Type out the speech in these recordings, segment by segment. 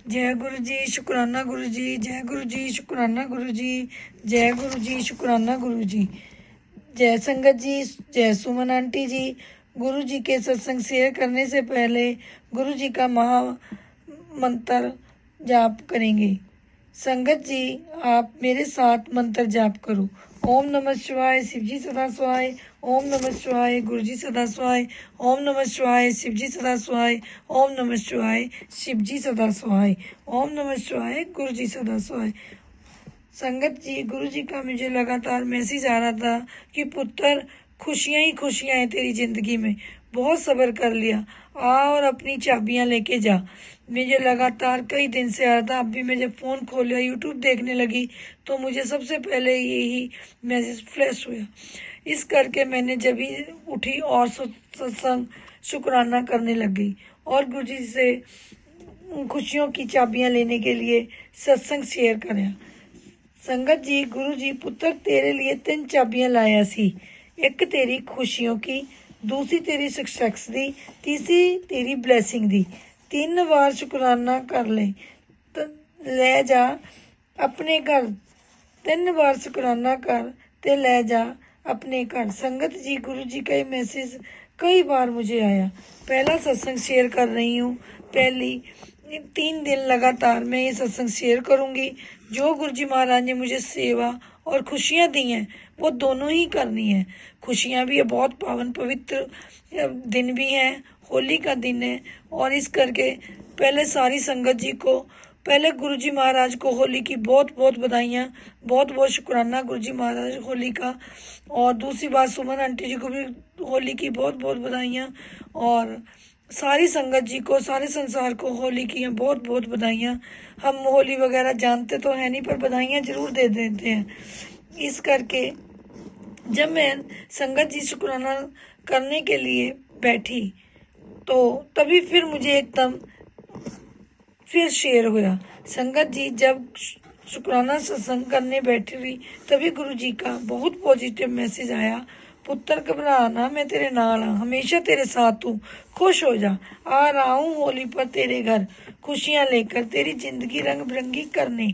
जय गुरु जी, शुक्राना गुरु जी। जय गुरु जी, शुक्राना गुरु जी। जय गुरु जी, शुक्राना गुरु जी। जय संगत जी, जय सुमन आंटी जी। गुरु जी के सत्संग शेयर करने से पहले गुरु जी का महा मंत्र जाप करेंगे। संगत जी, आप मेरे साथ मंत्र जाप करो। ओम नमः शिवाय, शिव जी सदा स्वाय। ओम नमः शिवाय, गुरु जी सदा स्वाय। ओम नमः शिवाय, शिव जी सदा स्वाय। ओम नमः शिवाय, शिव जी सदा स्वाय। ओम नमः शिवाय, गुरु जी सदा स्वाय। संगत जी, गुरु जी का मुझे लगातार मैसेज आ रहा था कि पुत्र, खुशियां ही खुशियां हैं तेरी जिंदगी में, बहुत सब्र कर लिया, आ और अपनी चाबियां लेके जा। मुझे लगातार कई दिन से आ रहा था। अब भी मैं जब फोन खोला, यूट्यूब देखने लगी, तो मुझे सबसे पहले यही मैसेज फ्लैश हुआ। इस करके मैंने जब भी उठी और सत्संग शुक्राना करने लग गई और गुरु जी से खुशियों की चाबियां लेने के लिए सत्संग शेयर करें। संगत जी, गुरु जी, पुत्र तेरे लिए 3 चाबियां लाया सी। एक तेरी खुशियों की, दूसरी तेरी सक्सेस दी, तीसरी तेरी ब्लेसिंग दी। 3 बार शुक्राना कर ले जा अपने घर। 3 बार शुक्राना कर ते ले जा अपने घर। संगत जी, गुरु जी का ये मैसेज कई बार मुझे आया। पहला सत्संग शेयर कर रही हूँ। पहली 3 दिन लगातार मैं ये सत्संग शेयर करूंगी। जो गुरु जी महाराज ने मुझे सेवा और खुशियां दी हैं, वो दोनों ही करनी है। खुशियां भी है, बहुत पावन पवित्र दिन भी है, होली का दिन है। और इस करके पहले सारी संगत जी को, पहले गुरु जी महाराज को होली की बहुत बहुत बधाइयाँ, बहुत बहुत शुक्राना गुरु जी महाराज होली का। और दूसरी बात, सुमन आंटी जी को भी होली की बहुत बहुत बधाइयाँ। और सारी संगत जी को, सारे संसार को होली की बहुत बहुत बधाइयाँ। हम होली वगैरह जानते तो है नहीं, पर बधाइयाँ जरूर दे देते हैं। इस करके जब मैं संगत जी शुक्राना करने के लिए बैठी, तो तभी फिर मुझे एकदम फिर शेयर हुआ। संगत जी, जब शुक्राना सत्संग करने बैठी हुई, तभी गुरु जी का बहुत पॉजिटिव मैसेज आया। पुत्र घबराना, मैं तेरे नाल हाँ, हमेशा तेरे साथ हूँ, खुश हो जा। आ रहा हूँ होली पर तेरे घर, खुशियाँ लेकर तेरी जिंदगी रंग बिरंगी करने।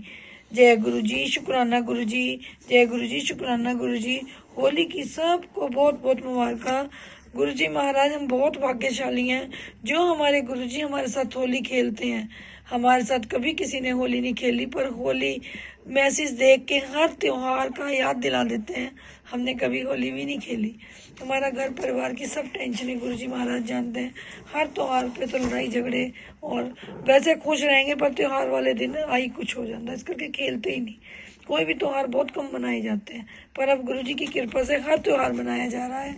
जय गुरु जी, शुक्राना गुरु जी। जय गुरु जी, शुक्राना गुरु जी। होली की सबको बहुत बहुत मुबारक। गुरु जी महाराज, हम बहुत भाग्यशाली हैं जो हमारे गुरु जी हमारे साथ होली खेलते हैं। हमारे साथ कभी किसी ने होली नहीं खेली, पर होली मैसेज देख के हर त्योहार का याद दिला देते हैं। हमने कभी होली भी नहीं खेली। हमारा घर परिवार की सब टेंशनें गुरु जी महाराज जानते हैं। हर त्योहार पे तो लड़ाई झगड़े, और वैसे खुश रहेंगे पर त्योहार वाले दिन आई कुछ हो जाता है, इस करके खेलते ही नहीं। कोई भी त्योहार बहुत कम मनाए जाते हैं, पर अब गुरु जी की कृपा से हर त्योहार मनाया जा रहा है।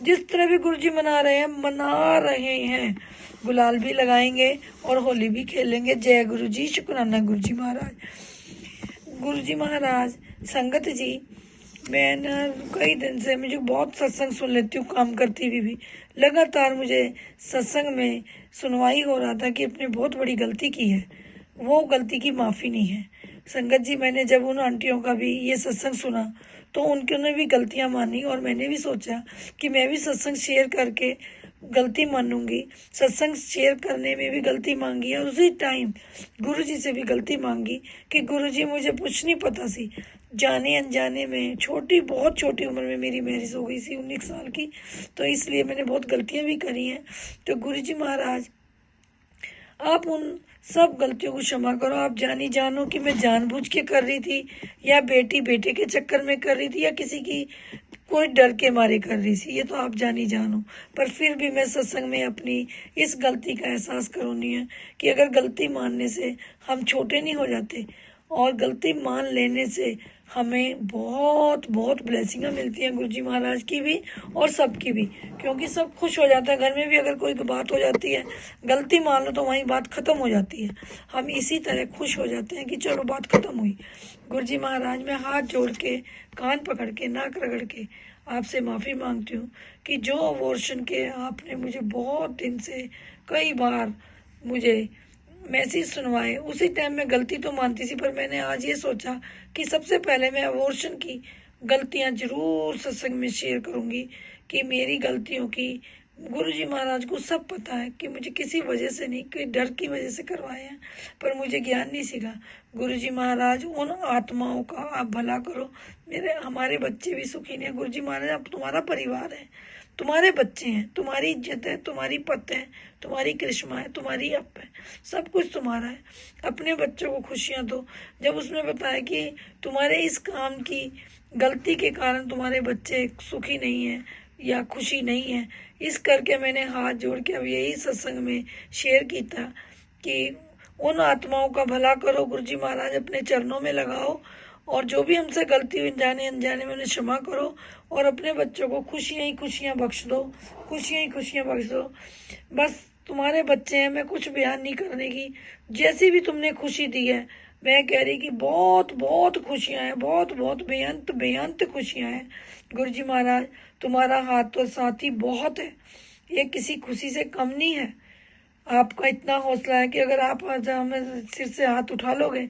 जिस तरह भी गुरु जी मना रहे हैं। गुलाल भी लगाएंगे और होली भी खेलेंगे। जय गुरु जी, शुक्राना गुरु जी महाराज। गुरु जी महाराज, संगत जी, मैं कई दिन से मुझे बहुत सत्संग सुन लेती हूँ, काम करती हुई भी लगातार मुझे सत्संग में सुनवाई हो रहा था कि अपनी बहुत बड़ी गलती की है, वो गलती की माफ़ी नहीं है। संगत जी, मैंने जब उन आंटियों का भी ये सत्संग सुना, तो उन्होंने भी गलतियां मानी, और मैंने भी सोचा कि मैं भी सत्संग शेयर करके गलती मानूंगी। सत्संग शेयर करने में भी गलती मांगी, और उसी टाइम गुरु जी से भी गलती मांगी कि गुरु जी, मुझे कुछ नहीं पता सी, जाने अनजाने में, बहुत छोटी उम्र में मेरी मैरिज हो गई थी 19 साल की, तो इसलिए मैंने बहुत गलतियां भी करी हैं। तो गुरु जी महाराज, आप उन सब गलतियों को क्षमा करो। आप जानी जानो कि मैं जानबूझ के कर रही थी, या बेटी बेटे के चक्कर में कर रही थी, या किसी की कोई डर के मारे कर रही थी, ये तो आप जानी जानो। पर फिर भी मैं सत्संग में अपनी इस गलती का एहसास करूँगी है कि अगर गलती मानने से हम छोटे नहीं हो जाते, और गलती मान लेने से हमें बहुत बहुत ब्लेसिंग मिलती हैं गुरु जी महाराज की भी और सबकी भी, क्योंकि सब खुश हो जाता है। घर में भी अगर कोई बात हो जाती है, गलती मान लो तो वहीं बात खत्म हो जाती है। हम इसी तरह खुश हो जाते हैं कि चलो बात खत्म हुई। गुरु जी महाराज, मैं हाथ जोड़ के, कान पकड़ के, नाक रगड़ के आपसे माफ़ी मांगती हूँ कि जो अबॉर्शन के आपने मुझे बहुत दिन से कई बार मुझे मैसेज सुनवाए, उसी टाइम में गलती तो मानती थी, पर मैंने आज ये सोचा कि सबसे पहले मैं अबॉर्शन की गलतियां जरूर सत्संग में शेयर करूंगी कि मेरी गलतियों की गुरुजी महाराज को सब पता है कि मुझे किसी वजह से नहीं, कोई डर की वजह से करवाए हैं, पर मुझे ज्ञान नहीं सीखा। गुरुजी महाराज उन आत्माओं का आप भला करो। हमारे बच्चे भी सुखी नहीं है गुरुजी महाराज, अब तुम्हारा परिवार है, तुम्हारे बच्चे हैं, तुम्हारी इज्जत है, तुम्हारी पत है, तुम्हारी करिश्मा है, तुम्हारी अप है, सब कुछ तुम्हारा है। अपने बच्चों को खुशियां दो। जब उसमें बताया कि तुम्हारे इस काम की गलती के कारण तुम्हारे बच्चे सुखी नहीं है या खुशी नहीं है, इस करके मैंने हाथ जोड़ के अब यही सत्संग में शेयर की था कि उन आत्माओं का भला करो गुरुजी महाराज, अपने चरणों में लगाओ, और जो भी हमसे गलती हुई जाने अनजाने में उन्हें क्षमा करो, और अपने बच्चों को खुशियां ही खुशियां बख्श दो, खुशियां ही खुशियां बख्श दो। बस तुम्हारे बच्चे हैं, मैं कुछ बयान नहीं करने की। जैसी भी तुमने खुशी दी है, मैं कह रही कि बहुत बहुत खुशियां हैं, बहुत बहुत बेअंत बेअंत खुशियां हैं। गुरुजी महाराज तुम्हारा हाथ तो साथी बहुत है, ये किसी खुशी से कम नहीं है। आपका इतना हौसला है कि अगर आप आज हमें सिर से हाथ उठा लोगे,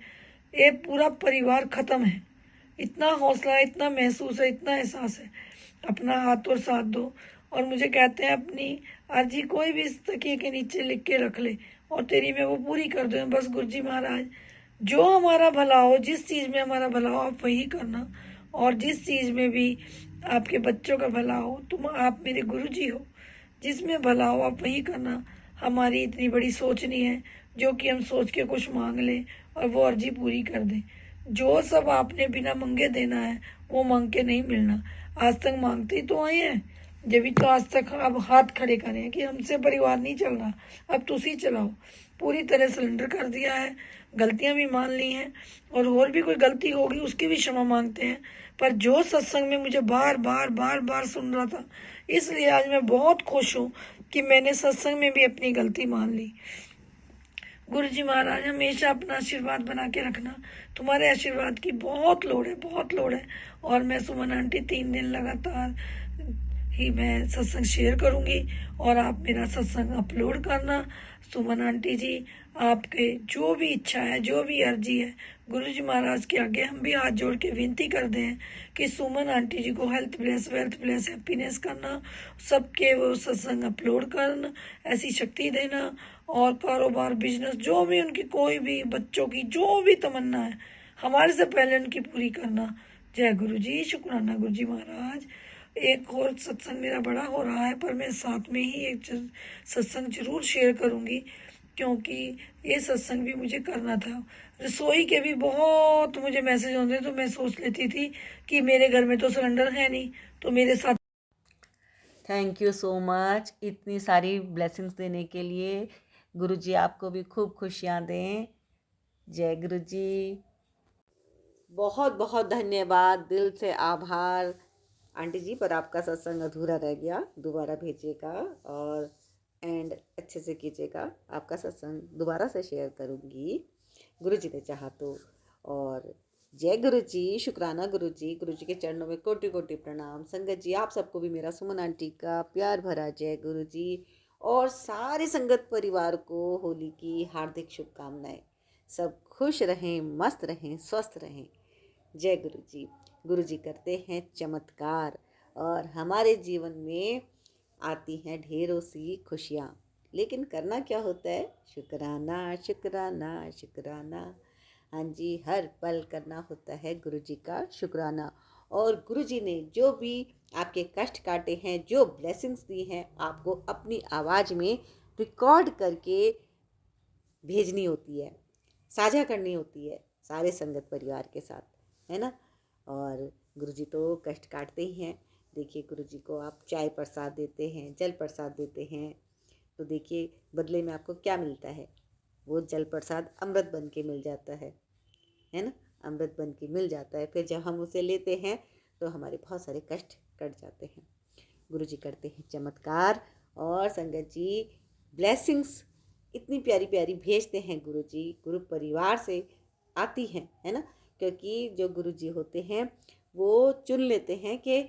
ये पूरा परिवार खत्म है। इतना हौसला है, इतना महसूस है, इतना एहसास है। अपना हाथ और साथ दो। और मुझे कहते हैं अपनी अर्जी कोई भी इस तकिए के नीचे लिख के रख ले और तेरी मैं वो पूरी कर दूँ। बस गुरुजी महाराज जो हमारा भला हो, जिस चीज़ में हमारा भला हो आप वही करना, और जिस चीज़ में भी आपके बच्चों का भला हो, आप मेरे गुरुजी हो, जिसमें भला हो आप वही करना। हमारी इतनी बड़ी सोच नहीं है जो कि हम सोच के कुछ मांग लें और वो अर्जी पूरी कर दें। जो सब आपने बिना मंगे देना है वो मांग के नहीं मिलना। आज तक मांगते ही तो आए हैं, जब भी तो आज तक अब हाथ खड़े करें कि हमसे परिवार नहीं चल रहा, अब तुसी ही चलाओ। पूरी तरह सिलेंडर कर दिया है, गलतियां भी मान ली हैं, और भी कोई गलती होगी उसकी भी क्षमा मांगते हैं। पर जो सत्संग में मुझे बार बार बार बार सुन रहा था, इसलिए आज मैं बहुत खुश हूँ कि मैंने सत्संग में भी अपनी गलती मान ली। गुरुजी महाराज हमेशा अपना आशीर्वाद बना के रखना, तुम्हारे आशीर्वाद की बहुत लोड़ है, बहुत लोड़ है। और मैं सुमन आंटी 3 दिन लगातार ही मैं सत्संग शेयर करूंगी, और आप मेरा सत्संग अपलोड करना। सुमन आंटी जी, आपके जो भी इच्छा है, जो भी अर्जी है, गुरुजी महाराज के आगे हम भी हाथ जोड़ के विनती करते हैं कि सुमन आंटी जी को health bless, wealth bless, happiness करना, सबके वो सत्संग अपलोड करना, ऐसी शक्ति देना, और कारोबार बिजनेस जो भी उनकी, कोई भी बच्चों की जो भी तमन्ना है, हमारे से पहले उनकी पूरी करना। जय गुरु जी, शुक्राना गुरु जी महाराज। एक और सत्संग मेरा बड़ा हो रहा है, पर मैं साथ में ही एक सत्संग जरूर शेयर करूंगी, क्योंकि ये सत्संग भी मुझे करना था। रसोई के भी बहुत मुझे मैसेज होते, तो मैं सोच लेती थी कि मेरे घर में तो सिलेंडर है नहीं, तो मेरे साथ। थैंक यू सो मच इतनी सारी ब्लेसिंग्स देने के लिए। गुरुजी आपको भी खूब खुशियाँ दें। जय गुरुजी। बहुत बहुत धन्यवाद, दिल से आभार आंटी जी, पर आपका सत्संग अधूरा रह गया, दोबारा भेजिएगा और एंड अच्छे से कीजिएगा। आपका सत्संग दोबारा से शेयर करूँगी गुरुजी ने चाहा तो। और जय गुरुजी, शुक्राना गुरुजी, गुरुजी के चरणों में कोटि कोटि प्रणाम। संगत जी आप सबको भी मेरा सुमन आंटी का प्यार भरा जय गुरुजी, और सारे संगत परिवार को होली की हार्दिक शुभकामनाएं। सब खुश रहें, मस्त रहें, स्वस्थ रहें। जय गुरुजी। गुरुजी करते हैं चमत्कार, और हमारे जीवन में आती हैं ढेरों सी खुशियाँ, लेकिन करना क्या होता है? शुक्राना शुक्राना शुक्राना। हाँ जी, हर पल करना होता है गुरुजी का शुक्राना। और गुरुजी ने जो भी आपके कष्ट काटे हैं, जो ब्लेसिंग्स दी हैं, आपको अपनी आवाज़ में रिकॉर्ड करके भेजनी होती है, साझा करनी होती है सारे संगत परिवार के साथ, है ना। और गुरुजी तो कष्ट काटते ही हैं। देखिए, गुरुजी को आप चाय प्रसाद देते हैं, जल प्रसाद देते हैं, तो देखिए बदले में आपको क्या मिलता है? वो जल प्रसाद अमृत बन के मिल जाता है ना, अमृत बन के मिल जाता है। फिर जब हम उसे लेते हैं तो हमारे बहुत सारे कष्ट कट जाते हैं। गुरुजी करते हैं चमत्कार, और संगत जी ब्लेसिंग्स इतनी प्यारी प्यारी भेजते हैं गुरुजी, गुरु परिवार से आती हैं, है ना। क्योंकि जो गुरुजी होते हैं वो चुन लेते हैं कि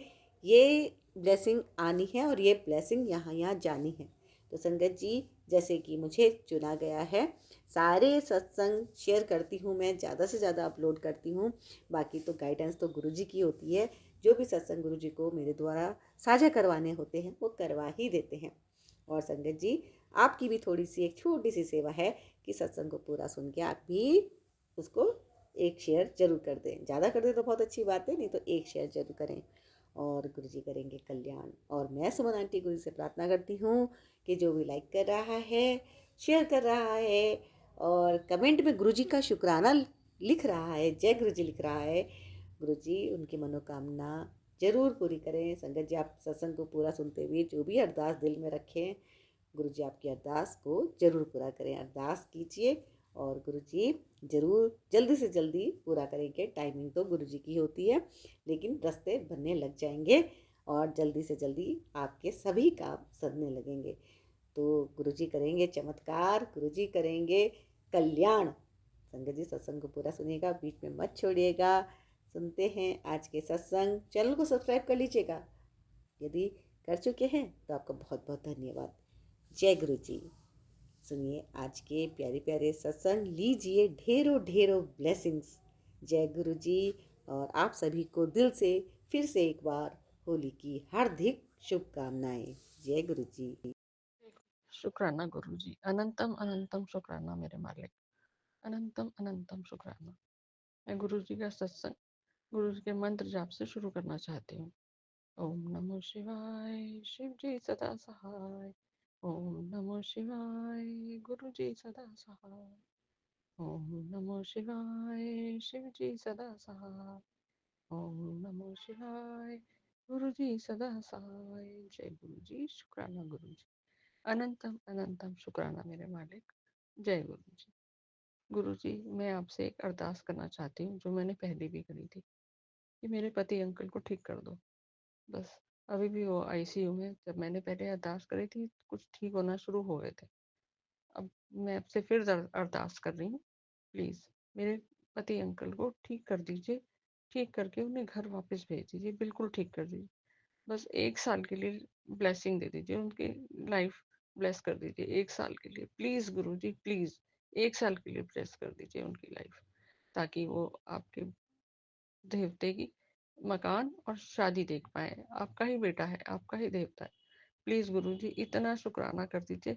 ये ब्लेसिंग आनी है और ये ब्लेसिंग यहाँ यहाँ जानी है। तो संगत जी, जैसे कि मुझे चुना गया है, सारे सत्संग शेयर करती हूँ मैं, ज़्यादा से ज़्यादा अपलोड करती हूँ। बाकी तो गाइडेंस तो गुरुजी की होती है, जो भी सत्संग गुरुजी को मेरे द्वारा साझा करवाने होते हैं वो करवा ही देते हैं। और संगत जी, आपकी भी थोड़ी सी एक छोटी सी सेवा है कि सत्संग को पूरा सुन के आप भी उसको एक शेयर जरूर कर दें। ज़्यादा कर दें तो बहुत अच्छी बात है, नहीं तो एक शेयर जरूर करें। और गुरु जी करेंगे कल्याण। और मैं सुमन आंटी गुरु से प्रार्थना करती हूँ कि जो भी लाइक कर रहा है, शेयर कर रहा है और कमेंट में गुरु जी का शुक्राना लिख रहा है, जय गुरु जी लिख रहा है, गुरु जी उनकी मनोकामना जरूर पूरी करें। संगत जी, आप सत्संग को पूरा सुनते हुए जो भी अरदास दिल में रखें, गुरु जी आपकी अरदास को जरूर पूरा करें। अरदास कीजिए और गुरु जी जरूर जल्दी से जल्दी पूरा करेंगे। टाइमिंग तो गुरु जी की होती है, लेकिन रास्ते बनने लग जाएंगे और जल्दी से जल्दी आपके सभी काम सधने लगेंगे। तो गुरु जी करेंगे चमत्कार, गुरु जी करेंगे कल्याण। संगत जी, सत्संग को पूरा सुनिएगा, बीच में मत छोड़िएगा। सुनते हैं आज के सत्संग। चैनल को सब्सक्राइब कर लीजिएगा, यदि कर चुके हैं तो आपका बहुत बहुत धन्यवाद। जय गुरु जी। सुनिए आज के प्यारे प्यारे सत्संग, लीजिए ढेरों ढेरों ब्लेसिंग्स। जय गुरु जी। और आप सभी को दिल से फिर से एक बार होली की हार्दिक शुभकामनाएं। जय गुरु जी। शुक्राना गुरु जी, अनंतम अनंतम शुक्राना मेरे मालिक, अनंतम अनंतम शुक्राना। मैं गुरु जी का सत्संग गुरु जी के मंत्र जाप से शुरू करना चाहती हूँ। ओम नमो शिवाय, शिव जी सदा सहाय। ओम नमो शिवाय, गुरु जी सदा सहाय। ओम नमो शिवाय, शिव जी सदा सहाय। ओम नमो शिवाय, गुरु जी सदा सहाय। जय गुरु जी। शुक्राना गुरु जी, अनंतम अनंतम शुक्राना मेरे मालिक। जय गुरु जी। गुरु जी, मैं आपसे एक अरदास करना चाहती हूँ जो मैंने पहले भी करी थी कि मेरे पति अंकल को ठीक कर दो। बस अभी भी वो आईसीयू में, जब मैंने पहले अरदास करी थी कुछ ठीक होना शुरू हो गए थे। अब मैं आपसे फिर अरदास कर रही हूँ, प्लीज़ मेरे पति अंकल को ठीक कर दीजिए। ठीक करके उन्हें घर वापस भेज दीजिए, बिल्कुल ठीक कर दीजिए। बस 1 साल के लिए ब्लेसिंग दे दीजिए, उनकी लाइफ ब्लेस कर दीजिए 1 साल के लिए। प्लीज़ गुरुजी प्लीज़ 1 साल के लिए ब्लेस कर दीजिए उनकी लाइफ, ताकि वो आपके देवते की मकान और शादी देख पाए। आपका ही बेटा है, आपका ही देवता है। प्लीज़ गुरुजी इतना शुक्राना कर दीजिए,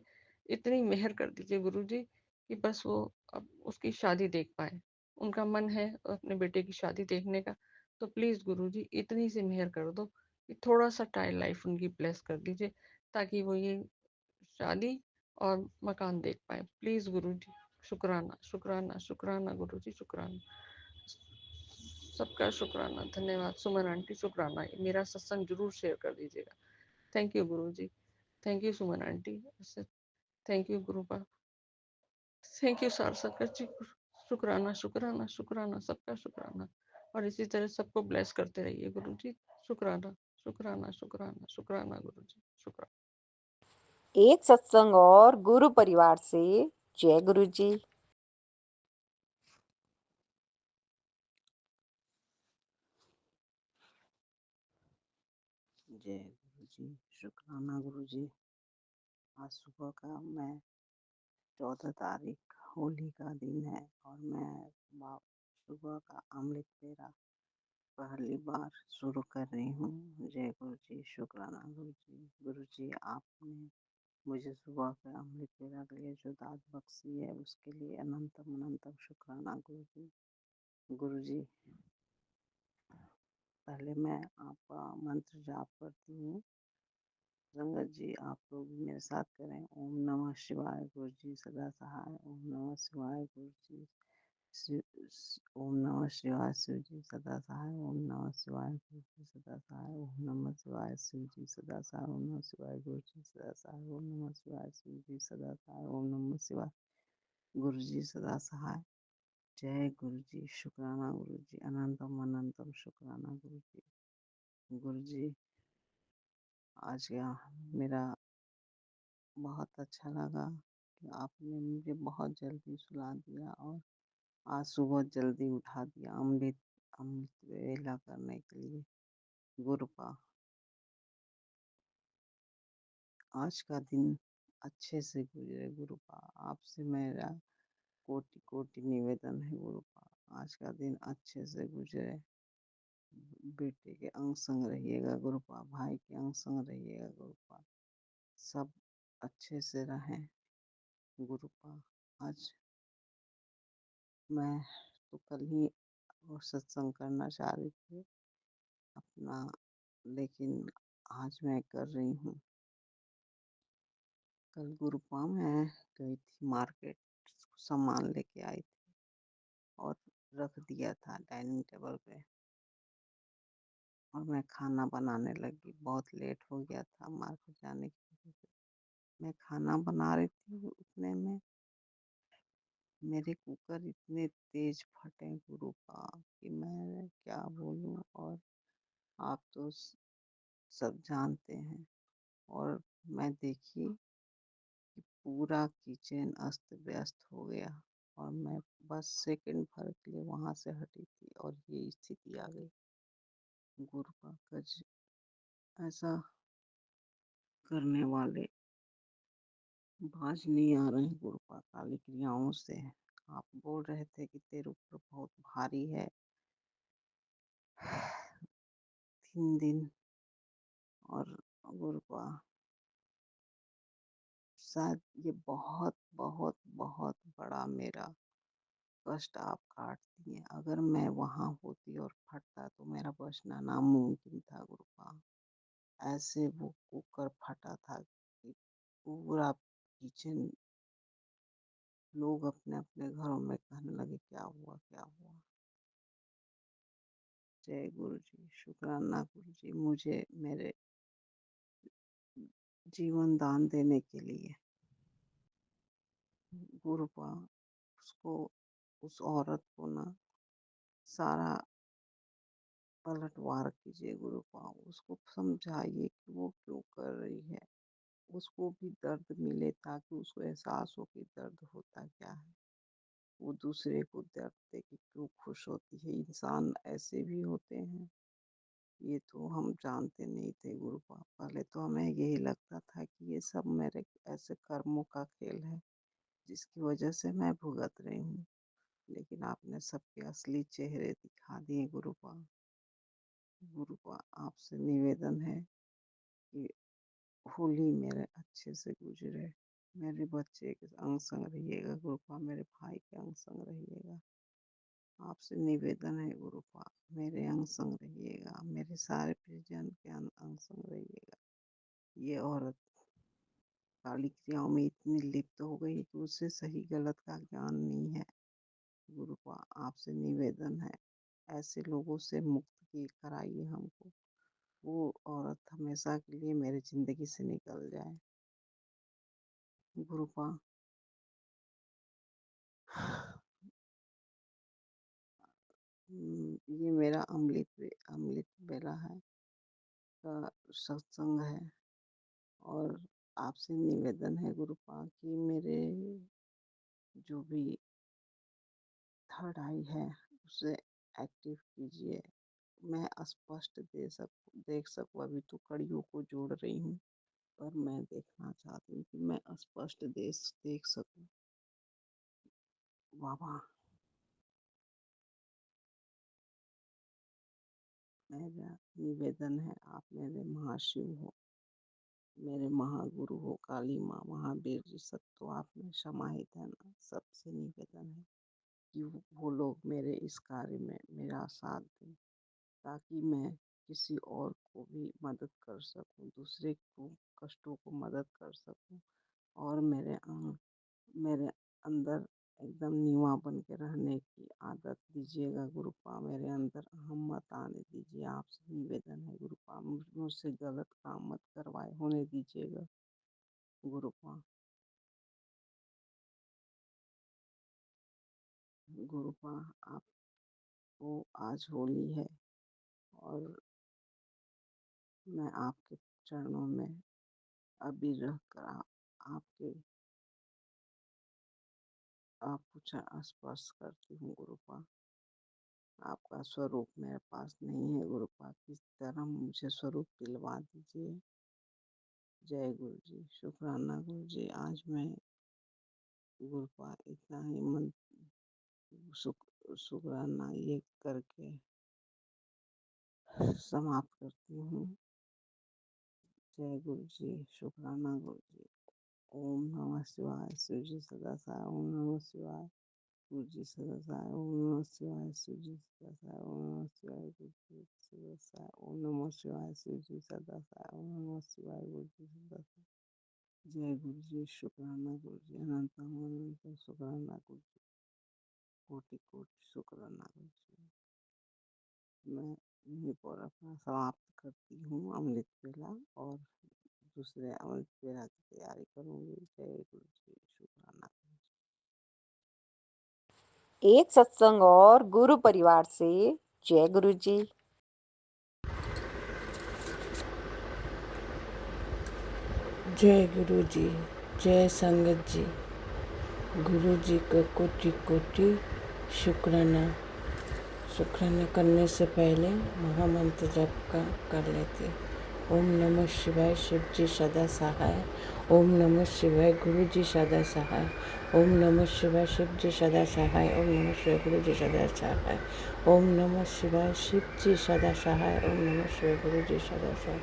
इतनी मेहर कर दीजिए गुरुजी कि बस वो अब उसकी शादी देख पाए। उनका मन है अपने बेटे की शादी देखने का, तो प्लीज़ गुरुजी इतनी सी मेहर कर दो कि थोड़ा-सा टाइम लाइफ उनकी ब्लेस कर दीजिए, ताकि वो ये शादी और मकान देख पाए। प्लीज़ गुरुजी, शुक्राना, शुक्राना, शुक्राना गुरुजी, शुक्राना। सबका शुक्राना, धन्यवाद। सुमन आंटी शुक्राना। मेरा सत्संग ज़रूर शेयर कर दीजिएगा। Thank you Guruji. Thank you Suman aunty. Thank you गुरुपा। Thank you सार संकट जी। शुक्राना, शुक्राना, शुक्राना, सबका शुक्राना। और इसी तरह सबको ब्लेस करते रहिए गुरुजी। शुक्राना, शुक्राना, शुक्राना, शुक्राना गुरुजी, शुक्राना। एक सत्संग और गुरु परिवार से। जय गुरु जी। जय गुरु जी। शुक्राना गुरु जी। आज सुबह का मैं 14 तारीख होली का दिन है और मैं सुबह का अमृत वेला पहली बार शुरू कर रही हूँ। जय गुरु जी। शुक्राना गुरु जी। गुरु जी, आपने मुझे सुबह के अमृत वेला के लिए जो दात बख्शी है उसके लिए अनंतम अनंतम शुक्राना गुरु जी। गुरु जी, पहले मैं आपका मंत्र जाप करती हूँ। संगत जी, आप लोग भी मेरे साथ करें। ओम नमः शिवाय गुरु जी सदा सहाय। ओम नमः शिवाय गुरु जी ओम नमः शिवाय शिव जी सदा सहाय। ओम नमः शिवाय गुरु जी सदा सहाय। ओम नमः शिवाय शिव जी सदा सहाय। ओम नमः शिवाय गुरु जी सदा सहाय। ओम नमः शिवाय शिव जी सदा सहाय। ओम नमः शिवाय गुरु जी सदा सहाय। जय गुरु जी। शुक्राना गुरु जी, अनंतम अनंतम शुक्राना गुरु जी। गुरु जी, आज का मेरा बहुत अच्छा लगा कि आपने मुझे बहुत जल्दी सुला दिया और आज सुबह जल्दी उठा दिया अमृत अमृत वेला करने के लिए। गुरुपा, आज का दिन अच्छे से गुजरे गुरुपा। आपसे मेरा कोटि कोटि निवेदन है गुरुपा। आज का दिन अच्छे से गुजरे। बेटे के अंग संग रहिएगा गुरुपा, भाई के अंग संग रहिएगा गुरुपा। सब अच्छे से रहें। गुरुपा आज मैं तो कल ही वो सत्संग करना चाह रही थी अपना, लेकिन आज मैं कर रही हूँ। कल गुरुपा मैं गई थी मार्केट, सामान लेके आई थी और रख दिया था डाइनिंग टेबल पे, और मैं खाना बनाने लगी। बहुत लेट हो गया था मार्केट जाने की वजह से। मैं खाना बना रही थी, उतने में मेरे कुकर इतने तेज फटे गुरुपा कि मैं क्या बोलूं। और आप तो सब जानते हैं। और मैं देखी कि पूरा किचन अस्त व्यस्त हो गया, और मैं बस सेकंड भर के लिए वहां से हटी थी और ये स्थिति आ गई। गुरुपा ऐसा करने वाले बाज नहीं आ रहे हैं गुरुपा काली क्रियाओं से। आप बोल रहे थे कि तेरे ऊपर बहुत भारी है 3 दिन। और गुरुपा शायद ये बहुत बहुत बहुत बड़ा मेरा कष्ट आप काट दिए। अगर मैं वहां होती और फटता तो मेरा बचना नामुमकिन था गुरुपा। ऐसे वो कुकर फटा था कि पूरा किचन, लोग अपने अपने घरों में कहने लगे क्या हुआ क्या हुआ। जय गुरु जी, शुक्राना गुरु जी मुझे मेरे जीवन दान देने के लिए। गुरुपा उसको, उस औरत को ना सारा पलटवार कीजिए गुरुपा। उसको समझाइए कि वो क्यों कर रही है। उसको भी दर्द मिले ताकि उसको एहसास हो कि दर्द होता क्या है। वो दूसरे को दर्द दे के क्यों खुश होती है। इंसान ऐसे भी होते हैं, ये तो हम जानते नहीं थे गुरुपा। पहले तो हमें यही लगता था कि ये सब मेरे ऐसे कर्मों का खेल है जिसकी वजह से मैं भुगत रही हूँ। लेकिन आपने सबके असली चेहरे दिखा दिए गुरुपा। गुरुपा आपसे निवेदन है कि होली मेरे अच्छे से गुजरे। मेरे बच्चे के अंग संग रहिएगा गुरुपा, मेरे भाई के अंग संग रहिएगा। आपसे निवेदन है गुरुपा, मेरे अंग संग रहिएगा, मेरे सारे परिजन के अंग संग रहिएगा। ये औरत काली क्रियाओं में इतनी लिप्त हो गई कि उसे सही गलत का ज्ञान नहीं है। गुरुपा आपसे निवेदन है, ऐसे लोगों से मुक्त की कराइए हमको। वो औरत हमेशा के लिए मेरी जिंदगी से निकल जाए गुरुपा। ये मेरा अमृत बेला है का सत्संग है। और आपसे निवेदन है गुरुपा कि मेरे जो भी थर्ड आई है उसे एक्टिव कीजिए। मैं स्पष्ट देख सकूं। अभी तो कड़ियों को जोड़ रही हूँ, पर मैं देखना चाहती हूँ कि मैं स्पष्ट देख सकूं। बाबा मेरा निवेदन है, आप मेरे महाशिव हो, मेरे महागुरु हो, काली माँ, महावीर जी, सब तो आप में समाहित है ना। सबसे निवेदन है कि वो लोग मेरे इस कार्य में मेरा साथ दें, ताकि मैं किसी और को भी मदद कर सकूं, दूसरे को कष्टों को मदद कर सकूं। और मेरे अंदर एकदम नीवा बन के रहने की आदत दीजिएगा गुरुपा। मेरे अंदर अहम मत आने दीजिए। आपसे निवेदन है गुरुपा, मुझसे गलत काम मत करवाए होने दीजिएगा गुरुपा। गुरुपा आपको आज होली है, और मैं आपके चरणों में अबीर रख कर आपके आपको स्पर्श करती हूँ गुरुपा। आपका स्वरूप मेरे पास नहीं है गुरुपा, किस तरह मुझे स्वरूप दिलवा दीजिए। जय गुरु जी, शुक्राना गुरु जी। आज मैं गुरुपा इतना ही मन शुक्राना ये करके समाप्त करती हूँ। जय गुरु जी, शुक्राना गुरु जी। ओम नमः शिवाय शिव जी सदा सहाय ओम नमः शिवाय गुरु जी सदा सहाय ओम नमः शिवाय शिव जी सदा सहाय ओम नमः शिवाय गुरु जी सदा सहाय ओम नमः शिवाय शिव जी सदा सहाय ओम नमः शिवाय गुरु जी सदा सहाय। जय गुरु जी शुक्राना गुरु जी अनंत अनंत शुक्राना गुरु जी कोटि कोटि शुक्राना गुरु जी। मैं यहीं पर अपना समाप्त करती हूँ अमृत वेला और दूसरे अमृत वेला की तैयारी करूँगी। जय गुरु जी शुक्राना गुरु जी। एक सत्संग और गुरु परिवार से जय गुरु जी। जय गुरु जी, जय संगत जी। गुरु जी को कोटि कोटि शुक्राना। शुक्राना करने से पहले महामंत्र जप का कर लेते। ओम नमः शिवाय शिव जी सदा सहाय। ओम नमः शिवाय गुरु जी सदा सहाय। ओम नमः शिवाय शिव जी सदा सहाय। ओम नमः शिवाय गुरु जी सदा सहाय। ओम नमः शिवाय शिव जी सदा सहाय। ओम नमः शिवाय गुरु जी सदा सहाय।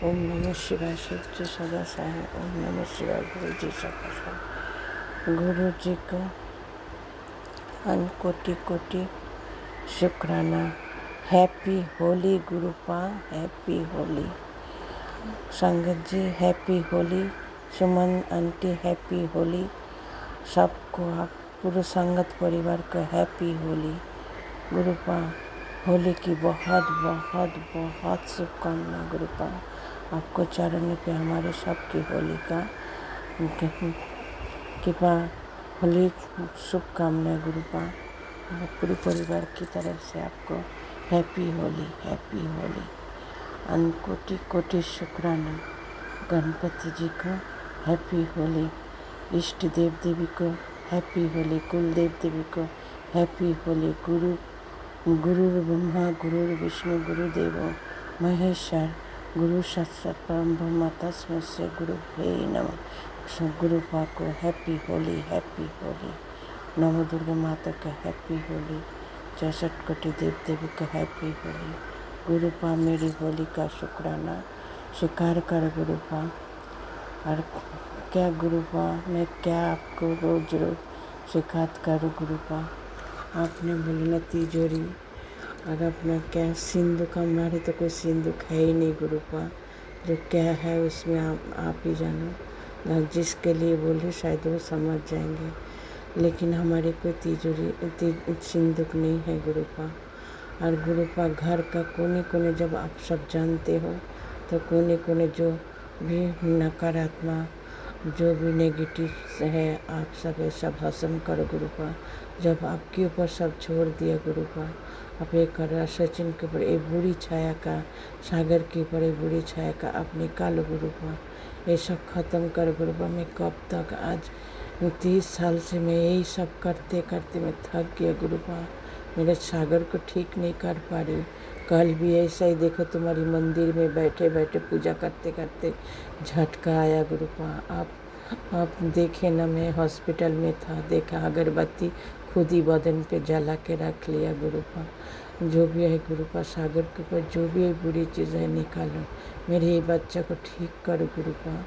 ओम नमः शिवाय शिव जी सदा सहाय। ओम नमः शिवाय गुरु जी सदा सहाय। गुरु जी को कोटि कोटि शुक्राना। Happy Holi गुरुपा, happy Holi. संगत जी हैप्पी होली। सुमन आंटी हैप्पी होली। सबको आप पूरे संगत परिवार को हैप्पी होली। गुरुपा होली की बहुत बहुत बहुत शुभकामना गुरुपा। आपको चरणों पे हमारे सबकी होली का कृपा होली शुभकामना गुरुपा। पूरे परिवार की तरफ से आपको हैप्पी होली, हैप्पी होली। कोटि कोटि शुक्राना। गणपति जी को हैप्पी होली। इष्ट देव देवी को हैप्पी होली। कुल देव देवी को हैप्पी होली। गुरु ब्रह्मा गुरु विष्णु गुरुदेवो महेश्वर गुरु साक्षात परम ब्रह्म तस्मै श्री गुरुभ्ये नमः। गुरुपा को हैप्पी होली, हैप्पी होली। नव दुर्गा माता का हैप्पी होली। 64 कोटि देव देवी का हैप्पी होली। गुरुपा मेरी होली का शुक्राना स्वीकार कर गुरुपा। और क्या गुरुपा मैं क्या आपको रोज रोज शिकायत करूँ गुरुपा। आपने बोले ना तिजोरी और अपना क्या सिंदूक, हमारे तो कोई सिंदूक है ही नहीं गुरुपा। जो क्या है उसमें आप ही जानो। जिसके लिए बोले शायद वो समझ जाएंगे, लेकिन हमारे कोई तिजोरी सिंदूक नहीं है गुरुपा। और गुरुपा घर का कोने कोने जब आप सब जानते हो तो कोने कोने जो भी नकारात्मक जो भी नेगेटिव है आप सब ऐसा भस्म करो गुरुपा। जब आपके ऊपर सब छोड़ दिया गुरुपा, आप ये कर रहा सचिन के ऊपर एक बुरी छाया का, सागर के ऊपर एक बुरी छाया का आप निकालो गुरुपा। ये सब खत्म कर गुरुपा। मैं कब तक आज 30 साल से मैं यही सब करते करते मैं थक गया गुरुपा। मेरे सागर को ठीक नहीं कर पा रही। कल भी ऐसा ही देखो तुम्हारी मंदिर में बैठे बैठे पूजा करते करते झटका आया गुरुपा। आप देखे ना, मैं हॉस्पिटल में था, देखा अगरबत्ती खुद ही बदन पे जला के रख लिया गुरुपा। जो भी है गुरुपा, सागर के ऊपर जो भी है बुरी चीज़ें निकालो। मेरे ये बच्चा को ठीक करो गुरुपा,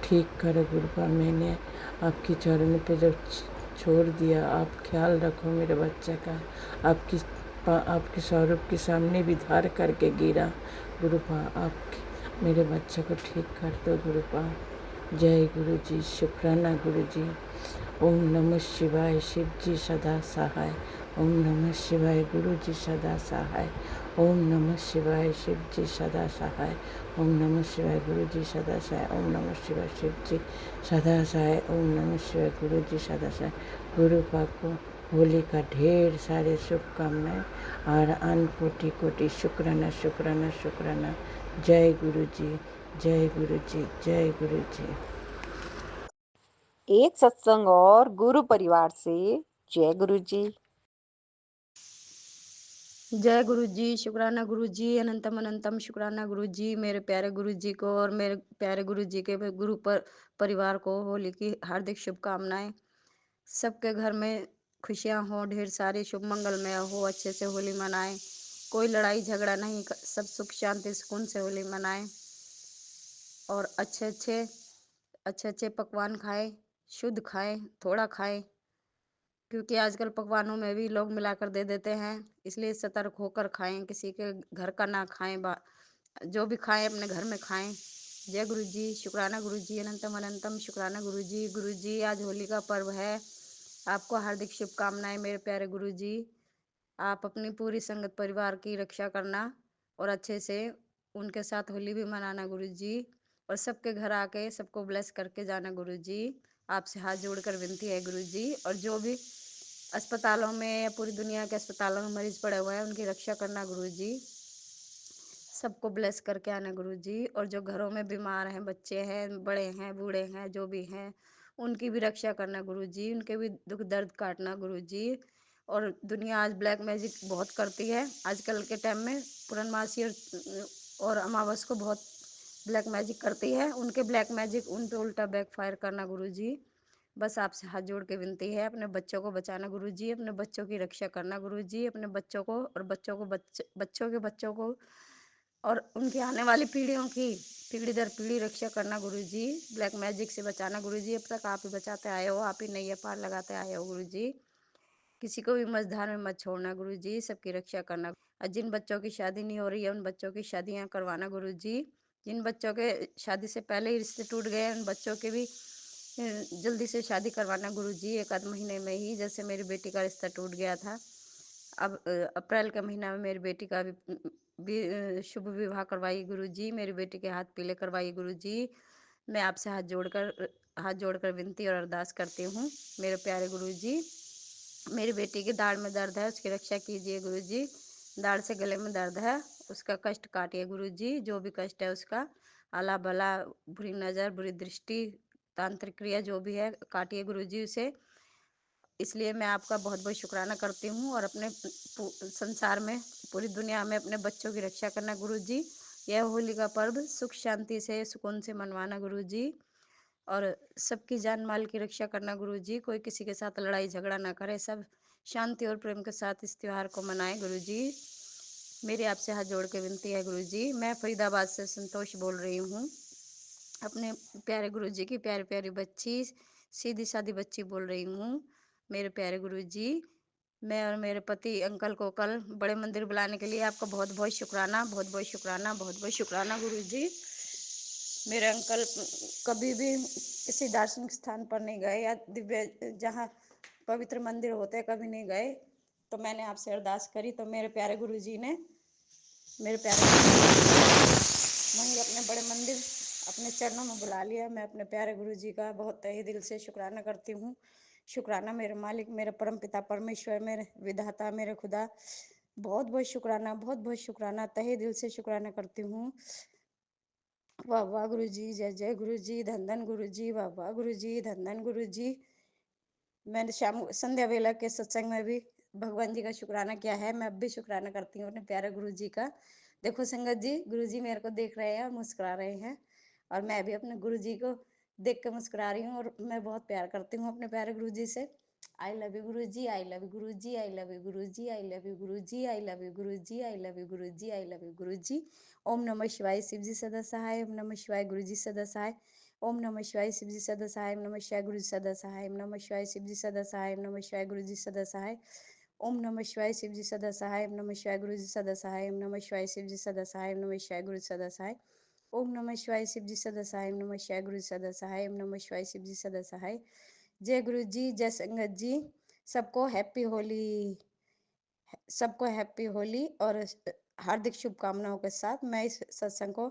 ठीक करो गुरुपा। मैंने आपकी चरणों पे जब छोड़ दिया, आप ख्याल रखो मेरे बच्चे का। आपके स्वरूप के सामने भी धार करके गिरा गुरुपा। आप मेरे बच्चे को ठीक कर दो गुरुपा। जय गुरु जी, शुक्राना गुरु जी। ओम नमः शिवाय शिव जी सदा सहाय। ओम नमः शिवाय गुरु जी सदा सहाय। ओम नमः शिवाय शिव जी सदा सहाय। ओम नमः शिवाय गुरु जी सदा सहाय। ओम नमः शिवाय शिव जी सदा सहाय। ओम नमः शिवाय गुरु जी सदा सहाय। गुरु पाक को होली का ढेर सारे शुभकामनाएं और कोटि कोटि शुक्राना शुक्राना शुक्राना। जय गुरु जी, जय गुरु जी, जय गुरु जी। एक सत्संग और गुरु परिवार से जय गुरु जी। जय गुरु जी, शुक्राना गुरु जी, अनंतम अनंतम शुक्राना गुरु जी। मेरे प्यारे गुरु जी को और मेरे प्यारे गुरु जी के परिवार को होली की हार्दिक शुभकामनाएं। सबके घर में खुशियां हो, ढेर सारी शुभ मंगलमय हो, अच्छे से होली मनाएं। कोई लड़ाई झगड़ा नहीं, सब सुख शांति सुकून से होली मनाएं और अच्छे अच्छे अच्छे अच्छे पकवान खाएं, शुद्ध खाएं, थोड़ा खाएं, क्योंकि आजकल पकवानों में भी लोग मिलाकर दे देते हैं। इसलिए सतर्क होकर खाएं, किसी के घर का ना खाएं, जो भी खाएं अपने घर में खाएं। जय गुरु जी, शुक्राना गुरु जी, अनंतम अनंतम शुक्राना गुरु जी। गुरु जी, आज होली का पर्व है, आपको हार्दिक शुभकामनाएं मेरे प्यारे गुरु जी। आप अपनी पूरी संगत परिवार की रक्षा करना और अच्छे से उनके साथ होली भी मनाना गुरु जी, और सबके घर आके सबको ब्लेस करके जाना गुरु जी। आपसे हाथ जोड़कर विनती है गुरु जी। और जो भी अस्पतालों में या पूरी दुनिया के अस्पतालों में मरीज पड़े हुए हैं, उनकी रक्षा करना गुरु जी, सबको ब्लेस करके आना गुरु जी। और जो घरों में बीमार हैं, बच्चे हैं, बड़े हैं, बूढ़े हैं, जो भी हैं, उनकी भी रक्षा करना गुरु जी, उनके भी दुख दर्द काटना गुरु जी। और दुनिया आज ब्लैक मैजिक बहुत करती है आजकल के टाइम में, पूर्णमासी और अमावस को बहुत ब्लैक मैजिक करती है, उनके ब्लैक मैजिक उन पे उल्टा बैक फायर करना गुरु जी। बस आपसे हाथ जोड़ के विनती है, अपने बच्चों को बचाना गुरु जी, अपने बच्चों की रक्षा करना गुरु जी, अपने बच्चों को और बच्चों के बच्चों को और उनकी आने वाली पीढ़ियों की पीढ़ी दर पीढ़ी रक्षा करना गुरु जी। ब्लैक मैजिक से बचाना गुरु जी, अब तक आप ही बचाते आए हो, आप ही नैया पार लगाते आए हो गुरु जी। किसी को भी मझधार में मत छोड़ना गुरु जी, सबकी रक्षा करना। और जिन बच्चों की शादी नहीं हो रही है, उन बच्चों की शादियां करवाना गुरु जी। जिन बच्चों के शादी से पहले ही रिश्ते टूट गए, उन बच्चों के भी जल्दी से शादी करवाना गुरु जी, एक आध महीने में ही। जैसे मेरी बेटी का रिश्ता टूट गया था, अब अप्रैल के महीना में मेरी बेटी का भी शुभ विवाह करवाई गुरु जी, मेरी बेटी के हाथ पीले करवाई गुरु जी। मैं आपसे हाथ जोड़कर विनती और अरदास करती हूँ मेरे प्यारे गुरु जी। मेरी बेटी की दाढ़ में दर्द है, उसकी रक्षा कीजिए गुरु जी। दाढ़ से गले में दर्द है, उसका कष्ट काटिए गुरु जी, जो भी कष्ट है उसका, आला बला, बुरी नज़र, बुरी दृष्टि, तांत्रिक क्रिया जो भी है, काटिए गुरु जी उसे। इसलिए मैं आपका बहुत बहुत शुक्राना करती हूँ, और अपने संसार में, पूरी दुनिया में अपने बच्चों की रक्षा करना गुरु जी। यह होली का पर्व सुख शांति से सुकून से मनवाना गुरु जी, और सबकी जान माल की रक्षा करना गुरु जी। कोई किसी के साथ लड़ाई झगड़ा ना करे, सब शांति और प्रेम के साथ इस त्योहार को मनाए गुरु जी। मेरी आपसे हाथ जोड़ के विनती है गुरु जी। मैं फरीदाबाद से संतोष बोल रही हूँ, अपने प्यारे गुरु जी की प्यारी प्यारी बच्ची, सीधी सादी बच्ची बोल रही हूँ मेरे प्यारे गुरु जी। मैं और मेरे पति अंकल को कल बड़े मंदिर बुलाने के लिए आपका बहुत बहुत शुक्राना, बहुत बहुत शुक्राना, बहुत बहुत शुक्राना गुरु जी। मेरे अंकल कभी भी किसी दार्शनिक स्थान पर नहीं गए, या दिव्य जहाँ पवित्र मंदिर होते हैं कभी नहीं गए, तो मैंने आपसे अरदास करी, तो मेरे प्यारे गुरु जी ने मेरे प्यारे वहीं अपने बड़े मंदिर अपने चरणों में बुला लिया। मैं अपने प्यारे गुरु जी का बहुत तहे दिल से शुक्राना करती हूँ। शुक्राना मेरे मालिक, मेरे परम पिता परमेश्वर, मेरे विधाता, मेरे खुदा, बहुत बहुत शुक्राना, बहुत बहुत शुक्राना, तहे दिल से शुक्राना करती हूँ। वाह वाह गुरु जी, जय जय गुरु जी, धन धन गुरु जी, वाह वाह गुरु जी, धन धन गुरु जी। मैंने शाम संध्या वेला के सत्संग में भी भगवान जी का शुक्राना किया है, मैं अब भी शुक्राना करती हूँ अपने प्यारे गुरु जी का। देखो संगत जी, गुरु जी मेरे को देख रहे हैं और मुस्कुरा रहे हैं, और मैं भी अपने गुरु जी को देख के मुस्कुरा रही हूँ, और मैं बहुत प्यार करती हूँ अपने प्यारे गुरु जी से। I love you Guru ji, I love you Guru ji, I love you Guru ji, I love you Guru ji, I love you Guru ji, I love you Guru ji, I love you गुरु जी। ओम नमः शिवाय, शिव जी सदा सहाय, ओम नमः शिवाय, गुरु जी सदा सहाय, ओम नमः शिवाय, शिव जी सदा सहाय, ओम नमः शिवाय, गुरु जी सदा सहाय, ओम नमः शिवाय, शिव जी सदा सहाय, ओम नमः शिवाय, गुरु जी सदा सहाय, ओम नमः शिवाय, शिव जी सदा सहाय, ओम नमः शिवाय, गुरु जी सदा सहाय, ओम नमः शिवाय, शिव जी सदा सहाय, ओम नमः शिवाय, गुरु जी सदा सहाय, ओम नमः शिवाय, शिव जी सदा सहाय, ओम नमः शिवाय, गुरु जी सदा सहाय, ओम नमः शिवाय, शिव जी सदा सहाय। जय गुरु जी, जय संगत जी, सबको हैप्पी होली, सबको हैप्पी होली, और हार्दिक शुभकामनाओं के साथ मैं इस सत्संग को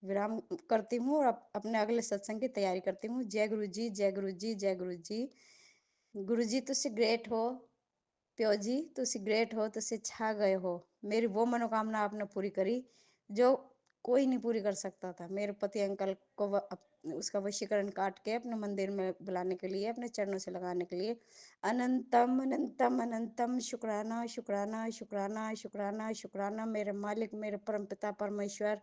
विराम करती हूँ, और अपने अगले सत्संग की तैयारी करती हूँ। जय गुरु जी, जय गुरु जी, जय गुरु जी। गुरु जी तुसी ग्रेट हो, प्यो जी तुसी ग्रेट हो, तुसी छा गए हो। मेरी वो मनोकामना आपने पूरी करी जो कोई नहीं पूरी कर सकता था। मेरे पति अंकल को उसका वशीकरण काट के अपने मंदिर में बुलाने के लिए, अपने चरणों से लगाने के लिए, अनंतम अनंतम अनंतम शुक्राना शुक्राना शुक्राना शुक्राना शुक्राना मेरे मालिक, मेरे परम पिता परमेश्वर,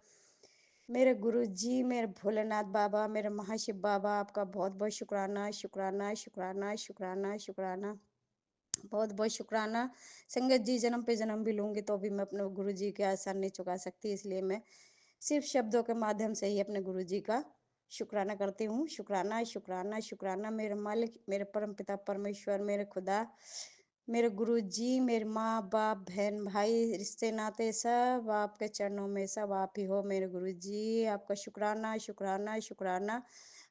मेरे गुरु जी, मेरे भोलेनाथ बाबा, मेरे महाशिव बाबा, आपका बहुत बहुत शुक्राना शुक्राना शुक्राना शुक्राना शुक्राना, बहुत बहुत शुक्राना। संगत जी, जन्म पे जन्म भी लूंगी तो भी मैं अपने गुरु जी के आसान नहीं चुका सकती, इसलिए मैं सिर्फ शब्दों के माध्यम से ही अपने गुरु जी का शुक्राना करती हूँ। शुक्राना शुक्राना शुक्राना मेरे मालिक, मेरे परमपिता परमेश्वर, मेरे खुदा, मेरे गुरुजी, मेरे माँ बाप, बहन भाई, रिश्ते नाते सब आपके चरणों में, सब आप ही हो मेरे गुरुजी। आपका शुक्राना शुक्राना शुक्राना,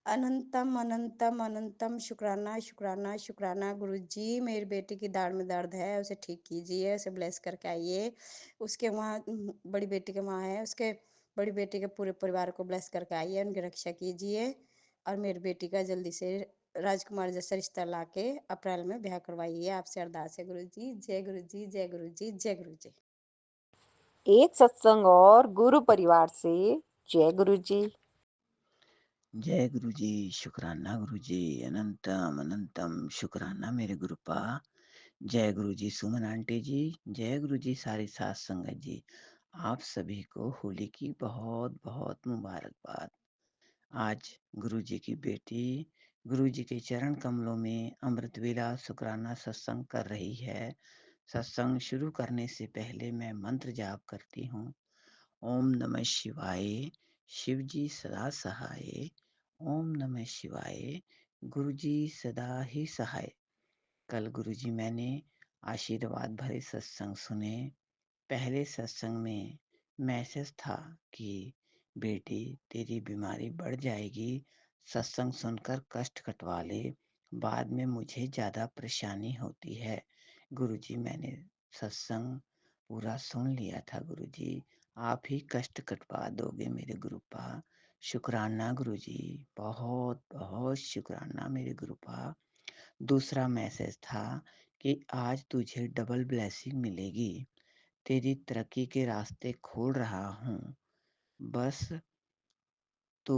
अनंतम अनंतम अनंतम शुक्राना शुक्राना शुक्राना। गुरुजी, मेरी बेटी की दाढ़ में दर्द है, उसे ठीक कीजिए, उसे ब्लेस करके आइए। उसके वहाँ बड़ी बेटी के वहाँ है, उसके बड़ी बेटी के पूरे परिवार को ब्लेस करके आइए, उनकी रक्षा कीजिए और मेरी बेटी का जल्दी से राजकुमार जैसा रिश्ता लाके अप्रैल में ब्याह करवाइए। आपसे अरदास है गुरुजी। जय गुरुजी, जय गुरुजी, जय गुरुजी। एक सत्संग और गुरु परिवार से जय गुरु जी। जय गुरु जी, शुक्राना गुरु जी, अनंतम अनंतम शुक्राना मेरे गुरुपा। जय गुरु जी सुमन आंटी जी, जय गुरु जी सारी सात संगत जी। आप सभी को होली की बहुत बहुत मुबारकबाद। आज गुरु जी की बेटी गुरु जी के चरण कमलों में अमृत वेला शुक्राना सत्संग कर रही है। सत्संग शुरू करने से पहले मैं मंत्र जाप करती हूँ। ओम नमः शिवाय, शिव जी सदा सहाय। ओम नमः शिवाय, गुरु जी सदा ही सहाय। कल गुरु जी मैंने आशीर्वाद भरे सत्संग सुने। पहले सत्संग में मैसेज था कि बेटी तेरी बीमारी बढ़ जाएगी, सत्संग सुनकर कष्ट कटवा ले, बाद में मुझे ज़्यादा परेशानी होती है। गुरुजी मैंने सत्संग पूरा सुन लिया था। गुरुजी आप ही कष्ट कटवा दोगे मेरे गुरुपा। शुक्राना गुरुजी, बहुत बहुत शुक्राना मेरे गुरुपा। दूसरा मैसेज था कि आज तुझे डबल ब्लेसिंग मिलेगी, तेरी तरक्की के रास्ते खोल रहा हूँ, बस तू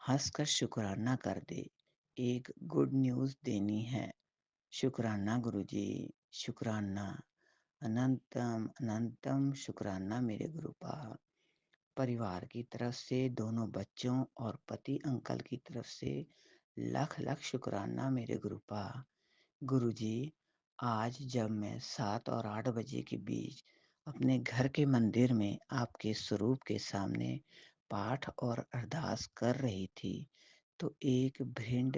हंसकर शुक्राना कर दे। एक गुड न्यूज़ देनी है। शुक्राना गुरुजी, शुक्राना, अनंतम अनंतम शुक्राना मेरे गुरुपा। परिवार की तरफ से, दोनों बच्चों और पति अंकल की तरफ से लाख लाख शुक्राना मेरे गुरुपा। गुरुजी आज जब मैं 7 और 8 बजे के बीच अपने घर के मंदिर में आपके स्वरूप के सामने पाठ और अरदास कर रही थी, तो एक भिंड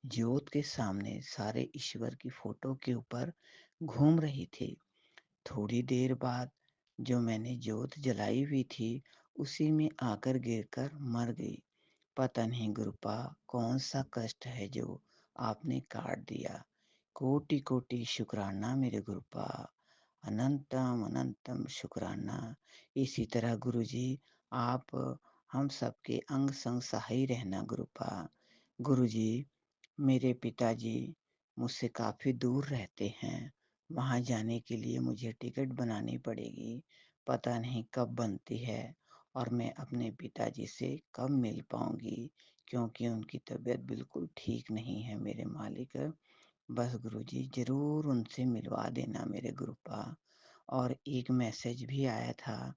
ज्योत के सामने सारे ईश्वर की फोटो के ऊपर घूम रही थी। थोड़ी देर बाद जो मैंने ज्योत जलाई हुई थी उसी में आकर गिरकर मर गई। पता नहीं गुरुपा कौन सा कष्ट है जो आपने काट दिया। कोटि कोटि शुक्राना मेरे गुरुपा, अनंतम अनंतम शुक्राना। इसी तरह गुरुजी आप हम सबके अंग संग सहाय रहना गुरुपा। गुरुजी मेरे पिताजी मुझसे काफ़ी दूर रहते हैं, वहाँ जाने के लिए मुझे टिकट बनानी पड़ेगी। पता नहीं कब बनती है और मैं अपने पिताजी से कब मिल पाऊंगी, क्योंकि उनकी तबीयत बिल्कुल ठीक नहीं है मेरे मालिक। बस गुरुजी ज़रूर उनसे मिलवा देना मेरे गुरुपा। और एक मैसेज भी आया था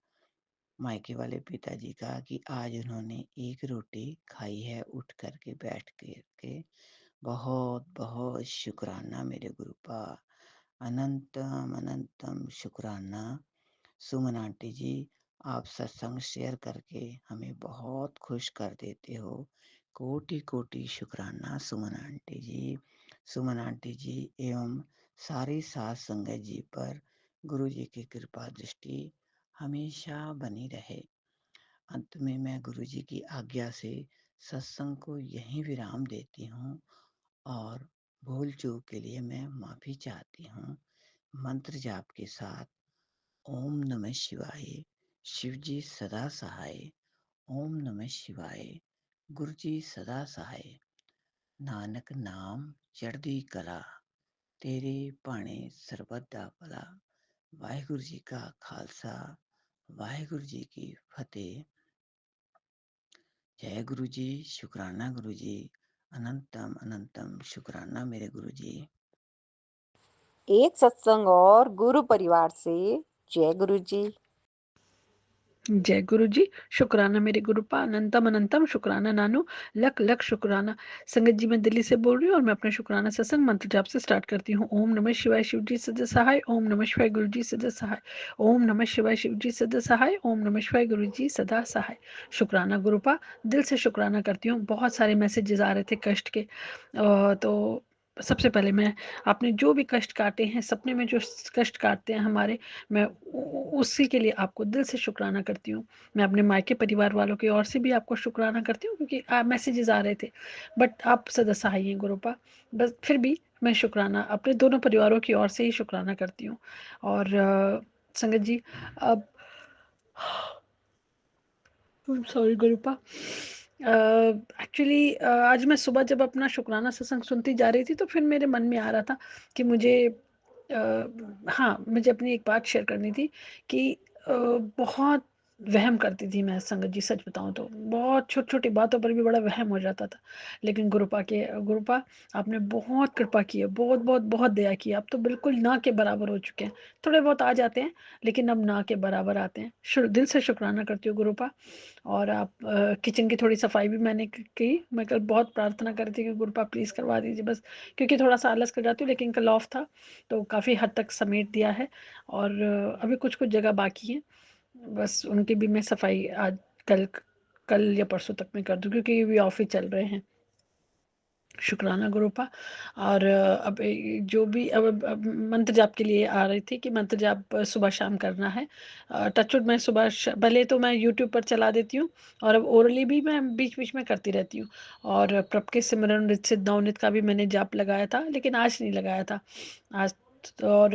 मायके वाले पिताजी का कि आज उन्होंने एक रोटी खाई है उठ करके बैठ के। बहुत बहुत शुक्राना मेरे गुरुपा, अनंतम अनंतम शुक्राना। सुमन आंटी जी आप सत्संग शेयर करके हमें बहुत खुश कर देते हो। कोटि कोटि शुक्राना सुमन आंटी जी। सुमन आंटी जी एवं सारी सात संगत जी पर गुरु जी की कृपा दृष्टि हमेशा बनी रहे। अंत में मैं गुरु जी की आज्ञा से सत्संग को यहीं विराम देती हूँ और भूल चूक के लिए मैं माफ़ी चाहती हूँ। मंत्र जाप के साथ ओम नमः शिवाय, शिव जी सदा सहाय। ओम नमः शिवाय, गुरु जी सदा सहाय। नानक नाम चढ़दी कला, तेरे भाणे सरबत दा भला। वाहिगुरु जी का खालसा, वाहिगुरु जी की फतेह। जय गुरु जी, शुक्राना गुरु जी, अनंतम अनंतम शुक्राना मेरे गुरु जी। एक सत्संग और गुरु परिवार से जय गुरु जी। जय गुरु जी, शुक्राना मेरे गुरुपा, अनंतम अनंतम शुक्राना नानू, लख लख शुक्राना। संगत जी, मैं दिल्ली से बोल रही हूँ और मैं अपना शुक्राना सत्संग मंत्र जाप से स्टार्ट करती हूँ। ओम नमः शिवाय शिव जी सदा सहाय, ओम नमः शिवाय गुरु जी सदा सहाय, ओम नमः शिवाय शिव जी सदा सहाय, ओम नमः शिवाय गुरु जी सदा सहाय। शुक्राना गुरुपा, दिल से शुक्राना करती हूँ। बहुत सारे मैसेजेस आ रहे थे कष्ट के, तो सबसे पहले मैं, आपने जो भी कष्ट काटे हैं, सपने में जो कष्ट काटते हैं हमारे, मैं उसी के लिए आपको दिल से शुक्राना करती हूँ। मैं अपने मायके परिवार वालों की ओर से भी आपको शुक्राना करती हूँ, क्योंकि मैसेजेस आ रहे थे, बट आप सदा सहाय हैं गुरुपा। बस फिर भी मैं शुक्राना अपने दोनों परिवारों की ओर से ही शुक्राना करती हूँ। और संगत जी, अब सॉरी गुरुपा, एक्चुअली आज मैं सुबह जब अपना शुक्राना सत्संग सुनती जा रही थी, तो फिर मेरे मन में आ रहा था कि मुझे हाँ, मुझे अपनी एक बात शेयर करनी थी कि बहुत वहम करती थी मैं, संगत जी सच बताऊं तो बहुत छोटी छोटी बातों पर भी बड़ा वहम हो जाता था। लेकिन गुरुपा आपने बहुत कृपा की है, बहुत बहुत बहुत दया की है। आप तो बिल्कुल ना के बराबर हो चुके हैं। थोड़े बहुत आ जाते हैं, लेकिन अब ना के बराबर आते हैं। दिल से शुक्राना करती हूँ गुरुपा। और आप किचन की थोड़ी सफाई भी मैंने की। मैं कल बहुत प्रार्थना कर रही थी कि गुरुपा प्लीज़ करवा दीजिए बस, क्योंकि थोड़ा सा आलस कर जाती हूँ, लेकिन कल ऑफ था तो काफ़ी हद तक समेट दिया है। और अभी कुछ कुछ जगह बाकी है, बस उनकी भी मैं सफाई आज कल कल या परसों तक मैं कर दूँ, क्योंकि भी ऑफ ही चल रहे हैं। शुक्राना गुरुपा। और अब जो भी अब मंत्र जाप के लिए आ रही थी कि मंत्र जाप सुबह शाम करना है। टचवुड मैं पहले तो मैं यूट्यूब पर चला देती हूँ, और अब ओरली भी मैं बीच बीच में करती रहती हूँ। और प्रभ के सिमरन रित सिद्ध नवनीत का भी मैंने जाप लगाया था, लेकिन आज नहीं लगाया था आज। और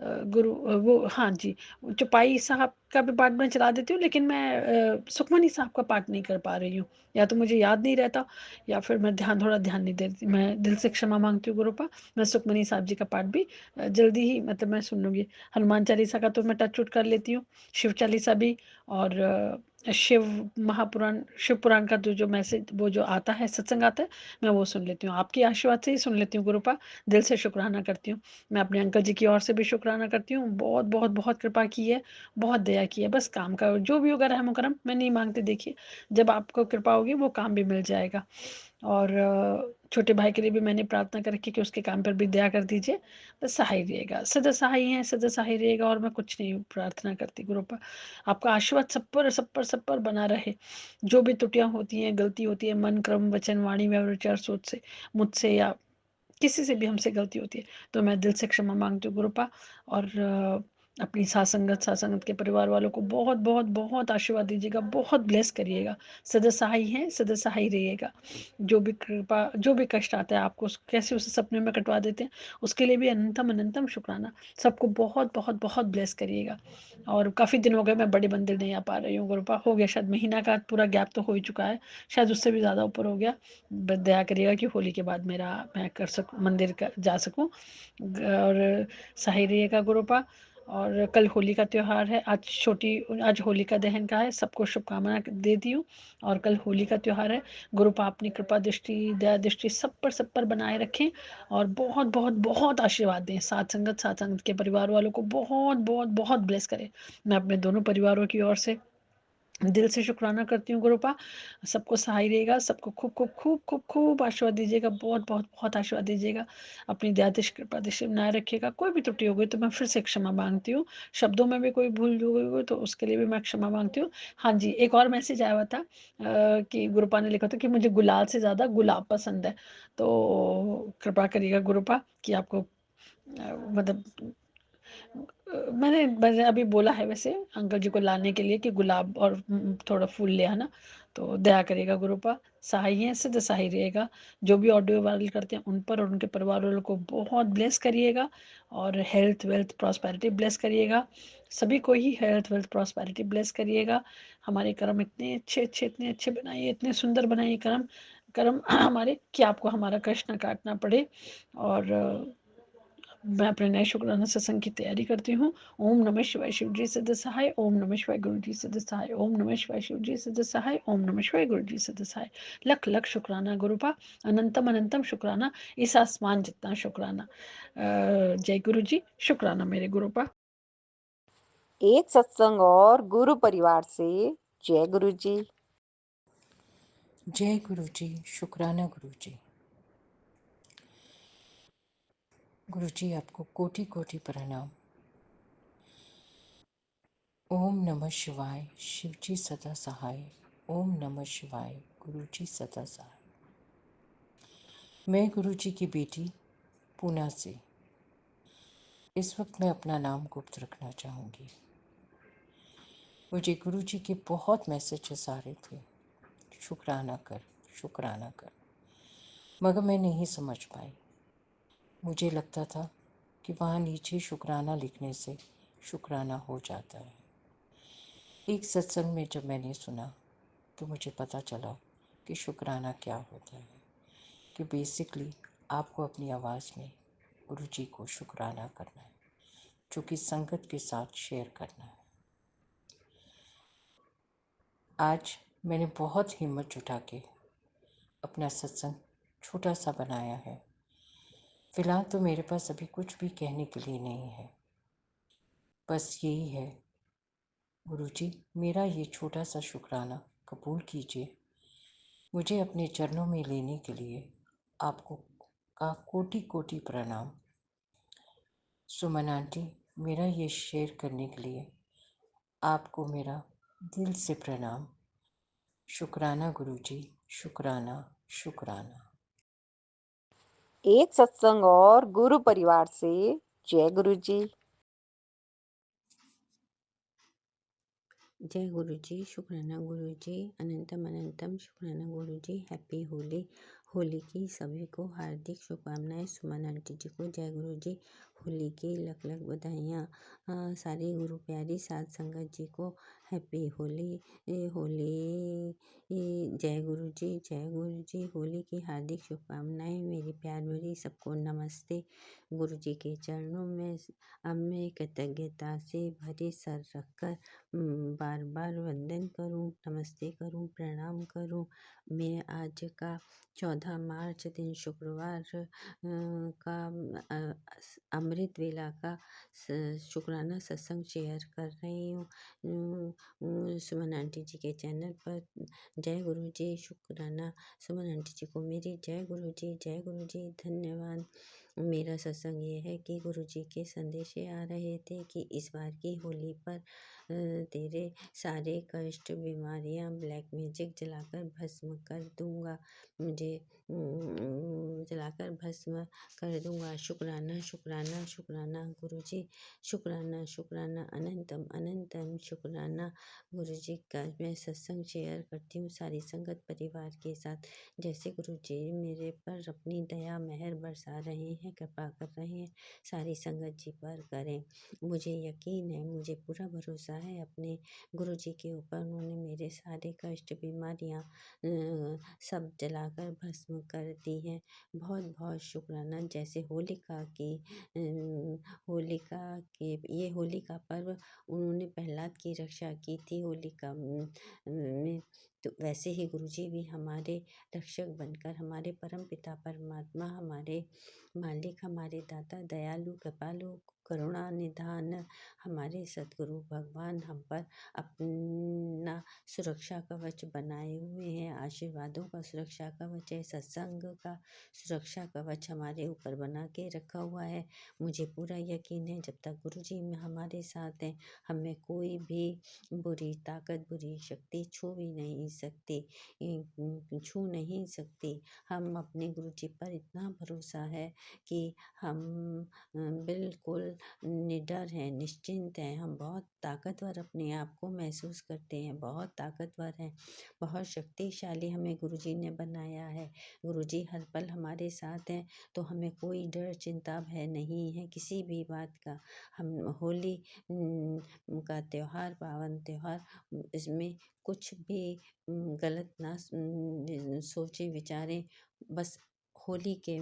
गुरु वो हाँ जी, चौपाई साहब का भी पाठ मैं चला देती हूँ, लेकिन मैं सुखमनी साहब का पाठ नहीं कर पा रही हूँ, या तो मुझे याद नहीं रहता, या फिर मैं थोड़ा ध्यान नहीं देती। मैं दिल से क्षमा मांगती हूँ गुरुपा। मैं सुखमनी साहब जी का पाठ भी जल्दी ही मतलब मैं सुन लूँगी। हनुमान चालीसा का तो मैं टच उट कर लेती हूँ, शिव चालीसा भी। और शिव महापुराण, शिव पुराण का जो मैसेज वो जो आता है, सत्संग आता है, मैं वो सुन लेती हूँ। आपकी आशीर्वाद से ही सुन लेती हूँ गुरुपा। दिल से शुक्राना करती हूँ। मैं अपने अंकल जी की ओर से भी शुक्राना करती हूँ। बहुत बहुत बहुत कृपा की है, बहुत दया की है। बस काम का जो भी होगा रहम करम, मैं नहीं मांगती। देखिए, जब आपको कृपा होगी वो काम भी मिल जाएगा। और छोटे भाई के लिए भी मैंने प्रार्थना कर रखी कि उसके काम पर भी दया कर दीजिए। बस सहाय रहेगा, सदा सहाय है, सदा सहाय रहेगा। और मैं कुछ नहीं प्रार्थना करती गुरु पर। आपका आशीर्वाद सब पर सब पर सब पर बना रहे। जो भी त्रुटियां होती हैं, गलती होती है, मन क्रम वचन वाणी व्यवहार विचार सोच से, मुझसे या किसी से भी हमसे गलती होती है, तो मैं दिल से क्षमा मांगती हूँ गुरुपा। और अपनी सासंगत के परिवार वालों को बहुत बहुत बहुत आशीर्वाद दीजिएगा, बहुत ब्लेस करिएगा। सदा सहाय हैं, सदा सहाय रहिएगा। जो भी कृपा, जो भी कष्ट आता है आपको, कैसे उसे सपने में कटवा देते हैं, उसके लिए भी अनंतम अनंतम शुक्राना। सबको बहुत बहुत बहुत ब्लेस करिएगा। और काफ़ी दिन हो गए मैं बड़े मंदिर नहीं आ पा रही हूँ गुरुपा। हो गया शायद महीना का पूरा गैप तो हो ही चुका है, शायद उससे भी ज़्यादा ऊपर हो गया। बस दया करिएगा कि होली के बाद मेरा मैं कर सकूँ, मंदिर का जा सकूँ। और सही रहिएगा गुरुपा। और कल होली का त्यौहार है, आज होलिका दहन का है। सबको शुभकामना देती हूँ। और कल होली का त्यौहार है। गुरुपा अपनी कृपा दृष्टि, दया दृष्टि सब पर बनाए रखें, और बहुत बहुत बहुत आशीर्वाद दें। साथ संगत के परिवार वालों को बहुत बहुत बहुत ब्लेस करें। मैं अपने दोनों परिवारों की ओर से दिल से शुक्राना करती हूँ गुरुपा। सबको सहाय रहेगा, सबको खूब खूब खूब खूब खूब आशीर्वाद दीजिएगा, बहुत बहुत बहुत आशीर्वाद दीजिएगा। अपनी दया दृष्टि कृपा दृष्टि बनाए रखिएगा। कोई भी त्रुटि हो गई तो मैं फिर से क्षमा मांगती हूँ। शब्दों में भी कोई भूल हो गई हो तो उसके लिए भी मैं क्षमा मांगती हूँ। हाँ जी, एक और मैसेज आया हुआ था कि गुरुपा ने लिखा था कि मुझे गुलाल से ज़्यादा गुलाब पसंद है। तो कृपा करिएगा गुरुपा कि आपको मतलब मैंने अभी बोला है वैसे अंकल जी को लाने के लिए कि गुलाब और थोड़ा फूल ले आना। तो दया करेगा गुरुपा। सहाय है, सिद्ध सहाय रहेगा। जो भी ऑडियो वायरल करते हैं उन पर और उनके परिवार वालों को बहुत ब्लेस करिएगा। और हेल्थ वेल्थ प्रॉस्पेरिटी ब्लेस करिएगा। सभी को ही हेल्थ वेल्थ प्रॉस्पेरिटी ब्लेस करिएगा। हमारे कर्म इतने अच्छे बनाइए, इतने सुंदर बनाइए कर्म कर्म हमारे, कि आपको हमारा कष्ट न काटना पड़े। और मैं अपने नए शुक्राना सत्संग की तैयारी करती हूँ। ओम नमः शिवाय शिव जी सदा सहाय, ओम नमः शिवाय गुरु जी सदा सहाय, ओम नमः शिवाय शिव जी सदा सहाय, ओम नमः शिवाय गुरु जी सदा सहाय। लख लख शुक्राना गुरुपा, अनंतम अनंतम शुक्राना, इस आसमान जितना शुक्राना। जय गुरु जी, शुक्राना मेरे गुरुपा। एक सत्संग और गुरु परिवार से जय गुरु जी। जय गुरु जी, शुक्राना गुरु जी। गुरु जी आपको कोटि कोटि प्रणाम। ओम नमः शिवाय, शिव जी सदा सहाय। ओम नमः शिवाय, गुरु जी सदा सहाय। मैं गुरु जी की बेटी पूना से इस वक्त मैं अपना नाम गुप्त रखना चाहूँगी। मुझे गुरु जी के बहुत मैसेजेस आ रहे थे, शुक्राना कर, शुक्राना कर, मगर मैं नहीं समझ पाई। मुझे लगता था कि वहाँ नीचे शुक्राना लिखने से शुक्राना हो जाता है। एक सत्संग में जब मैंने सुना तो मुझे पता चला कि शुक्राना क्या होता है, कि बेसिकली आपको अपनी आवाज़ में गुरु जी को शुक्राना करना है, जो कि संगत के साथ शेयर करना है। आज मैंने बहुत हिम्मत जुटा के अपना सत्संग छोटा सा बनाया है। फिलहाल तो मेरे पास अभी कुछ भी कहने के लिए नहीं है, बस यही है, गुरु जी मेरा ये छोटा सा शुक्राना कबूल कीजिए। मुझे अपने चरणों में लेने के लिए आपको का कोटि कोटि प्रणाम। सुमन आंटी, मेरा ये शेयर करने के लिए आपको मेरा दिल से प्रणाम। शुक्राना गुरु जी, शुक्राना, शुक्राना। एक सत्संग और गुरु परिवार से जय गुरु जी। जय गुरु जी, शुक्राना गुरु जी, अनंतम अनंतम शुक्राना गुरु जी। हैप्पी होली। होली की सभी को हार्दिक शुभकामनाएं। सुमन आंटी जी को जय गुरु जी। होली की लख लख बधाइयाँ। सारी गुरु प्यारी साध संगत जी को हैप्पी होली। होली जय गुरु जी, जय गुरु जी। होली की हार्दिक शुभकामनाएं। मेरी प्यार भरी सबको नमस्ते। गुरु जी के चरणों में अब मैं कृतज्ञता से भरे सर रखकर बार बार वंदन करूं, नमस्ते करूं, प्रणाम करूं। मैं आज का 14 मार्च दिन शुक्रवार का अमृत वेला का शुक्राना सत्संग शेयर कर रही हूँ सुमन आंटी जी के चैनल पर। जय गुरु जी, शुक्राना। सुमन आंटी जी को मेरी जय गुरु जी, जय गुरु जी, धन्यवाद। मेरा सत्संग ये है कि गुरु जी के संदेश आ रहे थे कि इस बार की होली पर तेरे सारे कष्ट बीमारियां ब्लैक मैजिक जलाकर भस्म कर दूंगा। मुझे जलाकर भस्म कर दूंगा। शुक्राना, शुक्राना, शुक्राना गुरु जी, शुक्राना, शुक्राना, अनंतम अनंतम शुक्राना गुरु जी का। मैं सत्संग शेयर करती हूँ सारी संगत परिवार के साथ। जैसे गुरु जी मेरे पर अपनी दया मेहर बरसा रहे हैं, कृपा कर रहे हैं, सारी संगत जी पर करें। मुझे यकीन है, मुझे पूरा भरोसा है अपने गुरु जी के ऊपर। उन्होंने मेरे सारे कष्ट बीमारियां सब जलाकर भस्म कर दी हैं। बहुत बहुत शुक्राना। जैसे होलिका की होलिका के ये होली का पर्व उन्होंने प्रहलाद की रक्षा की थी होलिका में, तो वैसे ही गुरु जी भी हमारे रक्षक बनकर, हमारे परम पिता परमात्मा, हमारे मालिक, हमारे दाता, दयालु कृपालु करुणा निधान हमारे सतगुरु भगवान हम पर अपना सुरक्षा कवच बनाए हुए हैं। आशीर्वादों का सुरक्षा कवच है, सत्संग का सुरक्षा कवच हमारे ऊपर बना के रखा हुआ है। मुझे पूरा यकीन है जब तक गुरु जी में हमारे साथ हैं, हमें कोई भी बुरी ताकत, बुरी शक्ति छू भी नहीं सकती, छू नहीं सकती। हम अपने गुरु जी पर इतना भरोसा है कि हम बिल्कुल निडर हैं, निश्चिंत हैं। हम बहुत ताकतवर अपने आप को महसूस करते हैं, बहुत ताकतवर हैं, बहुत शक्तिशाली हमें गुरु जी ने बनाया है। गुरु जी हर पल हमारे साथ हैं, तो हमें कोई डर चिंता भय नहीं है किसी भी बात का। हम होली का त्योहार, पावन त्योहार, इसमें कुछ भी गलत ना सोचे विचारें, बस होली के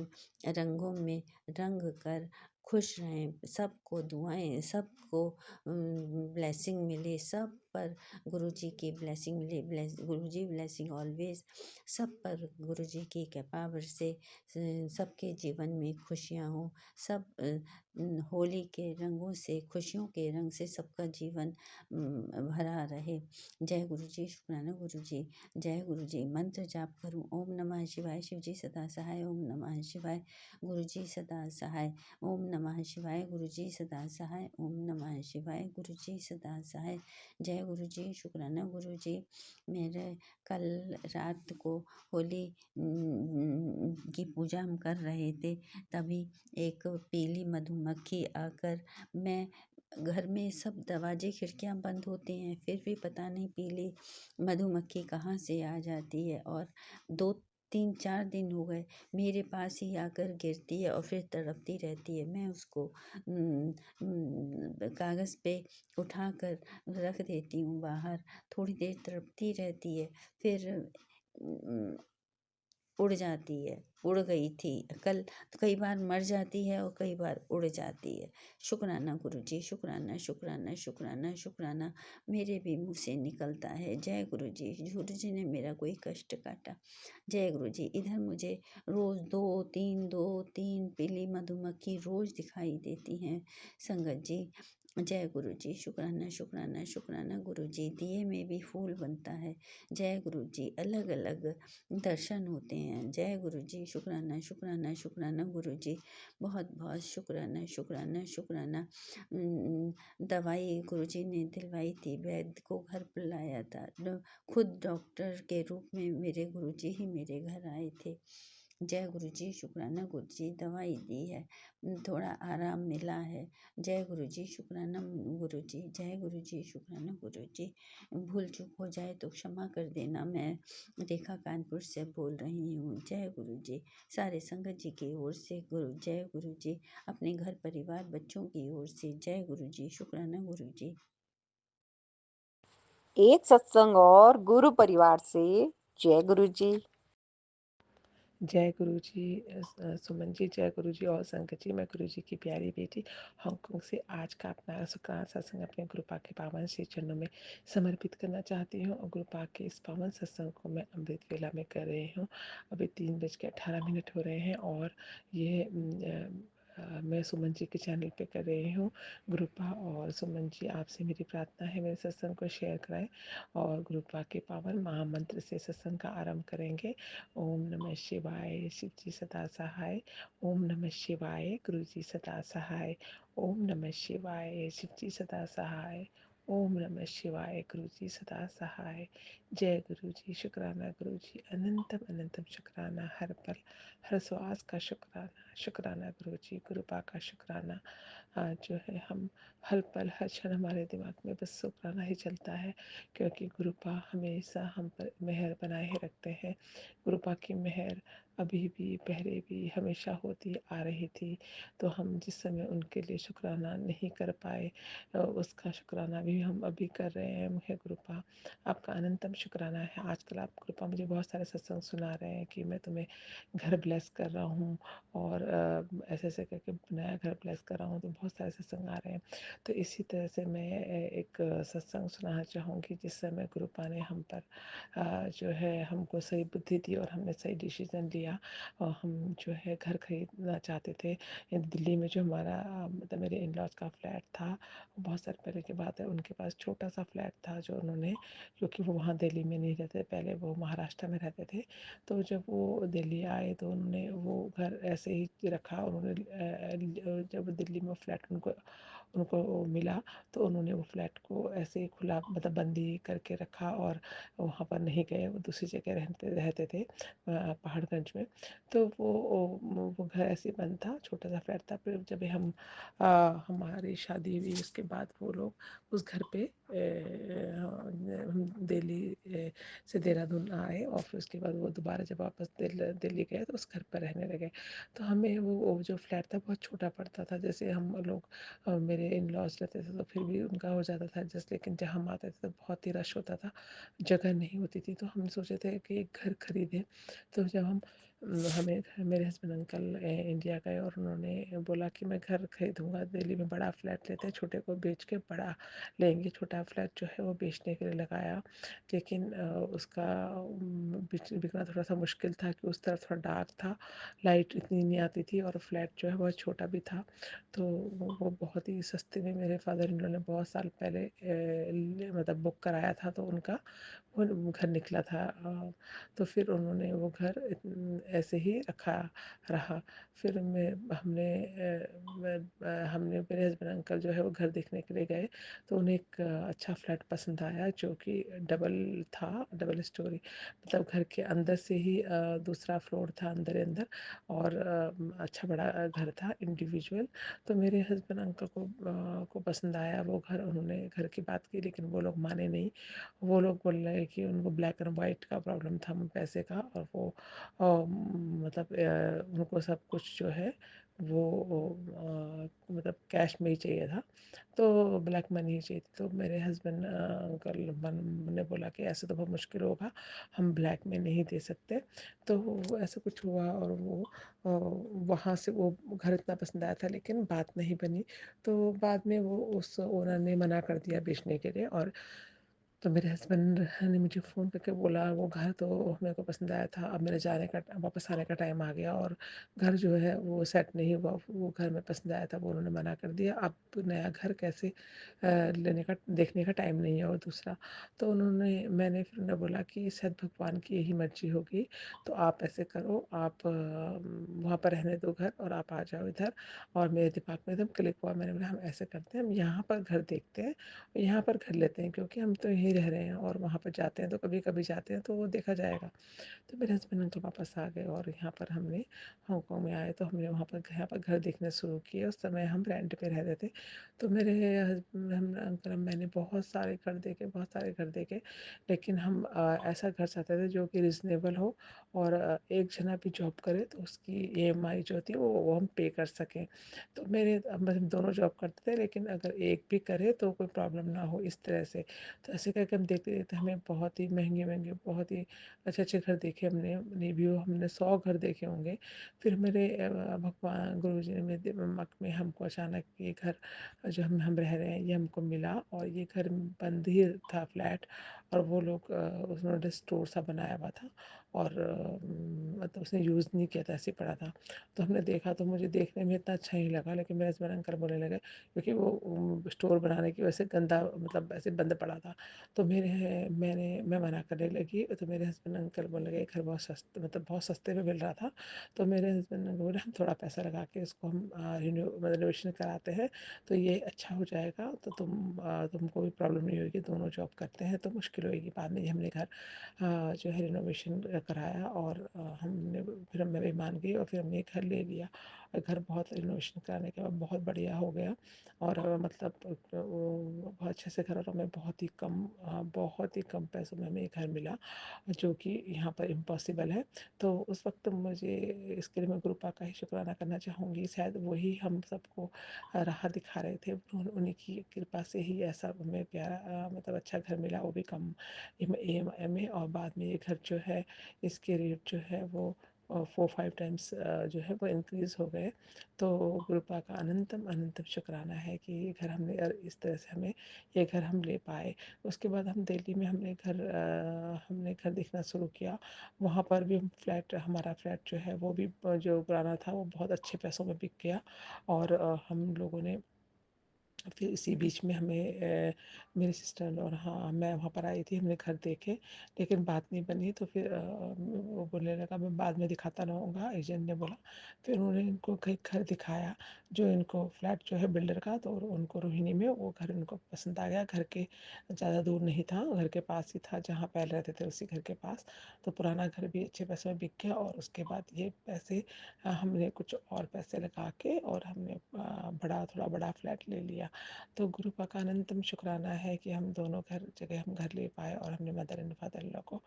रंगों में रंग कर खुश रहें। सबको दुआएं, सबको ब्लेसिंग मिले, सब पर गुरुजी की ब्लेसिंग मिले, गुरुजी ब्लेसिंग ऑलवेज सब पर गुरुजी की कृपा बरसे, सबके जीवन में खुशियाँ हों, सब होली के रंगों से, खुशियों के रंग से सबका जीवन भरा रहे। जय गुरुजी, शुक्राना गुरुजी, जय गुरुजी। मंत्र जाप करूं, ओम नमः शिवाय, शिवजी सदा सहाय, ओम नमः शिवाय, गुरुजी सदा सहाय, ओम नमः शिवाय, गुरुजी सदा सहाय, ओम नमः शिवाय, गुरुजी सदा सहाय। जय गुरुजी, शुक्राना गुरुजी। मेरे कल रात को होली की पूजा हम कर रहे थे, तभी एक पीली मधुमक्खी आकर, मैं घर में सब दरवाजे खिड़कियां बंद होते हैं, फिर भी पता नहीं पीली मधुमक्खी कहाँ से आ जाती है, और 2 3 4 दिन हो गए मेरे पास ही आकर गिरती है और फिर तड़पती रहती है। मैं उसको कागज़ पे उठाकर रख देती हूँ बाहर, थोड़ी देर तड़पती रहती है, फिर उड़ जाती है। उड़ गई थी कल, कई बार मर जाती है और कई बार उड़ जाती है। शुक्राना गुरुजी, शुक्राना शुक्राना शुक्राना शुक्राना मेरे भी मुँह से निकलता है। जय गुरुजी, गुरुजी ने मेरा कोई कष्ट काटा। जय गुरुजी। इधर मुझे रोज़ 2 3 पीली मधुमक्खी रोज़ दिखाई देती हैं संगत जी। जय गुरुजी, शुक्राना शुक्राना शुक्राना गुरुजी। दिए में भी फूल बनता है। जय गुरुजी, अलग अलग दर्शन होते हैं। जय गुरुजी, शुक्राना शुक्राना शुक्राना गुरुजी, बहुत बहुत शुक्राना शुक्राना शुक्राना। दवाई गुरुजी ने दिलवाई थी, वैद्य को घर पर लाया था, खुद डॉक्टर के रूप में मेरे गुरुजी ही मेरे घर आए थे। जय गुरुजी, शुक्राना गुरुजी, दवाई दी है, थोड़ा आराम मिला है। जय गुरुजी, शुक्राना गुरुजी, जय गुरुजी, शुक्राना गुरुजी। भूल चूक हो जाए तो क्षमा कर देना, मैं रेखा कानपुर से बोल रही हूँ। जय गुरुजी, सारे संगत जी की ओर से जय गुरुजी, अपने घर परिवार बच्चों की ओर से जय गुरुजी, शुक्राना गुरुजी। एक सत्संग और गुरु परिवार से जय गुरु जी। जय गुरु जी। सुमन जी, जय गुरु जी और संगत जी, मैं गुरु जी की प्यारी बेटी हांगकांग से आज का अपना शुक्राना सत्संग अपने गुरुपा के पावन श्री चरणों में समर्पित करना चाहती हूँ, और गुरुपा के इस पावन सत्संग को मैं अमृत वेला में कर रही हूँ। अभी 3:18 हो रहे हैं, और ये मैं सुमन जी के चैनल पे कर रही हूँ। गुरुपा और सुमन जी, आपसे मेरी प्रार्थना है मेरे सत्संग को शेयर कराएं, और गुरुपा के पावन महामंत्र से सत्संग का आरंभ करेंगे। ओम नमः शिवाय, शिव जी सदा सहाय, ओम नमः शिवाय, गुरु जी सदा सहाय, ओम नमः शिवाय, शिव जी सदा सहाय, ओम नमः शिवाय, गुरु जी सदा सहाय। जय गुरु जी, शुक्राना गुरु जी, अनंतम अनंतम शुक्राना, हर पल हर श्वास का शुक्राना, शुक्राना गुरु जी, गुरुपा का शुक्राना। जो है हम हर पल हर क्षण हमारे दिमाग में बस शुक्राना ही चलता है, क्योंकि गुरुपा हमेशा हम पर मेहर बनाए ही रखते हैं। गुरुपा की मेहर अभी भी पहले भी हमेशा होती आ रही थी, तो हम जिस समय उनके लिए शुक्राना नहीं कर पाए, उसका शुक्राना भी हम अभी कर रहे हैं। मुझे गुरुपा आपका अनंतम शुक्राना है। आजकल आप गुरुपा मुझे बहुत सारे सत्संग सुना रहे हैं कि मैं तुम्हें घर ब्लेस कर रहा हूँ, और ऐसे ऐसे करके नया घर ब्लेस कर रहा हूँ, तो बहुत सारे सत्संग आ रहे हैं। तो इसी तरह से मैं एक सत्संग सुनाना चाहूँगी जिस समय गुरुपा ने हम पर जो है हमको सही बुद्धि दी, और हमने सही डिसीजन लिया, और हम जो है घर खरीदना चाहते थे। दिल्ली में जो हमारा मतलब मेरे इन लॉज का फ्लैट था, बहुत साल पहले की बात है, उनके पास छोटा सा फ्लैट था जो उन्होंने, क्योंकि वो वहाँ दिल्ली में नहीं रहते, पहले वो महाराष्ट्र में रहते थे, तो जब वो दिल्ली आए तो उन्होंने वो घर ऐसे ही रखा। उन्होंने जब दिल्ली में फ्लैट उनको उनको मिला, तो उन्होंने वो फ्लैट को ऐसे ही खुला मतलब बंदी करके रखा, और वहाँ पर नहीं गए, वो दूसरी जगह रहते थे पहाड़गंज में। तो वो घर ऐसे बंद था, छोटा सा फ्लैट था। फिर जब हमारी शादी हुई, उसके बाद वो लोग उस घर पे हम दिल्ली से देहरादून आए, और फिर उसके बाद वो दोबारा जब वापस दिल्ली गए तो उस घर पर रहने लगे। तो हमें वो जो फ्लैट था बहुत छोटा पड़ता था, जैसे हम लोग मेरे इन लॉज रहते थे तो फिर भी उनका हो जाता था एडजस्ट, लेकिन जहाँ हम आते थे तो बहुत ही रश होता था, जगह नहीं होती थी। तो हम सोचे थे कि एक घर खरीदें। तो जब हम हमें मेरे हस्बैंड अंकल इंडिया गए और उन्होंने बोला कि मैं घर खरीदूंगा दिल्ली में, बड़ा फ्लैट लेते हैं, छोटे को बेच के बड़ा लेंगे। छोटा फ्लैट जो है वो बेचने के लिए लगाया, लेकिन उसका बिकना थोड़ा सा मुश्किल था कि उस तरफ थोड़ा डार्क था, लाइट इतनी नहीं आती थी, और फ्लैट जो है बहुत छोटा भी था। तो वो बहुत ही सस्ते में मेरे फादर इन लॉ ने बहुत साल पहले मतलब बुक कराया था, तो उनका वो घर निकला था। तो फिर उन्होंने वो घर ऐसे ही रहा। फिर हमने मेरे हस्बैंड अंकल जो है वो घर देखने के लिए गए, तो उन्हें एक अच्छा फ्लैट पसंद आया जो कि डबल था, डबल स्टोरी, मतलब घर के अंदर से ही दूसरा फ्लोर था अंदर ही अंदर, और अच्छा बड़ा घर था इंडिविजुअल। तो मेरे हस्बैंड अंकल को पसंद आया वो घर। उन्होंने घर की बात की, लेकिन वो लोग माने नहीं। वो लोग बोल रहे हैं कि उनको ब्लैक एंड वाइट का प्रॉब्लम था, पैसे का, और वो मतलब उनको सब कुछ जो है वो मतलब कैश में ही चाहिए था, तो ब्लैक मनी ही चाहिए थी। तो मेरे हस्बैंड अंकल ने बोला कि ऐसे तो बहुत मुश्किल होगा, हम ब्लैक में नहीं दे सकते। तो ऐसा कुछ हुआ, और वो वहाँ से वो घर इतना पसंद आया था, लेकिन बात नहीं बनी। तो बाद में वो उस ओनर ने मना कर दिया बेचने के लिए। और तो मेरे हस्बैंड ने मुझे फ़ोन करके बोला वो घर तो मेरे को पसंद आया था, अब मेरे जाने का वापस आने का टाइम आ गया, और घर जो है वो सेट नहीं हुआ, वो घर में पसंद आया था वो उन्होंने मना कर दिया। अब नया घर कैसे लेने का देखने का टाइम नहीं है। और दूसरा, तो मैंने फिर उन्हें बोला कि शायद भगवान की यही मर्जी होगी, तो आप ऐसे करो, आप वहाँ पर रहने दो घर, और आप आ जाओ इधर। और मेरे दिमाग में एकदम क्लिक हुआ, मैंने बोला हम ऐसे करते हैं, हम यहाँ पर घर देखते हैं, यहाँ पर घर लेते हैं, क्योंकि हम तो यहीं रह रहे हैं, और वहाँ पर जाते हैं तो कभी कभी जाते हैं, तो वो देखा जाएगा। तो मेरे हस्बैंड अंकल वापस आ गए, और यहाँ पर हमने हांगकांग में आए, तो हमने वहाँ पर यहाँ पर घर देखने शुरू किए। उस समय हम रेंट पे रहते थे। तो मेरे हस्बैंड अंकल मैंने बहुत सारे घर देखे, बहुत सारे घर देखे, लेकिन हम ऐसा घर चाहते थे जो कि रिजनेबल हो, और एक जना भी जॉब करे तो उसकी ईएमआई जो थी वो हम पे कर सकें। तो मतलब दोनों जॉब करते थे, लेकिन अगर एक भी करे तो कोई प्रॉब्लम ना हो, इस तरह से। तो ऐसे करके हम देखते देखते हमें बहुत ही महंगे महंगे, बहुत ही अच्छे अच्छे घर देखे हमने। रिव्यू हमने 100 घर देखे होंगे। फिर मेरे भगवान गुरु जी ने मेरे दिमाग में हमको अचानक ये घर जो हम रह रहे हैं ये हमको मिला, और ये घर बंद ही था फ्लैट, और वो लोग उन्होंने स्टोर सा बनाया हुआ था, और मतलब उसने यूज़ नहीं किया था, ऐसे ही पड़ा था। तो हमने देखा, तो मुझे देखने में इतना अच्छा नहीं लगा, लेकिन मेरे हस्बैंड अंकल बोलने लगे, क्योंकि वो स्टोर बनाने की वजह से गंदा, मतलब ऐसे बंद पड़ा था। तो मैं मना करने लगी, तो मेरे हस्बैंड अंकल बोलने लगे घर बहुत सस्ते, मतलब बहुत सस्ते में मिल रहा था। तो मेरे हस्बैंड अंकल बोले हम थोड़ा पैसा लगा के इसको हम रिनोवेशन कराते हैं, तो ये अच्छा हो जाएगा, तो तुमको भी प्रॉब्लम नहीं होगी, दोनों जॉब करते हैं तो मुश्किल होगी बाद में। हमने घर जो है रिनोवेशन कराया, और हमने फिर मैं भी मान गई, और फिर हमने घर ले लिया। और घर बहुत रिनोवेशन कराने के बाद बहुत बढ़िया हो गया, और मतलब वो बहुत अच्छे से घर, और हमें बहुत ही कम पैसों में हमें ये घर मिला, जो कि यहाँ पर इम्पॉसिबल है। तो उस वक्त मुझे इसके लिए मैं गुरुपा का ही शुक्राना करना चाहूँगी। शायद वही हम सबको राह दिखा रहे थे, उन्हीं की कृपा से ही ऐसा हमें प्यारा मतलब अच्छा घर मिला, वो भी कम EMI में। और बाद में ये घर जो है इसके रेट जो है वो 4-5 टाइम्स जो है वो इंक्रीज़ हो गए। तो गुरुपा का अनंतम अनंतम शुक्राना है कि ये घर हमने, और इस तरह से हमें ये घर हम ले पाए। उसके बाद हम दिल्ली में हमने घर देखना शुरू किया। वहाँ पर भी हमारा फ्लैट जो है वो भी जो पुराना था वो बहुत अच्छे पैसों में बिक गया। और हम लोगों ने फिर इसी बीच में मेरी सिस्टर और हाँ मैं वहाँ पर आई थी, हमने घर देखे, लेकिन बात नहीं बनी। तो फिर वो बोलने लगा मैं बाद में दिखाता रहूँगा, एजेंट ने बोला। फिर उन्होंने इनको कई घर दिखाया, जो इनको फ्लैट जो है बिल्डर का, तो उनको रोहिणी में वो घर इनको पसंद आ गया। घर के ज़्यादा दूर नहीं था, घर के पास ही था, जहाँ पहले रहते थे उसी घर के पास। तो पुराना घर भी अच्छे पैसे में बिक गया, और उसके बाद ये पैसे हमने कुछ और पैसे लगा के, और हमने थोड़ा बड़ा फ्लैट ले लिया। किया। तो गुरुपा का अनंतम शुक्राना है कि हम दोनों जगह हम घर ले पाए और हमने mother and father in law को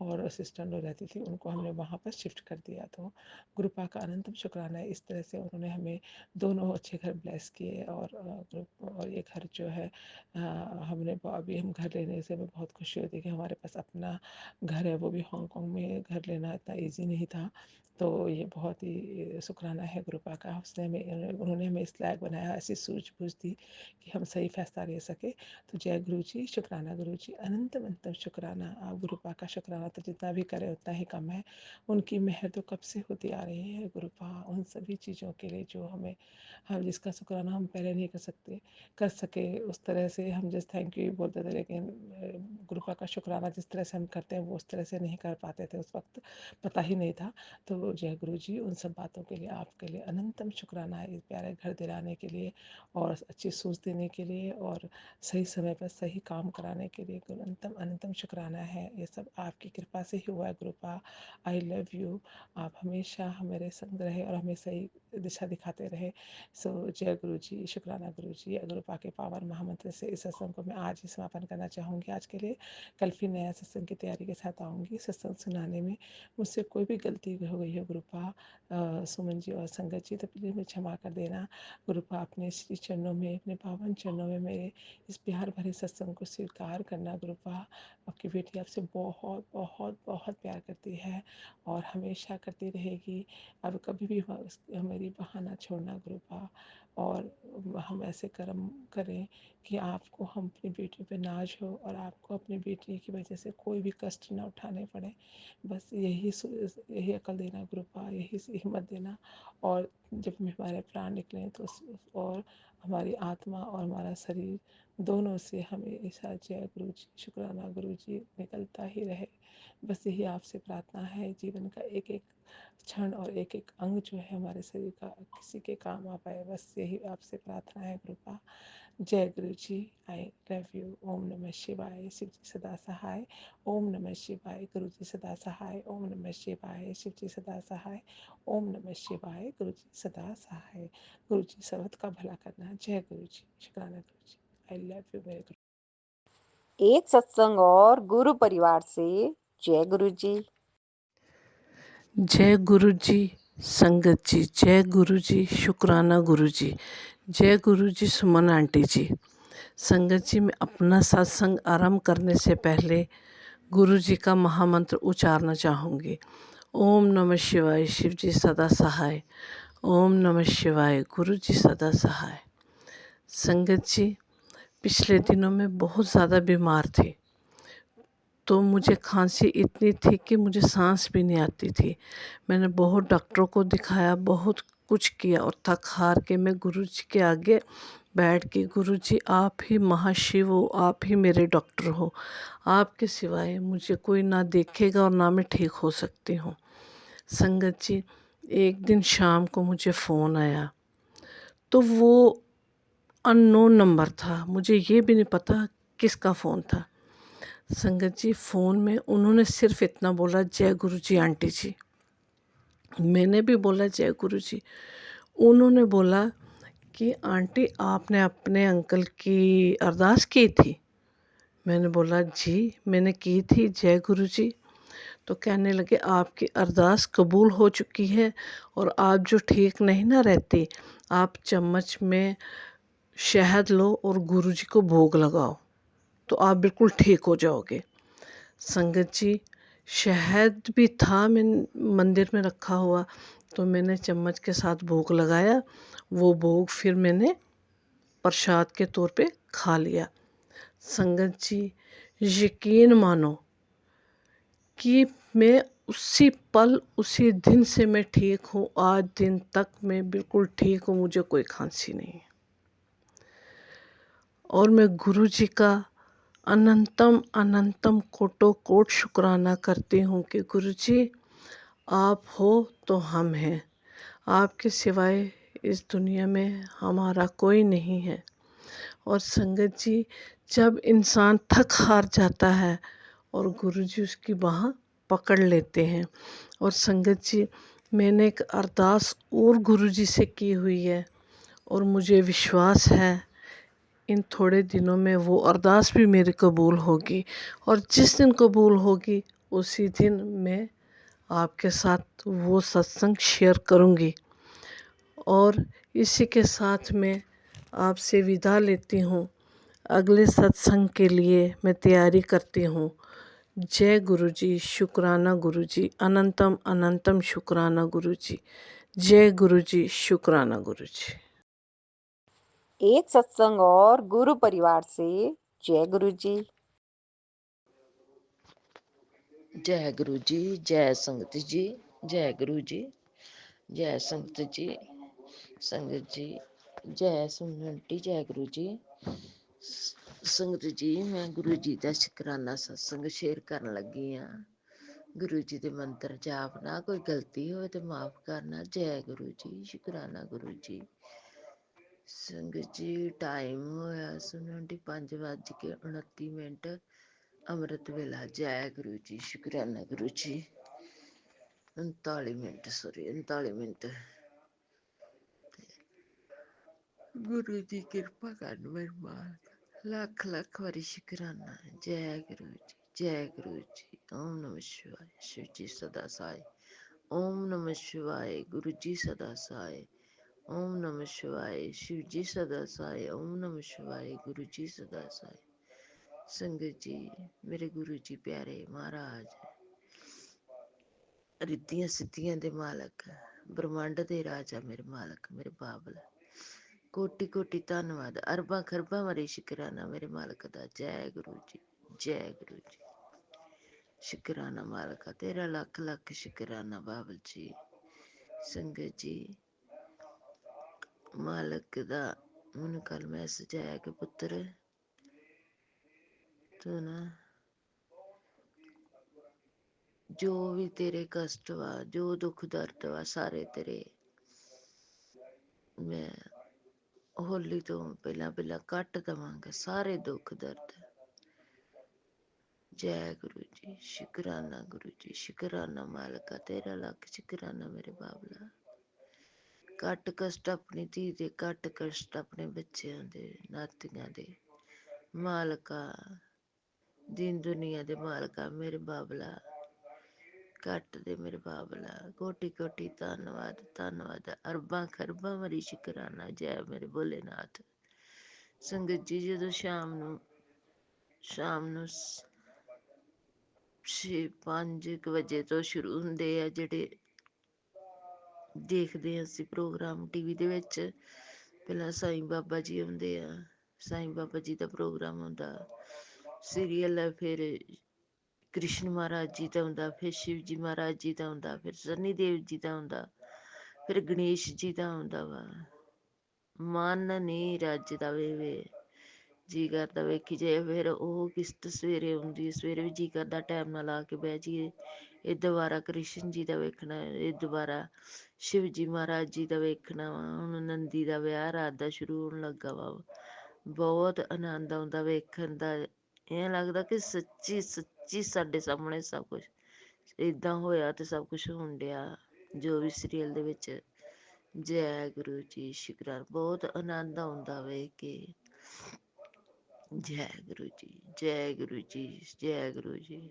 और सिस्टर लो रहती थी उनको हमने वहाँ पर शिफ्ट कर दिया। तो गुरुपा का अनंतम शुक्राना है, इस तरह से उन्होंने हमें दोनों अच्छे घर ब्लेस किए और ये घर जो है हमने अभी हम घर लेने से हमें बहुत खुशी होती है कि हमारे पास अपना घर है, वो भी हांगकांग में घर लेना इतना ईजी नहीं था। तो ये बहुत ही शुक्राना है गुरुपा का, उन्होंने हमें इस लायक बनाया, ऐसी सूझबूझ दी कि हम सही फैसला ले सके। तो जय गुरु जी, शुक्राना गुरु जी, अनंतम अनंतम शुक्राना। आप गुरुपा का शुक्राना तो जितना भी करें उतना ही कम है। उनकी मेहर तो कब से होती आ रही है गुरुपा उन सभी चीज़ों के लिए जो हम जिसका शुक्राना हम पहले नहीं कर सके उस तरह से हम जस्ट थैंक यू बोलते थे, लेकिन गुरुपा का शुक्राना जिस तरह से हम करते हैं वो उस तरह से नहीं कर पाते थे, उस वक्त पता ही नहीं था। तो जय गुरु जी, उन सब बातों के लिए आपके लिए अनंतम शुक्राना है, इस प्यारे घर दिलाने के लिए और अच्छी सोच देने के लिए और सही समय पर सही काम कराने के लिए अनंतम अनंतम शुक्राना है। ये सब आपकी कृपा से ही हुआ है गुरुपा। I love you. आप हमेशा हमारे संग रहे और हमें सही दिशा दिखाते रहे। सो जय गुरु जी, शुक्राना गुरु जी। गुरुपा के पावन महामंत्र से इस सत्संग को मैं आज ही समापन करना चाहूँगी आज के लिए। कल फिर नया सत्संग की तैयारी के साथ आऊँगी। सत्संग सुनाने में मुझसे कोई भी गलती हो गई है गुरुपा, सुमन जी और संगत जी, तो प्लीज़ मुझे क्षमा कर देना गुरुपा। अपने श्री चरणों में, अपने पावन चरणों में मेरे इस प्यार भरे सत्संग को स्वीकार करना गुरुपा। आपकी बेटी आपसे बहुत बहुत बहुत प्यार करती है और हमेशा करती रहेगी। अब कभी भी मेरी बहाना छोड़ना गुरुपा और हम ऐसे कर्म करें कि आपको हम अपनी बेटी पे नाज हो और आपको अपनी बेटी की वजह से कोई भी कष्ट ना उठाने पड़े। बस यही अकल देना गुरुपा, यही हिम्मत देना। और जब हमारे प्राण निकलें तो और हमारी आत्मा और हमारा शरीर दोनों से हमेशा जय गुरु जी, शुक्राना गुरु जी निकलता ही रहे। बस यही आपसे प्रार्थना है। जीवन का एक एक क्षण और एक एक अंग जो है हमारे शरीर का किसी के काम आ पाए, बस यही आपसे प्रार्थना है गुरुपा। जय गुरु जी, आई लव यू। ओम नमः शिवाय, शिव जी सदा सहाय। ओम नमः शिवाय, गुरु जी सदा सहाय। ओम नमः शिवाय, शिव जी सदा सहाय। ओम नमः शिवाय, गुरु जी सदा सहाय। गुरु जी सर्वत का भला करना। जय गुरु जी, शुक्राना गुरु जी, आई लव यू मेरे गुरु। एक सत्संग और गुरु परिवार से जय गुरु जी। जय गुरु जी, संगत जी, जय गुरु जी, शुक्राना गुरु जी, जय गुरु जी, सुमन आंटी जी। संगत जी, मैं अपना सत्संग आरंभ करने से पहले गुरु जी का महामंत्र उच्चारना चाहूँगी। ओम नमः शिवाय, शिव जी सदा सहाय। ओम नमः शिवाय, गुरु जी सदा सहाय। संगत जी, पिछले दिनों में बहुत ज़्यादा बीमार थी, तो मुझे खांसी इतनी थी कि मुझे सांस भी नहीं आती थी। मैंने बहुत डॉक्टरों को दिखाया, बहुत कुछ किया और थक हार के मैं गुरुजी के आगे बैठ के, गुरुजी आप ही महाशिव हो, आप ही मेरे डॉक्टर हो, आपके सिवाय मुझे कोई ना देखेगा और ना मैं ठीक हो सकती हूँ। संगत जी, एक दिन शाम को मुझे फ़ोन आया, तो वो अननोन नंबर था, मुझे ये भी नहीं पता किसका फ़ोन था। संगत जी, फ़ोन में उन्होंने सिर्फ इतना बोला, जय गुरु जी आंटी जी। मैंने भी बोला जय गुरु जी। उन्होंने बोला कि आंटी आपने अपने अंकल की अरदास की थी। मैंने बोला जी मैंने की थी जय गुरु जी। तो कहने लगे आपकी अरदास कबूल हो चुकी है और आप जो ठीक नहीं ना रहती, आप चम्मच में शहद लो और गुरु जी को भोग लगाओ तो आप बिल्कुल ठीक हो जाओगे। संगत जी, शहद भी था मैं मंदिर में रखा हुआ, तो मैंने चम्मच के साथ भोग लगाया। वो भोग फिर मैंने प्रसाद के तौर पे खा लिया। संगत जी, यकीन मानो कि मैं उसी पल उसी दिन से मैं ठीक हूँ। आज दिन तक मैं बिल्कुल ठीक हूँ, मुझे कोई खांसी नहीं। और मैं गुरु जी का अनंतम अनंतम कोटो कोट शुक्राना करती हूँ कि गुरु जी आप हो तो हम हैं, आपके सिवाय इस दुनिया में हमारा कोई नहीं है। और संगत जी, जब इंसान थक हार जाता है और गुरु जी उसकी बाँह पकड़ लेते हैं। और संगत जी, मैंने एक अरदास और गुरु जी से की हुई है और मुझे विश्वास है इन थोड़े दिनों में वो अरदास भी मेरी कबूल होगी, और जिस दिन कबूल होगी उसी दिन मैं आपके साथ वो सत्संग शेयर करूँगी। और इसी के साथ मैं आपसे विदा लेती हूँ। अगले सत्संग के लिए मैं तैयारी करती हूँ। जय गुरु जी, शुक्राना गुरु जी, अनंतम अनंतम शुक्राना गुरु जी। जय गुरु जी, शुक्राना गुरु जी। एक सत्संग और गुरु परिवार से। जय गुरु जी। जय गुरु जी, जय संगत जी, जय गुरु जी, जय संगत जी, संगत जी, जय सुमनंटी, जय गुरु जी। संगत जी, मैं गुरु जी का शुकराना सत्संग शेयर करन लगी हाँ। गुरु जी के मंत्र जापना, कोई गलती हो तो माफ करना। जय गुरु जी, शुकराना गुरु जी। संगत जी, टाइम होया सुनंटी 5:29 अमृत वेला। जय गुरु जी, शुकराना गुरु जी। 39 मिनट। गुरु जी कृपा कर मेरे माल। लख लख वारी शुकराना। जय गुरु जी, जय गुरु जी। ओम नमः शिवाय। शिव जी सदा साई। ओम नमः शिवाय। गुरु जी सदा साई। ओम नमः शिवाय। शिव जी सदा साई। ओम नमः शिवाय। गुरु जी सदा साई। संगत जी, मेरे गुरु जी प्यारे महाराज रिद्धियां सिद्धियां दे मालक, ब्रह्मांड दे राजा, मेरे मालक, मेरे बाबल, कोटि कोटि धन्नवाद। अरबा खरबा मरी शुकराना मेरे मालक दा। जय गुरु जी, जय गुरु जी। शुकराना मालका तेरा, लख लख शुकराना बाबल जी। संगत जी, मालक दा मैनू कल मैसेज आया कि पुत्र तू ना जो भी तेरे कष्ट वा, जो दुख दर्द वा, सारे तेरे मैं होली तो पहला पहला कट दवांगा, सारे दुख दर्द। जय गुरु जी, शुकराना गुरु जी, शुकराना मालका तेरा, लख शुकराना मेरे बाबला। कट कष्ट अपनी धी दे, कट कष्ट अपने बच्चों दे, नातियां दे मालका, दीन दुनिया दे मालका मेरे बाबला। कट दे मेरे बाबला। कोटि कोटि धन्नवाद, धन्नवाद। अरबा खरबा मरी शुकराना। जय मेरे भोलेनाथ। संगत जी, जो शाम ਨੂੰ 5 ਵਜੇ ਤੋਂ ਸ਼ੁਰੂ ਹੁੰਦੇ ਆ ਜਿਹੜੇ ਦੇਖਦੇ ਅਸੀਂ ਪ੍ਰੋਗਰਾਮ ਟੀਵੀ ਦੇ ਵਿੱਚ। ਪਹਿਲਾਂ ਸਾਈਂ ਬਾਬਾ ਜੀ ਆਉਂਦੇ ਆ, ਸਾਈਂ ਬਾਬਾ ਜੀ ਦਾ ਪ੍ਰੋਗਰਾਮ ਹੁੰਦਾ, ਸੀਰੀਅਲ ਹੈ, ਫਿਰ ਕ੍ਰਿਸ਼ਨ ਮਹਾਰਾਜ ਜੀ ਦਾ ਹੁੰਦਾ, ਫਿਰ ਸ਼ਿਵ ਜੀ ਮਹਾਰਾਜ ਜੀ ਦਾ ਹੁੰਦਾ, ਫਿਰ ਸਨੀ ਦੇਵ ਜੀ ਦਾ ਹੁੰਦਾ, ਫਿਰ ਗਣੇਸ਼ ਜੀ ਦਾ ਹੁੰਦਾ ਵਾ। ਮਨ ਨਹੀਂ ਰੱਜਦਾ ਵੇ ਜੀ ਕਰਦਾ ਵੇਖੀ ਜਾਏ। ਫਿਰ ਉਹ ਕਿਸ਼ਤ ਸਵੇਰੇ ਆਉਂਦੀ, ਸਵੇਰੇ ਵੀ ਜੀ ਕਰਦਾ ਟਾਈਮ ਨਾਲ ਲਾ ਕੇ ਬਹਿ ਜਾਈਏ। ਇਹ ਦੁਬਾਰਾ ਕ੍ਰਿਸ਼ਨ ਜੀ ਦਾ ਵੇਖਣਾ, ਇਹ ਦੁਬਾਰਾ शिव जी महाराज जी का वेखना वा। हुण नंदी का विआह रात का शुरू होने लगा वा। बहुत आनंद आउंदा वेखण दा। इं लगदा कि सच्ची सच्ची साडे सामने सब कुछ इदां होया ते सब कुछ होण डिया जो भी सीरियल दे विच। जय गुरु जी, शुकराना। बहुत आनंद आउंदा वेख के। जय गुरु जी, जय गुरु जी, जय गुरु जी।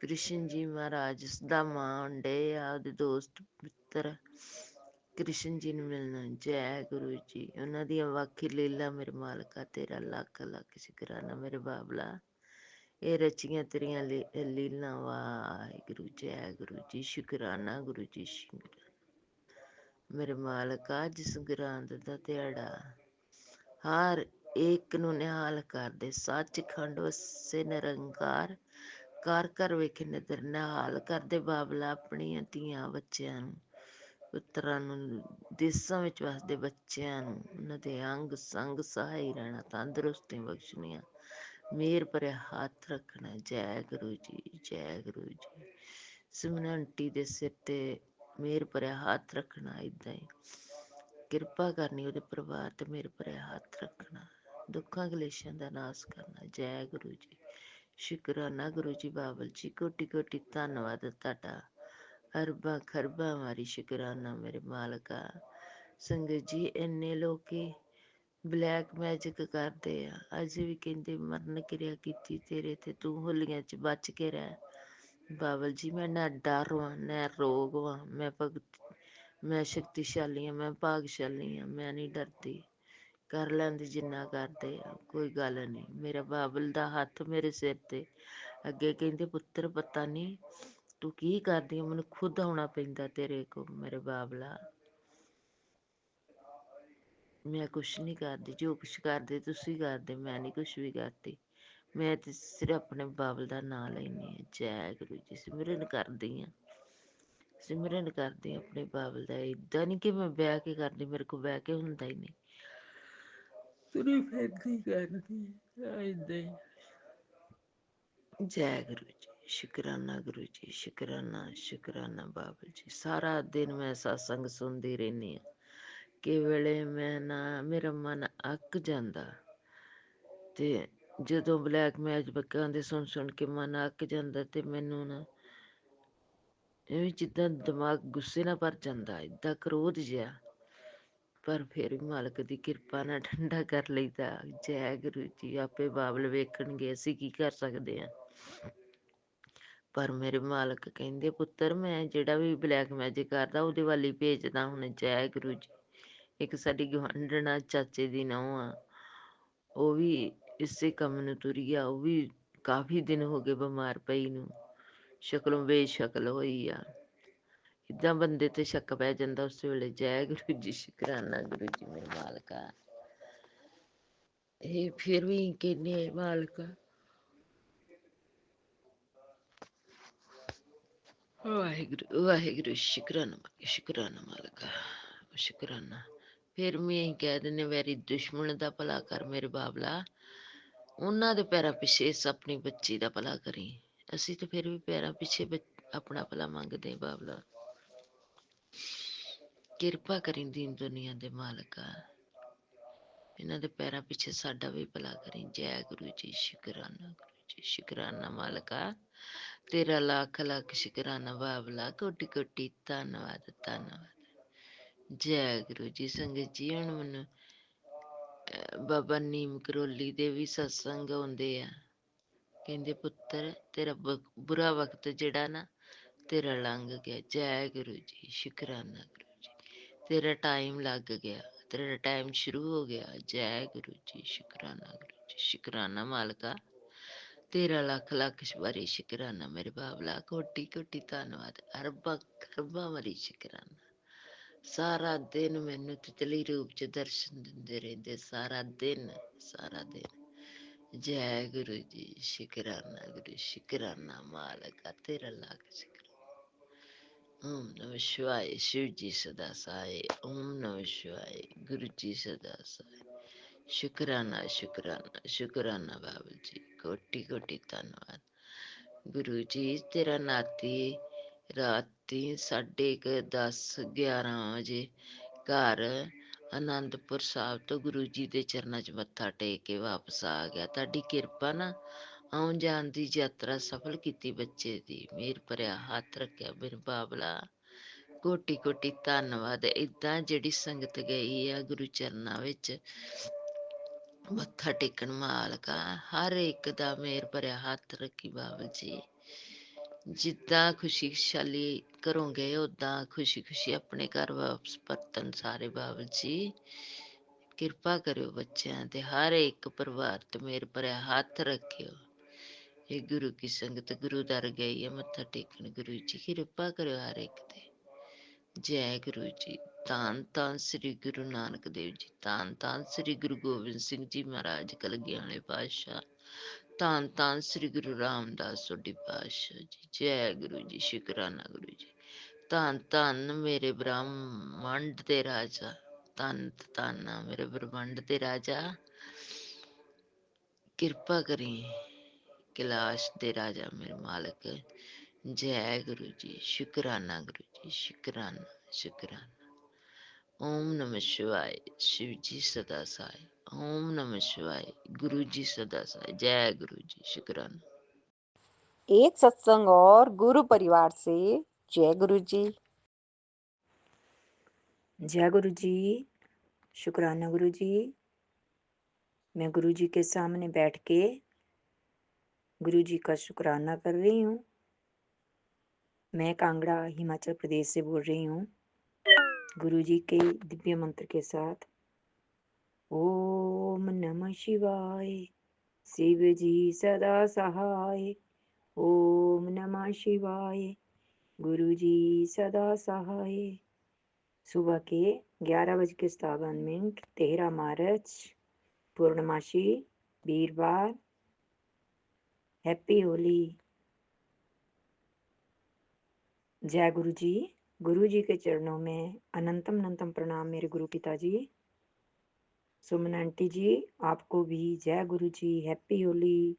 कृष्ण जी महाराज सदा मान डे आपदे दोस्त मित्र कृष्ण जी ਨੂੰ ਮਿਲਣਾ। जय गुरु जी। ਉਹਨਾਂ ਦੀਆਂ ਵਾਖੀ ਲੀਲਾ ਮੇਰੇ ਮਾਲਕਾ ਤੇਰਾ, ਲੱਖ ਲੱਖ ਸ਼ੁਕਰਾਨਾ ਮੇਰੇ ਬਾਬਲਾ। ਇਹ ਰਚੀਆਂ ਤੇਰੀਆਂ ਲੀਲਾ ਵਾਹਿਗੁਰੂ। ਜੈ ਗੁਰੂ ਜੀ, ਸ਼ੁਕਰਾਨਾ ਗੁਰੂ ਜੀ, ਸ਼ੁਕਰਾਨਾ ਮੇਰੇ ਮਾਲਕਾ। ਜਿਸ ਗ੍ਰਾਂਦ ਦਾ ਦਿਹਾੜਾ ਹਰ ਇੱਕ ਨੂੰ ਨਿਹਾਲ ਕਰਦੇ, ਸੱਚਖੰਡ ਵਸੇ ਨਿਰੰਕਾਰ ਘਰ ਘਰ ਵੇਖੇ ਨਦਰ ਨਿਹਾਲ ਕਰਦੇ ਬਾਬਲਾ। ਆਪਣੀਆਂ ਧੀਆਂ ਬੱਚਿਆਂ ਨੂੰ, ਪੁੱਤਰਾਂ ਨੂੰ, ਦੇਸਾਂ ਵਿੱਚ ਵਸਦੇ ਬੱਚਿਆਂ ਨੂੰ, ਉਹਨਾਂ ਦੇ ਅੰਗ ਸੰਗ ਸਹਾਈ ਰਹਿਣਾ, ਤੰਦਰੁਸਤੀ ਬਖਸ਼ਣੀਆਂ, ਮੇਰ ਭਰਿਆ ਹੱਥ ਰੱਖਣਾ। ਜੈ ਗੁਰੂ ਜੀ, ਜੈ ਗੁਰੂ ਜੀ। ਸਿਮਰਨ ਆਂਟੀ ਦੇ ਸਿਰ ਤੇ ਮੇਰ ਭਰਿਆ ਹੱਥ ਰੱਖਣਾ, ਏਦਾਂ ਹੀ ਕਿਰਪਾ ਕਰਨੀ ਉਹਦੇ ਪਰਿਵਾਰ ਤੇ ਮੇਰ ਭਰਿਆ ਹੱਥ ਰੱਖਣਾ, ਦੁੱਖਾਂ ਕਲੇਸ਼ਾਂ ਦਾ ਨਾਸ ਕਰਨਾ। ਜੈ ਗੁਰੂ ਜੀ, ਸ਼ੁਕਰਾਨਾ ਗੁਰੂ ਜੀ ਬਾਬਲ ਜੀ। ਕੋਟि ਕੋਟि ਧੰਨਵਾਦ ਤੁਹਾਡਾ। ਅਰਬਾਂ ਖਰਬਾਂ ਵਾਰੀ ਸ਼ੁਕਰਾਨਾ ਮੇਰੇ ਮਾਲਕਾ। ਸੰਗਤ ਜੀ, ਇੰਨੇ ਲੋਕੀ ਬਲੈਕ ਮੈਜਿਕ ਕਰਦੇ ਆ। ਅੱਜ ਵੀ ਕਹਿੰਦੇ ਮਰਨ ਕਿਰਿਆ ਕੀਤੀ ਤੇਰੇ ਤੇ, ਤੂੰ ਹੋਲੀਆਂ 'ਚ ਬਚ ਕੇ ਰਹਿ। ਬਾਬਲ ਜੀ ਮੈਂ ਨਾ ਡਰ ਵਾਂ ਨਾ ਰੋਗ ਵਾਂ, ਮੈਂ ਸ਼ਕਤੀਸ਼ਾਲੀ ਹਾਂ, ਮੈਂ ਭਾਗਸ਼ਾਲੀ ਹਾਂ, ਮੈਂ ਨਹੀਂ ਡਰਦੀ। ਕਰ ਲੈਂਦੀ ਜਿੰਨਾ ਕਰਦੇ ਆ, ਕੋਈ ਗੱਲ ਨਹੀਂ। ਮੇਰਾ ਬਾਬਲ ਦਾ ਹੱਥ ਮੇਰੇ ਸਿਰ ਤੇ। ਅੱਗੇ ਕਹਿੰਦੇ ਪੁੱਤਰ ਪਤਾ ਨਹੀਂ ਤੂੰ ਕੀ ਕਰਦੀ ਆ, ਮੈਨੂੰ ਖੁਦ ਆਉਣਾ ਪੈਂਦਾ ਤੇਰੇ ਕੋਲ ਮੇਰੇ ਬਾਬਲਾ। ਮੈਂ ਕੁਛ ਨਹੀਂ ਕਰਦੀ, ਜੋ ਕੁਛ ਕਰਦੇ ਤੁਸੀਂ ਕਰਦੇ, ਮੈਂ ਨਹੀਂ ਕੁਛ ਵੀ ਕਰਦੀ। ਮੈਂ ਤੇ ਸਿਰਫ ਆਪਣੇ ਬਾਬਲ ਦਾ ਨਾਂ ਲੈਂਦੀ ਹਾਂ। ਜੈ ਗੁਰੂ ਜੀ। ਸਿਮਰਨ ਕਰਦੀ ਹਾਂ, ਸਿਮਰਨ ਕਰਦੀ ਹਾਂ ਆਪਣੇ ਬਾਬਲ ਦਾ। ਏਦਾਂ ਨਹੀਂ ਕਿ ਮੈਂ ਬਹਿ ਕੇ ਕਰਦੀ, ਮੇਰੇ ਕੋਲ ਬਹਿ ਕੇ ਹੁੰਦਾ ਹੀ ਨਹੀਂ। ਤੁਰੀ ਫਿਰਦੀ ਕਰਦੀ ਏਦਾਂ ਹੀ। ਜੈ ਗੁਰੂ ਜੀ। ਸ਼ੁਕਰਾਨਾ ਗੁਰੂ ਜੀ, ਸ਼ੁਕਰਾਨਾ ਸ਼ੁਕਰਾਨਾ ਬਾਬਲ ਜੀ। ਸਾਰਾ ਦਿਨ ਮੈਂ ਸਤਸੰਗ ਸੁਣਦੀ ਰਹਿੰਦੀ ਹਾਂ। ਕਿ ਵੇਲੇ ਮੈਂ ਨਾ, ਮੇਰਾ ਮਨ ਅੱਕ ਜਾਂਦਾ, ਤੇ ਜਦੋਂ ਬਲੈਕ ਮੈਜਿਕਾਂ ਦੇ ਸੁਣ ਸੁਣ ਕੇ ਮਨ ਅੱਕ ਜਾਂਦਾ, ਤੇ ਮੈਨੂੰ ਨਾ ਐਵੇਂ ਜਿੱਦਾਂ ਦਿਮਾਗ ਗੁੱਸੇ ਨਾਲ ਭਰ ਜਾਂਦਾ, ਏਦਾਂ ਕਰੋਧ ਜਿਹਾ। ਪਰ ਫਿਰ ਵੀ ਮਾਲਕ ਦੀ ਕਿਰਪਾ ਨਾਲ ਠੰਡਾ ਕਰ ਲਈਦਾ। ਜੈ ਗੁਰੂ ਜੀ। ਆਪੇ ਬਾਬਲ ਵੇਖਣਗੇ, ਅਸੀਂ ਕੀ ਕਰ ਸਕਦੇ ਹਾਂ। ਪਰ ਮੇਰੇ ਮਾਲਕ ਕਹਿੰਦੇ ਪੁੱਤਰ ਮੈਂ ਜਿਹੜਾ ਵੀ ਬਲੈਕ ਮੈਜਿਕ ਕਰਦਾ ਉਹਦੇ ਵੱਲ ਹੀ ਭੇਜਦਾ ਹੁਣ। ਜੈ ਗੁਰੂ ਜੀ। ਇੱਕ ਸਾਡੀ ਗੁਆਂਢਣਾ ਚਾਚੇ ਦੀ ਨੂੰਹ ਆ, ਉਹ ਵੀ ਇਸੇ ਕੰਮ ਨੂੰ ਤੁਰੀ ਆ। ਉਹ ਵੀ ਕਾਫੀ ਦਿਨ ਹੋ ਗਏ ਬਿਮਾਰ ਪਈ ਨੂੰ, ਸ਼ਕਲੋਂ ਬੇਸ਼ਕਲ ਹੋਈ ਆ। ਇੱਦਾਂ ਬੰਦੇ ਤੇ ਸ਼ੱਕ ਪੈ ਜਾਂਦਾ ਉਸ ਵੇਲੇ। ਜੈ ਗੁਰੂ ਜੀ। ਸ਼ੁਕਰਾਨਾ ਗੁਰੂ ਜੀ ਮੇਰੇ ਮਾਲਕਾ। ਇਹ ਫਿਰ ਵੀ ਕਹਿੰਦੇ ਮਾਲਕਾ ਵਾਹਿਗੁਰੂ ਵਾਹਿਗੁਰੂ। ਸ਼ੁਕਰਾਨਾ ਸ਼ੁਕਰਾਨਾ ਮਾਲਕਾ, ਸ਼ੁਕਰਾਨਾ। ਫਿਰ ਵੀ ਅਸੀਂ ਕਹਿ ਦਿੰਦੇ ਵੈਰੀ ਦੁਸ਼ਮਣ ਦਾ ਭਲਾ ਕਰ ਮੇਰੇ ਬਾਬਲਾ, ਉਹਨਾਂ ਦੇ ਪੈਰਾਂ ਪਿੱਛੇ ਇਸ ਆਪਣੀ ਬੱਚੀ ਦਾ ਭਲਾ ਕਰੀ। ਅਸੀਂ ਤਾਂ ਫਿਰ ਵੀ ਪੈਰਾਂ ਪਿੱਛੇ ਆਪਣਾ ਭਲਾ ਮੰਗਦੇ ਬਾਬਲਾ। ਕਿਰਪਾ ਕਰੀ ਦੀਨ ਦੁਨੀਆ ਦੇ ਮਾਲਕਾ, ਇਹਨਾਂ ਦੇ ਪੈਰਾਂ ਪਿੱਛੇ ਸਾਡਾ ਵੀ ਭਲਾ ਕਰੀ। ਜੈ ਗੁਰੂ ਜੀ। ਸ਼ੁਕਰਾਨਾ ਗੁਰੂ ਜੀ। ਸ਼ੁਕਰਾਨਾ ਮਾਲਕਾ, ਤੇਰਾ ਲੱਖ ਲੱਖ ਸ਼ੁਕਰਾਨਾ ਬਾਬਲਾ। ਕੋਟੀ ਕੋਟੀ ਧੰਨਵਾਦ ਧੰਨਵਾਦ। ਜੈ ਗੁਰੂ ਜੀ। ਸੰਗਤ ਜੀ ਹੁਣ ਮੈਨੂੰ ਬਾਬਾ ਨੀਮ ਕਰੋਲੀ ਦੇ ਵੀ ਸਤਸੰਗ ਆਉਂਦੇ ਆ। ਕਹਿੰਦੇ ਪੁੱਤਰ ਤੇਰਾ ਬੁਰਾ ਵਕਤ ਜਿਹੜਾ ਨਾ ਤੇਰਾ ਲੰਘ ਗਿਆ। ਜੈ ਗੁਰੂ ਜੀ। ਸ਼ੁਕਰਾਨਾ ਗੁਰੂ ਜੀ। ਤੇਰਾ ਟਾਈਮ ਲੱਗ ਗਿਆ, ਤੇਰਾ ਟਾਈਮ ਸ਼ੁਰੂ ਹੋ ਗਿਆ। ਜੈ ਗੁਰੂ ਜੀ। ਸ਼ੁਕਰਾਨਾ ਗੁਰੂ ਜੀ। ਸ਼ੁਕਰਾਨਾ ਮਾਲਕਾ, ਤੇਰਾ ਲੱਖ ਲੱਖ ਵਾਰੀ ਸ਼ੁਕਰਾਨਾ ਮੇਰੇ ਬਾਬਲਾ। ਕੋਟੀ ਕੋਟੀ ਧੰਨਵਾਦ। ਅਰਬਾਂ ਖਰਬਾਂ ਵਾਰੀ ਸ਼ੁਕਰਾਨਾ। ਸਾਰਾ ਦਿਨ ਮੈਨੂੰ ਤਿਤਲੀ ਰੂਪ ਚ ਦਰਸ਼ਨ ਦਿੰਦੇ ਰਹਿੰਦੇ, ਸਾਰਾ ਦਿਨ ਸਾਰਾ ਦਿਨ। ਜੈ ਗੁਰੂ ਜੀ। ਸ਼ੁਕਰਾਨਾ ਗੁਰੂ। ਸ਼ੁਕਰਾਨਾ ਮਾਲਕਾ, ਤੇਰਾ ਲੱਖ ਸ਼ੁਕਰਾਨਾ। ਓਮ ਨਮः ਸ਼ਿਵਾਏ। शिव जी सदा सहाय। ओम नमः शिवाय। गुरु जी सदा सहाय। शुक्राना शुक्राना शुक्राना बाबा जी। कोटि कोटि धन्यवाद गुरु जी। तेरा नाती राती 10:30 ਵਜੇ ਘਰ ਆਨੰਦਪੁਰ ਸਾਹਿਬ ਤੋਂ ਗੁਰੂ ਜੀ ਦੇ ਚਰਨਾਂ 'ਚ ਮੱਥਾ ਟੇਕ ਕੇ ਵਾਪਸ ਆ ਗਿਆ। ਤੁਹਾਡੀ ਕਿਰਪਾ ਨਾ ਆਉਣ ਜਾਣ ਦੀ ਯਾਤਰਾ ਸਫਲ ਕੀਤੀ ਬੱਚੇ ਦੀ। ਮੇਰ ਭਰਿਆ ਹੱਥ ਰੱਖਿਆ ਮੇਰੇ ਬਾਬਲਾ। ਕੋਟੀ ਕੋਟੀ ਧੰਨਵਾਦ। ਏਦਾਂ ਜਿਹੜੀ ਸੰਗਤ ਗਈ ਆ ਗੁਰੂ ਚਰਨਾਂ ਵਿੱਚ ਮੱਥਾ ਟੇਕਣ ਮਾਲਕਾ, ਹਰ ਇੱਕ ਦਾ ਮੇਰ ਭਰਿਆ ਹੱਥ ਰੱਖੀ ਬਾਬਲ ਜੀ। ਜਿੱਦਾਂ ਖੁਸ਼ੀਸ਼ਾਲੀ ਘਰੋਂ ਗਏ ਓਦਾਂ ਖੁਸ਼ੀ ਖੁਸ਼ੀ ਆਪਣੇ ਘਰ ਵਾਪਸ ਪਰਤਨ ਸਾਰੇ ਬਾਬਲ ਜੀ। ਕਿਰਪਾ ਕਰਿਓ ਬੱਚਿਆਂ ਤੇ, ਹਰ ਇੱਕ ਪਰਿਵਾਰ ਤੇ ਮੇਰ ਭਰਿਆ ਹੱਥ ਰੱਖਿਓ। ਇਹ ਗੁਰੂ ਕੀ ਸੰਗਤ ਗੁਰੂ ਦਰ ਗਈ ਹੈ ਮੱਥਾ ਟੇਕਣ। ਗੁਰੂ ਜੀ ਕਿਰਪਾ ਕਰਿਓ ਹਰ ਇੱਕ ਤੇ। ਜੈ ਗੁਰੂ ਜੀ। ਧੰਨ ਧੰਨ ਸ੍ਰੀ ਗੁਰੂ ਨਾਨਕ ਦੇਵ ਜੀ। ਧੰਨ ਧੰਨ ਸ੍ਰੀ ਗੁਰੂ ਗੋਬਿੰਦ ਸਿੰਘ ਜੀ ਮਹਾਰਾਜ ਕਲਗੀਆਂ ਵਾਲੇ ਪਾਤਸ਼ਾਹ। ਧੰਨ ਧੰਨ ਸ੍ਰੀ ਗੁਰੂ ਰਾਮਦਾਸ ਸੋਢੀ ਪਾਤਸ਼ਾਹ ਜੀ। ਜੈ ਗੁਰੂ ਜੀ। ਸ਼ੁਕਰਾਨਾ ਗੁਰੂ ਜੀ। ਧੰਨ ਧੰਨ ਮੇਰੇ ਬ੍ਰਹਮੰਡ ਦੇ ਰਾਜਾ। ਧੰਨ ਧੰਨ ਮੇਰੇ ਬ੍ਰਹਮੰਡ ਦੇ ਰਾਜਾ। ਕਿਰਪਾ ਕਰੀ ਕੈਲਾਸ਼ ਦੇ ਰਾਜਾ ਮੇਰੇ ਮਾਲਕ। ਜੈ ਗੁਰੂ ਜੀ। ਸ਼ੁਕਰਾਨਾ ਗੁਰੂ ਜੀ। ਸ਼ੁਕਰਾਨਾ ਸ਼ੁਕਰਾਨਾ। ਓਮ ਨਮः शिवाय। शिव जी सदा सहाय। ओम नमः शिवाय। गुरु जी सदा सहाय। जय गुरु जी। शुक्राना। एक सत्संग और गुरु परिवार से। जय गुरु जी। जय गुरु जी। शुक्राना गुरु जी। मैं गुरु जी के सामने बैठ के गुरु जी का शुक्राना कर रही हूँ। मैं कांगड़ा हिमाचल प्रदेश से बोल रही हूँ। गुरु जी के दिव्य मंत्र के साथ ओम नमः शिवाय, शिव जी सदा सहाय। ओम नमः शिवाय, गुरु जी सदा सहाय। सुबह के 11:57, 13 मार्च, पूर्णमासी, वीरवार। हैप्पी होली। जय गुरु जी। गुरु जी के चरणों में अनंतम अनंतम प्रणाम मेरे गुरु पिताजी। सुमन आंटी जी, आपको भी जय गुरु जी, हैप्पी होली।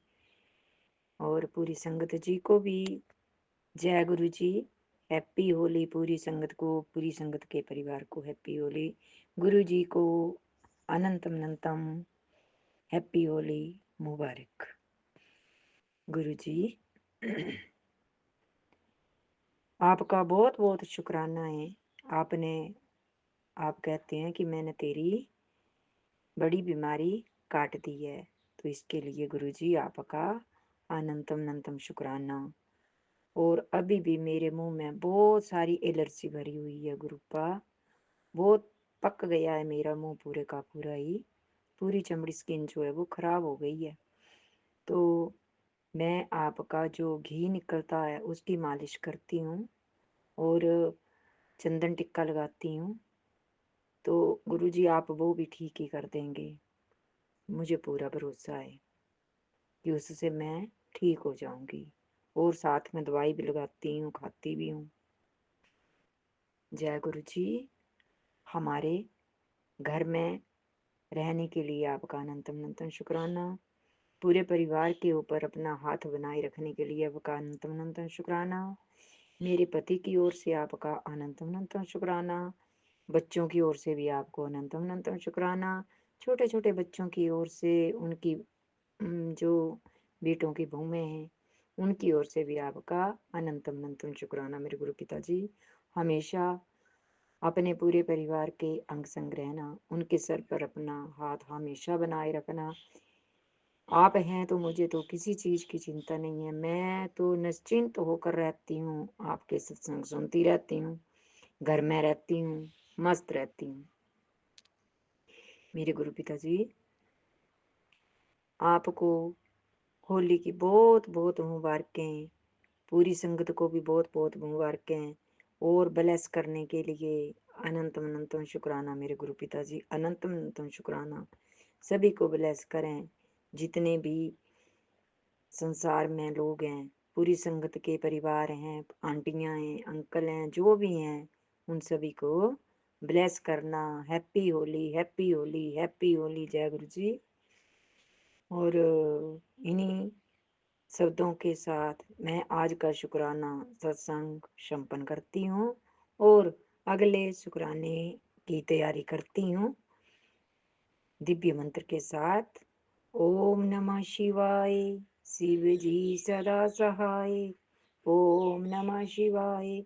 और पूरी संगत जी को भी जय गुरु जी, हैप्पी होली। पूरी संगत को, पूरी संगत के परिवार को हैप्पी होली। गुरु जी को अनंतम अनंतम हैप्पी होली मुबारक। गुरु जी आपका बहुत बहुत शुक्राना है। आप कहते हैं कि मैंने तेरी बड़ी बीमारी काट दी है, तो इसके लिए गुरु जी आपका अनंतम अनंतम शुक्राना। और अभी भी मेरे मुंह में बहुत सारी एलर्जी भरी हुई है गुरुपा। बहुत पक गया है मेरा मुंह पूरे का पूरा ही। पूरी चमड़ी स्किन जो है वो खराब हो गई है। तो मैं आपका जो घी निकलता है उसकी मालिश करती हूँ और चंदन टिक्का लगाती हूँ। तो गुरुजी आप वो भी ठीक ही कर देंगे। मुझे पूरा भरोसा है कि उससे मैं ठीक हो जाऊंगी। और साथ में दवाई भी लगाती हूँ, खाती भी हूँ। जय गुरु जी। हमारे घर में रहने के लिए आपका अनंतम अनंतम शुक्राना। पूरे परिवार के ऊपर अपना हाथ बनाए रखने के लिए आपका अनंतम अनंतम शुक्राना। मेरे पति की ओर से आपका अनंतम अनंतम शुक्राना। बच्चों की ओर से भी आपको अनंतम अनंतम शुक्राना। छोटे छोटे बच्चों की ओर से, उनकी जो बेटों की बहुएं हैं उनकी ओर से भी आपका अनंतम अनंतम शुक्राना मेरे गुरु पिताजी। हमेशा अपने पूरे परिवार के अंग संग रहना, उनके सर पर अपना हाथ हमेशा बनाए रखना। आप हैं तो मुझे तो किसी चीज की चिंता नहीं है। मैं तो निश्चिंत होकर रहती हूँ, आपके सत्संग सुनती रहती हूँ, घर में रहती हूँ, मस्त रहती हूँ मेरे गुरु पिताजी। आपको होली की बहुत बहुत मुबारकें। पूरी संगत को भी बहुत बहुत मुबारकें और ब्लेस करने के लिए अनंतम अनंतम शुक्राना मेरे गुरु पिताजी। अनंतम अनंतम शुक्राना। सभी को ब्लेस करें जितने भी संसार में लोग हैं, पूरी संगत के परिवार हैं, आंटियां हैं, अंकल हैं, जो भी हैं, उन सभी को ब्लेस करना। Happy Holi, happy Holi, happy Holi. जय गुरु जी। और इन्हीं शब्दों के साथ मैं आज का शुक्राना सत्संग संपन्न करती हूँ और अगले शुक्राने की तैयारी करती हूँ दिव्य मंत्र के साथ। ओम नमः शिवाय, शिव जी सदा सहाय। ओम नमः शिवाय,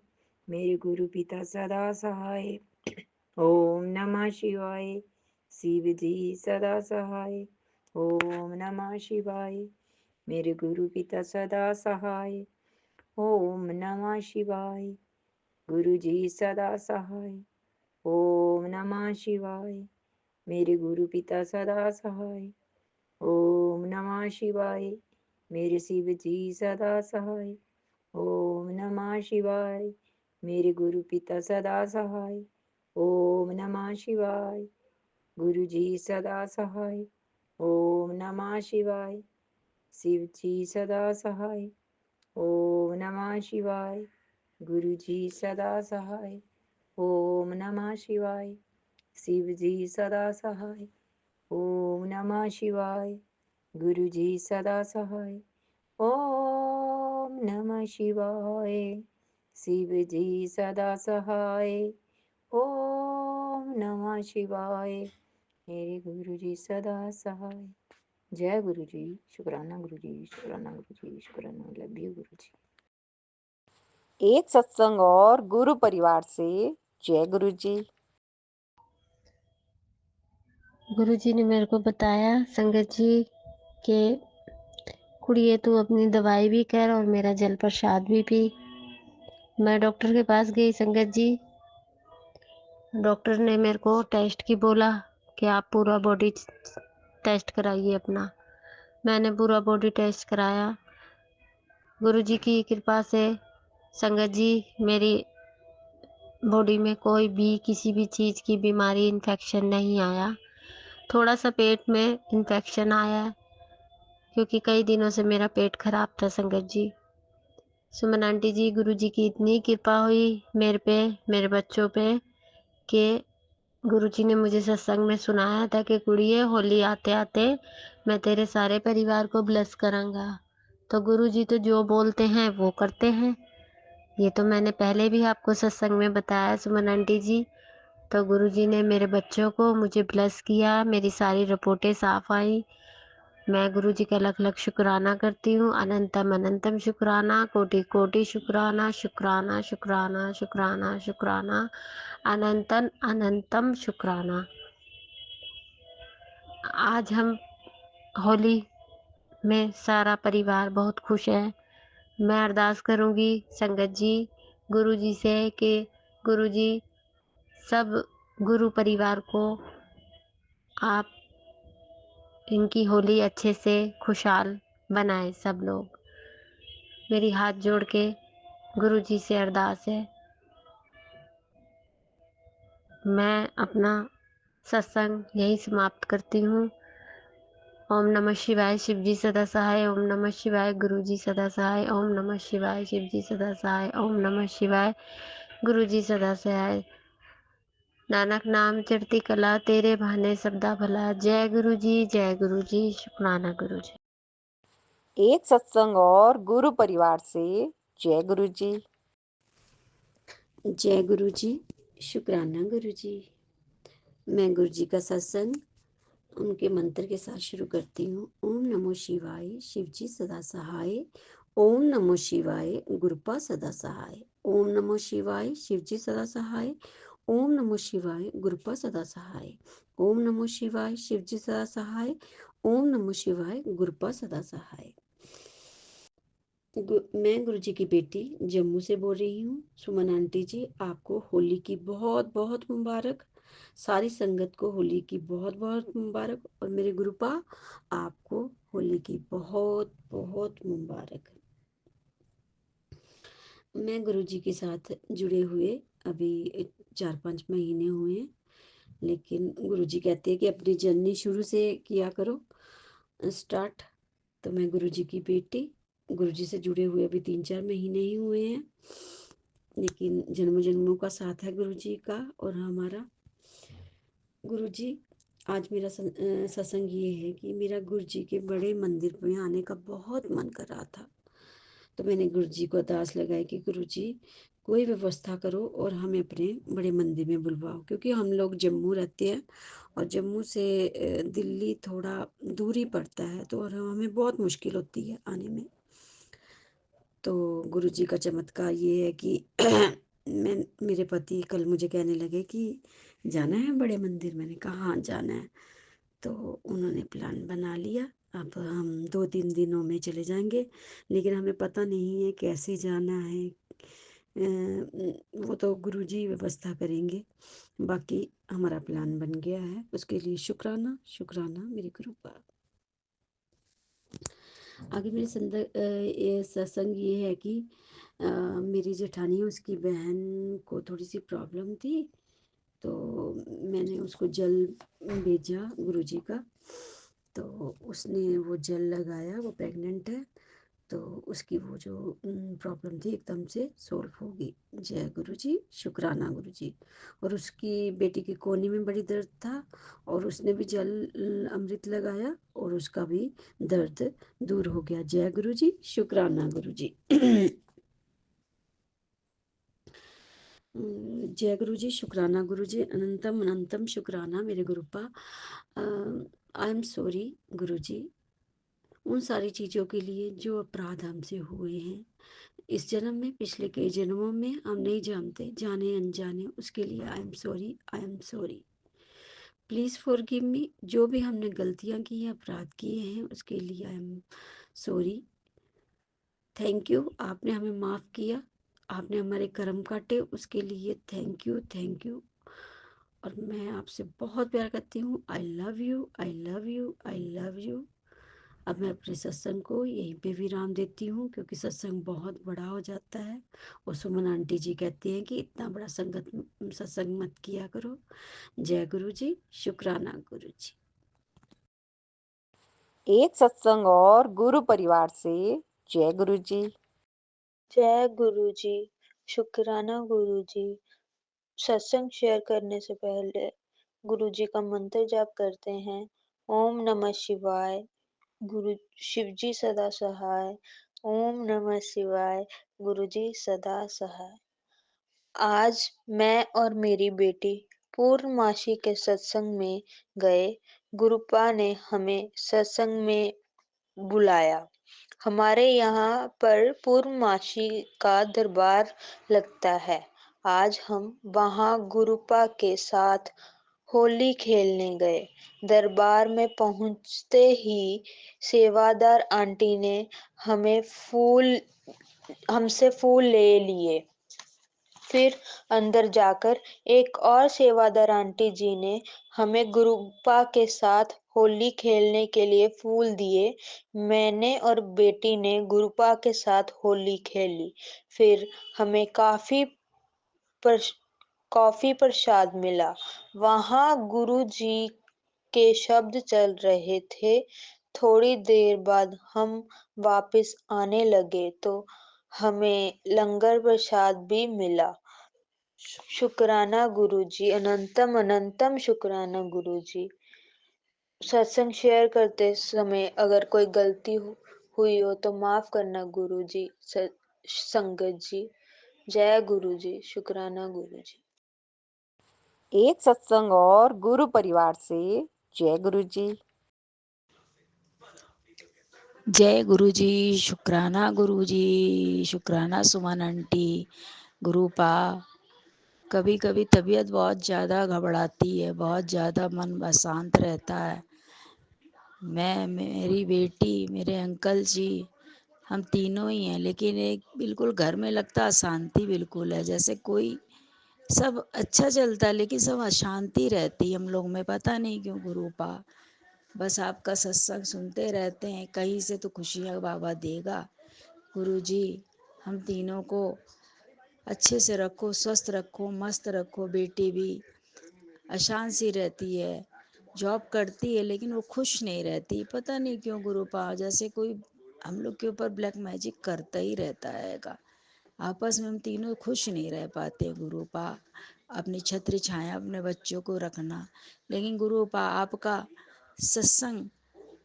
मेरे गुरु पिता सदा सहाय। ओम नमः शिवाय, शिव जी सदा सहाय। ओम नमः शिवाय, मेरे गुरु पिता सदा सहाय। ओम नमः शिवाय, गुरु जी सदा सहाय। ओम नमः शिवाय, मेरे गुरु पिता सदा सहाय। ओम नमः शिवाय, मेरे शिव जी सदा सहाय। ओम नमः शिवाय, मेरे गुरु पिता सदा सहाय। ओम नमः शिवाय, गुरु जी सदा सहाय। ओम नमः शिवाय, शिव जी सदा सहाय। ओम नमः शिवाय, गुरु जी सदा सहाय। ओम नमः शिवाय, शिव जी सदा सहाय। ओम नमः शिवाय, गुरु जी सदा सहाय। ओम नमः शिवाय, शिव जी सदा सहाय। ओम नमः शिवाय, मेरे गुरु जी सदा सहाय। जय गुरु जी। शुक्राना गुरु जी, शुक्राना गुरु जी, शुक्राना। लव यू गुरु जी। एक सत्संग और गुरु परिवार से जय गुरु जी। गुरुजी ने मेरे को बताया संगत जी के कुड़िए तू अपनी दवाई भी कर और मेरा जल प्रसाद भी पी। मैं डॉक्टर के पास गई संगत जी। डॉक्टर ने मेरे को टेस्ट की बोला कि आप पूरा बॉडी टेस्ट कराइए अपना। मैंने पूरा बॉडी टेस्ट कराया। गुरुजी की कृपा से संगत जी मेरी बॉडी में कोई भी किसी भी चीज़ की बीमारी इन्फेक्शन नहीं आया। थोड़ा सा पेट में इन्फेक्शन आया है क्योंकि कई दिनों से मेरा पेट खराब था संगत जी। सुमन आंटी जी, गुरुजी की इतनी कृपा हुई मेरे पे, मेरे बच्चों पे कि गुरुजी ने मुझे सत्संग में सुनाया था कि कुड़िए होली आते आते मैं तेरे सारे परिवार को ब्लेस करांगा। तो गुरुजी तो जो बोलते हैं वो करते हैं। ये तो मैंने पहले भी आपको सत्संग में बताया सुमन आंटी जी। तो गुरुजी ने मेरे बच्चों को मुझे ब्लेस किया, मेरी सारी रिपोर्टें साफ आई। मैं गुरुजी का लख लख शुक्राना करती हूँ। अनंतम अनंतम शुक्राना, कोटि कोटि शुक्राना, शुक्राना शुक्राना शुक्राना शुक्राना, अनंतन अनंतम शुक्राना। आज हम होली में सारा परिवार बहुत खुश है। मैं अरदास करूँगी संगत जी गुरुजी से कि गुरुजी सब गुरु परिवार को आप इनकी होली अच्छे से खुशहाल बनाए सब लोग। मेरी हाथ जोड़ के गुरुजी से अरदास है। मैं अपना सत्संग यही समाप्त करती हूँ। ओम नमः शिवाय, शिव जी सदा सहाय। ओम नमः शिवाय, गुरु जी सदा सहाय। ओम नमः शिवाय, शिव जी सदा सहाय। ओम नमः शिवाय, गुरु जी सदा सहाय। नानक नाम चढ़ती कला, तेरे बहाने सबदा भला। जय गुरु जी, जय गुरु जी, शुक्राना गुरु जी। एक सत्संग और गुरु परिवार से जय गुरु जी। जय गुरु जी, शुक्राना गुरु जी। मैं गुरु जी का सत्संग उनके मंत्र के साथ शुरू करती हूँ। ओम नमो शिवाय, शिव जी सदा सहाय। ओम नमो शिवाय, गुरुपा सदा सहाय। ओम नमो शिवाय, शिव जी सदा सहाय। ओम नमो शिवाय, गुरुपा सदा सहाय। ओम नमो शिवाय, शिव जी सदा सहाय। ओम नमो शिवाय, गुरुपा सदा सहाय। मैं गुरु जी की बेटी जम्मू से बोल रही हूँ। सुमन आंटी जी, आपको होली की बहुत बहुत मुबारक। सारी संगत को होली की बहुत बहुत मुबारक। और मेरे गुरुपा, आपको होली की बहुत बहुत मुबारक। मैं गुरु जी के साथ जुड़े हुए अभी 4-5 महीने हुए हैं, लेकिन गुरु जी कहते हैं कि अपनी जर्नी शुरू से किया करो स्टार्ट। तो मैं गुरु जी की बेटी, गुरु जी से जुड़े हुए अभी 3-4 महीने ही हुए हैं, लेकिन जन्मों जन्मों का साथ है गुरु जी का और हमारा। गुरु जी, आज मेरा सत्संग ये है कि मेरा गुरु जी के बड़े मंदिर में आने का बहुत मन कर रहा था। तो मैंने गुरु जी को अरदास लगाई कि गुरु जी कोई व्यवस्था करो और हमें अपने बड़े मंदिर में बुलवाओ, क्योंकि हम लोग जम्मू रहते हैं और जम्मू से दिल्ली थोड़ा दूरी पड़ता है, तो और हमें बहुत मुश्किल होती है आने में। तो गुरु जी का चमत्कार ये है कि मेरे पति कल मुझे कहने लगे कि जाना है बड़े मंदिर। मैंने कहा हाँ जाना है। तो उन्होंने प्लान बना लिया। अब हम 2-3 दिनों में चले जाएंगे, लेकिन हमें पता नहीं है कैसे जाना है। वो तो गुरु जी व्यवस्था करेंगे। बाकी हमारा प्लान बन गया है, उसके लिए शुक्राना शुक्राना मेरे गुरु का। आगे मेरे सत्संग ये है कि मेरी जेठानी है, उसकी बहन को थोड़ी सी प्रॉब्लम थी, तो मैंने उसको जल भेजा गुरु जी का। तो उसने वो जल लगाया, वो प्रेग्नेंट है, तो उसकी वो जो प्रॉब्लम थी एकदम से सॉल्व होगी। जय गुरु जी, शुक्राना गुरु जी। और उसकी बेटी की कोहनी में बड़ी दर्द था और उसने भी जल अमृत लगाया और उसका भी दर्द दूर हो गया। जय गुरु जी, शुक्राना गुरु जी। जय गुरु जी, शुक्राना गुरु जी। अनंतम अनंतम शुक्राना मेरे गुरुपा। आई एम सॉरी गुरु जी उन सारी चीज़ों के लिए जो अपराध हमसे हुए हैं इस जन्म में, पिछले कई जन्मों में हम नहीं जानते, जाने अनजाने, उसके लिए I am sorry, I am sorry. Please forgive me, जो भी हमने गलतियाँ की हैं, अपराध किए हैं, उसके लिए I am sorry. Thank you, आपने हमें माफ़ किया, आपने हमारे कर्म काटे, उसके लिए थैंक यू, थैंक यू। और मैं आपसे बहुत प्यार करती हूँ। I love you, I love you, I love you. अब मैं अपने सत्संग को यहीं पे विराम देती हूँ, क्योंकि सत्संग बहुत बड़ा हो जाता है और सुमन आंटी जी कहती हैं कि इतना बड़ा सत्संग मत किया करो। जय गुरु जी, शुक्राना गुरु जी। एक सत्संग और गुरु परिवार से जय गुरु जी। जय गुरु जी, शुक्राना गुरु जी। सत्संग शेयर करने से पहले गुरु जी का मंत्र जाप करते हैं। ओम नमः शिवाय, गुरु शिव जी सदा सहाय। ओम नमः शिवाय, गुरु जी सदा सहाय। आज मैं और मेरी बेटी पूर्णमासी के सत्संग में गए। गुरुपा ने हमें सत्संग में बुलाया। हमारे यहाँ पर पूर्णमासी का दरबार लगता है। आज हम वहाँ गुरुपा के साथ होली खेलने गए। दरबार में पहुँचते ही सेवादार आंटी ने हमसे फूल ले लिए। फिर अंदर जाकर एक और सेवादार आंटी जी ने हमें गुरुपा के साथ होली खेलने के लिए फूल दिए। मैंने और बेटी ने गुरुपा के साथ होली खेली। फिर हमें कॉफी प्रसाद मिला। वहाँ गुरु जी के शब्द चल रहे थे। थोड़ी देर बाद हम वापस आने लगे तो हमें लंगर प्रसाद भी मिला। शुक्राना गुरुजी, अनंतम अनंतम शुक्राना गुरुजी। सत्संग शेयर करते समय अगर कोई गलती हुई हो तो माफ करना गुरुजी। संगत जी, जय गुरुजी, शुक्राना गुरुजी। एक सत्संग और गुरु परिवार से जय गुरु जी। जय गुरु जी, शुक्राना गुरु जी, शुक्राना सुमन आंटी, गुरुपा। कभी कभी तबीयत बहुत ज़्यादा घबराती है, बहुत ज़्यादा मन अशांत रहता है। मैं, मेरी बेटी, मेरे अंकल जी, हम तीनों ही हैं, लेकिन एक बिल्कुल घर में लगता अशांति बिल्कुल है। जैसे कोई सब अच्छा चलता है लेकिन सब अशांति रहती है हम लोग में, पता नहीं क्यों गुरुपा। बस आपका सत्संग सुनते रहते हैं, कहीं से तो खुशियाँ बाबा देगा। गुरुजी हम तीनों को अच्छे से रखो, स्वस्थ रखो, मस्त रखो। बेटी भी अशांत सी रहती है, जॉब करती है लेकिन वो खुश नहीं रहती, पता नहीं क्यों गुरुपा। जैसे कोई हम लोग के ऊपर ब्लैक मैजिक करता ही रहता है। आपस में हम तीनों खुश नहीं रह पाते गुरुपा। अपनी छत्र छाया अपने बच्चों को रखना। लेकिन गुरुपा आपका सत्संग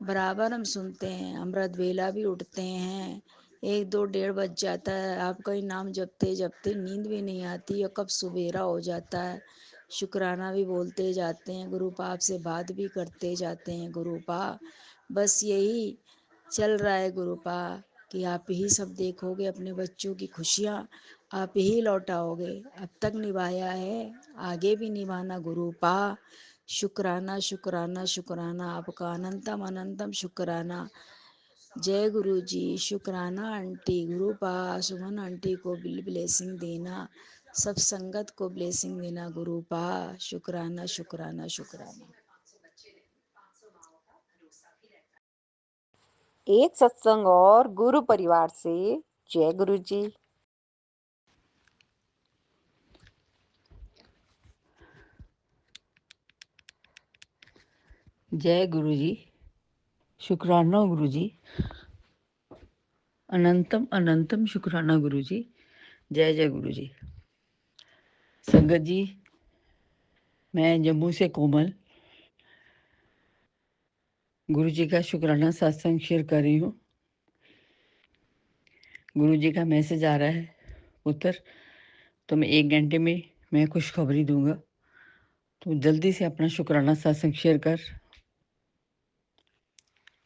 बराबर हम सुनते हैं, अमृत वेला भी उठते हैं, 1-2 बज जाता है, आपका ही नाम जपते जपते नींद भी नहीं आती और कब सुबेरा हो जाता है। शुक्राना भी बोलते जाते हैं गुरुपा, आपसे बात भी करते जाते हैं गुरुपा। बस यही चल रहा है गुरुपा कि आप ही सब देखोगे, अपने बच्चों की खुशियाँ आप ही लौटाओगे। अब तक निभाया है, आगे भी निभाना गुरुपा। शुक्राना शुक्राना शुक्राना आपका, अनंतम अनंतम शुक्राना। जय गुरु जी, शुक्राना आंटी, गुरुपा, सुमन आंटी को ब्लेसिंग देना, सब संगत को ब्लेसिंग देना गुरुपा। शुक्राना शुक्राना शुक्राना। एक सत्संग और गुरु परिवार से जय गुरु जी। जय गुरु जी, शुक्राना गुरु जी, अनंतम अनंतम शुक्राना गुरु जी। जय जय गुरु जी। संगत जी, मैं जम्मू से कोमल गुरु जी का शुक्राना सत्संग शेयर कर रही हूँ। गुरु जी का मैसेज आ रहा है उत्तर, तो मैं 1 घंटे में मैं खुशखबरी दूंगा, तो जल्दी से अपना शुक्राना सत्संग शेयर कर।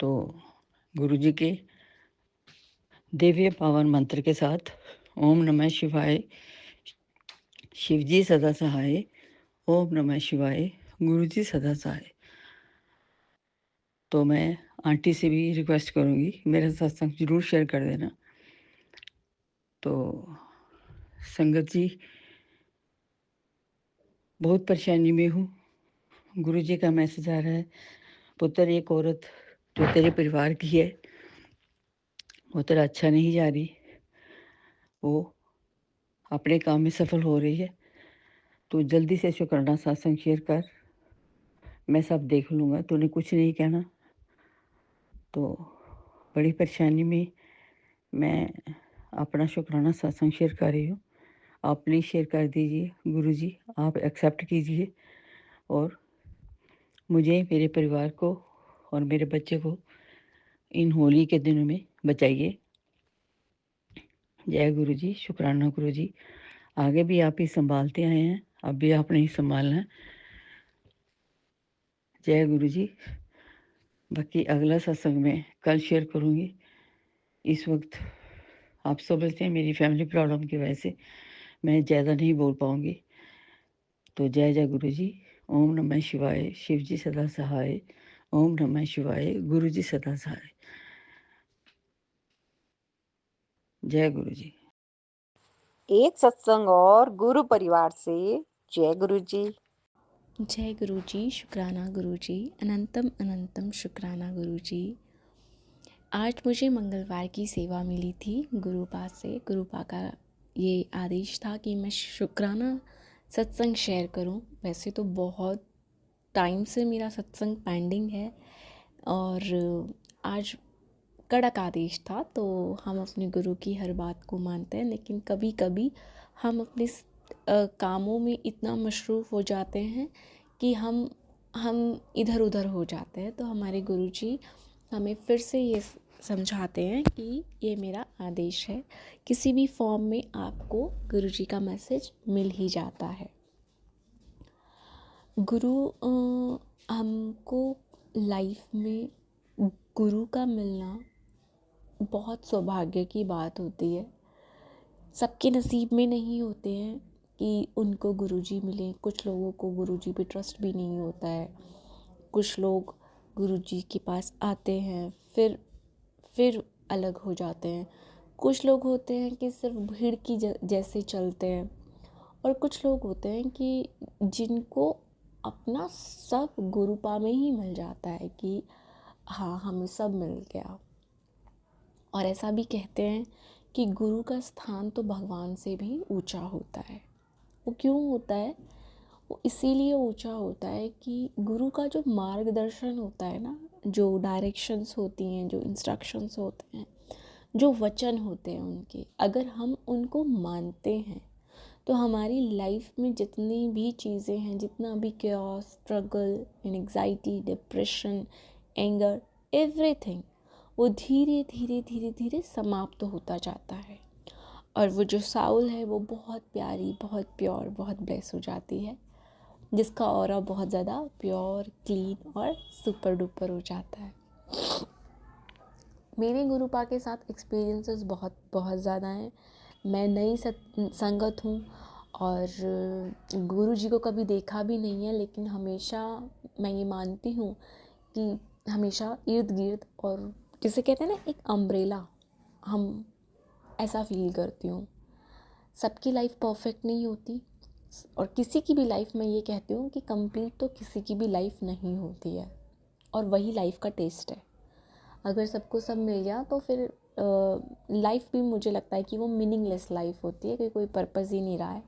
तो गुरु जी के दिव्य पावन मंत्र के साथ ओम नमः शिवाय, शिवजी सदा सहाय। ओम नमः शिवाय, गुरुजी सदा सहाय। तो मैं आंटी से भी रिक्वेस्ट करूँगी मेरा सत्संग ज़रूर शेयर कर देना। तो संगत जी, बहुत परेशानी में हूँ। गुरुजी का मैसेज आ रहा है, पुत्र एक औरत जो तेरे परिवार की है वो तेरा अच्छा नहीं जा रही, वो अपने काम में सफल हो रही है। तो जल्दी से शुक्राना सत्संग शेयर कर, मैं सब देख लूँगा, तूने कुछ नहीं कहना। तो बड़ी परेशानी में मैं अपना शुक्राना सत्संग शेयर कर रही हूँ। आप प्लीज़ शेयर कर दीजिए। गुरुजी आप एक्सेप्ट कीजिए और मुझे, मेरे परिवार को और मेरे बच्चे को इन होली के दिनों में बचाइए। जय गुरुजी, शुक्राना गुरुजी। आगे भी आप ही संभालते आए हैं, अब भी आपने ही संभालना है। जय गुरुजी। बाकी अगला सत्संग में कल शेयर करूँगी। इस वक्त आप समझते हैं मेरी फैमिली प्रॉब्लम की वजह से मैं ज़्यादा नहीं बोल पाऊँगी। तो जय जय गुरुजी। ओम नमः शिवाय। शिव जी सदा सहाय। ओम नमः शिवाय। गुरुजी सदा सहाय। जय गुरुजी। एक सत्संग और गुरु परिवार से। जय गुरुजी। जय गुरुजी, शुक्राना गुरुजी, अनंतम अनंतम शुक्राना गुरुजी। आज मुझे मंगलवार की सेवा मिली थी गुरुपा से। गुरुपा का ये आदेश था कि मैं शुक्राना सत्संग शेयर करूं। वैसे तो बहुत टाइम से मेरा सत्संग पेंडिंग है और आज कड़क आदेश था, तो हम अपने गुरु की हर बात को मानते हैं, लेकिन कभी कभी हम अपने कामों में इतना मशरूफ़ हो जाते हैं कि हम इधर उधर हो जाते हैं। तो हमारे गुरुजी हमें फिर से ये समझाते हैं कि ये मेरा आदेश है। किसी भी फॉर्म में आपको गुरुजी का मैसेज मिल ही जाता है। गुरु हमको लाइफ में गुरु का मिलना बहुत सौभाग्य की बात होती है। सबके नसीब में नहीं होते हैं कि उनको गुरुजी मिले। कुछ लोगों को गुरुजी पे ट्रस्ट भी नहीं होता है। कुछ लोग गुरुजी के पास आते हैं फिर अलग हो जाते हैं। कुछ लोग होते हैं कि सिर्फ भीड़ की जैसे चलते हैं, और कुछ लोग होते हैं कि जिनको अपना सब गुरुपा में ही मिल जाता है कि हाँ, हमें सब मिल गया। और ऐसा भी कहते हैं कि गुरु का स्थान तो भगवान से भी ऊंचा होता है। वो क्यों होता है? वो इसीलिए ऊंचा होता है कि गुरु का जो मार्गदर्शन होता है ना, जो डायरेक्शंस होती हैं, जो इंस्ट्रक्शंस होते हैं, जो वचन होते हैं उनके, अगर हम उनको मानते हैं तो हमारी लाइफ में जितनी भी चीज़ें हैं, जितना भी chaos, struggle, anxiety, depression, anger, everything, वो धीरे धीरे धीरे धीरे समाप्त होता जाता है। और वो जो साउल है वो बहुत प्यारी, बहुत प्योर, बहुत ब्लेस हो जाती है, जिसका ऑरा बहुत ज़्यादा प्योर, क्लीन और सुपर डुपर हो जाता है। मेरे गुरुपा के साथ एक्सपीरियंसेस बहुत बहुत ज़्यादा हैं। मैं नई संगत हूँ और गुरु जी को कभी देखा भी नहीं है, लेकिन हमेशा मैं ये मानती हूँ कि हमेशा इर्द गिर्द, और जिसे कहते हैं ना एक अम्ब्रेला, हम ऐसा फील करती हूँ। सबकी लाइफ परफेक्ट नहीं होती, और किसी की भी लाइफ में ये कहती हूँ कि कंप्लीट तो किसी की भी लाइफ नहीं होती है, और वही लाइफ का टेस्ट है। अगर सबको सब मिल गया तो फिर लाइफ भी मुझे लगता है कि वो मीनिंगलेस लाइफ होती है, कि कोई पर्पज़ ही नहीं रहा है,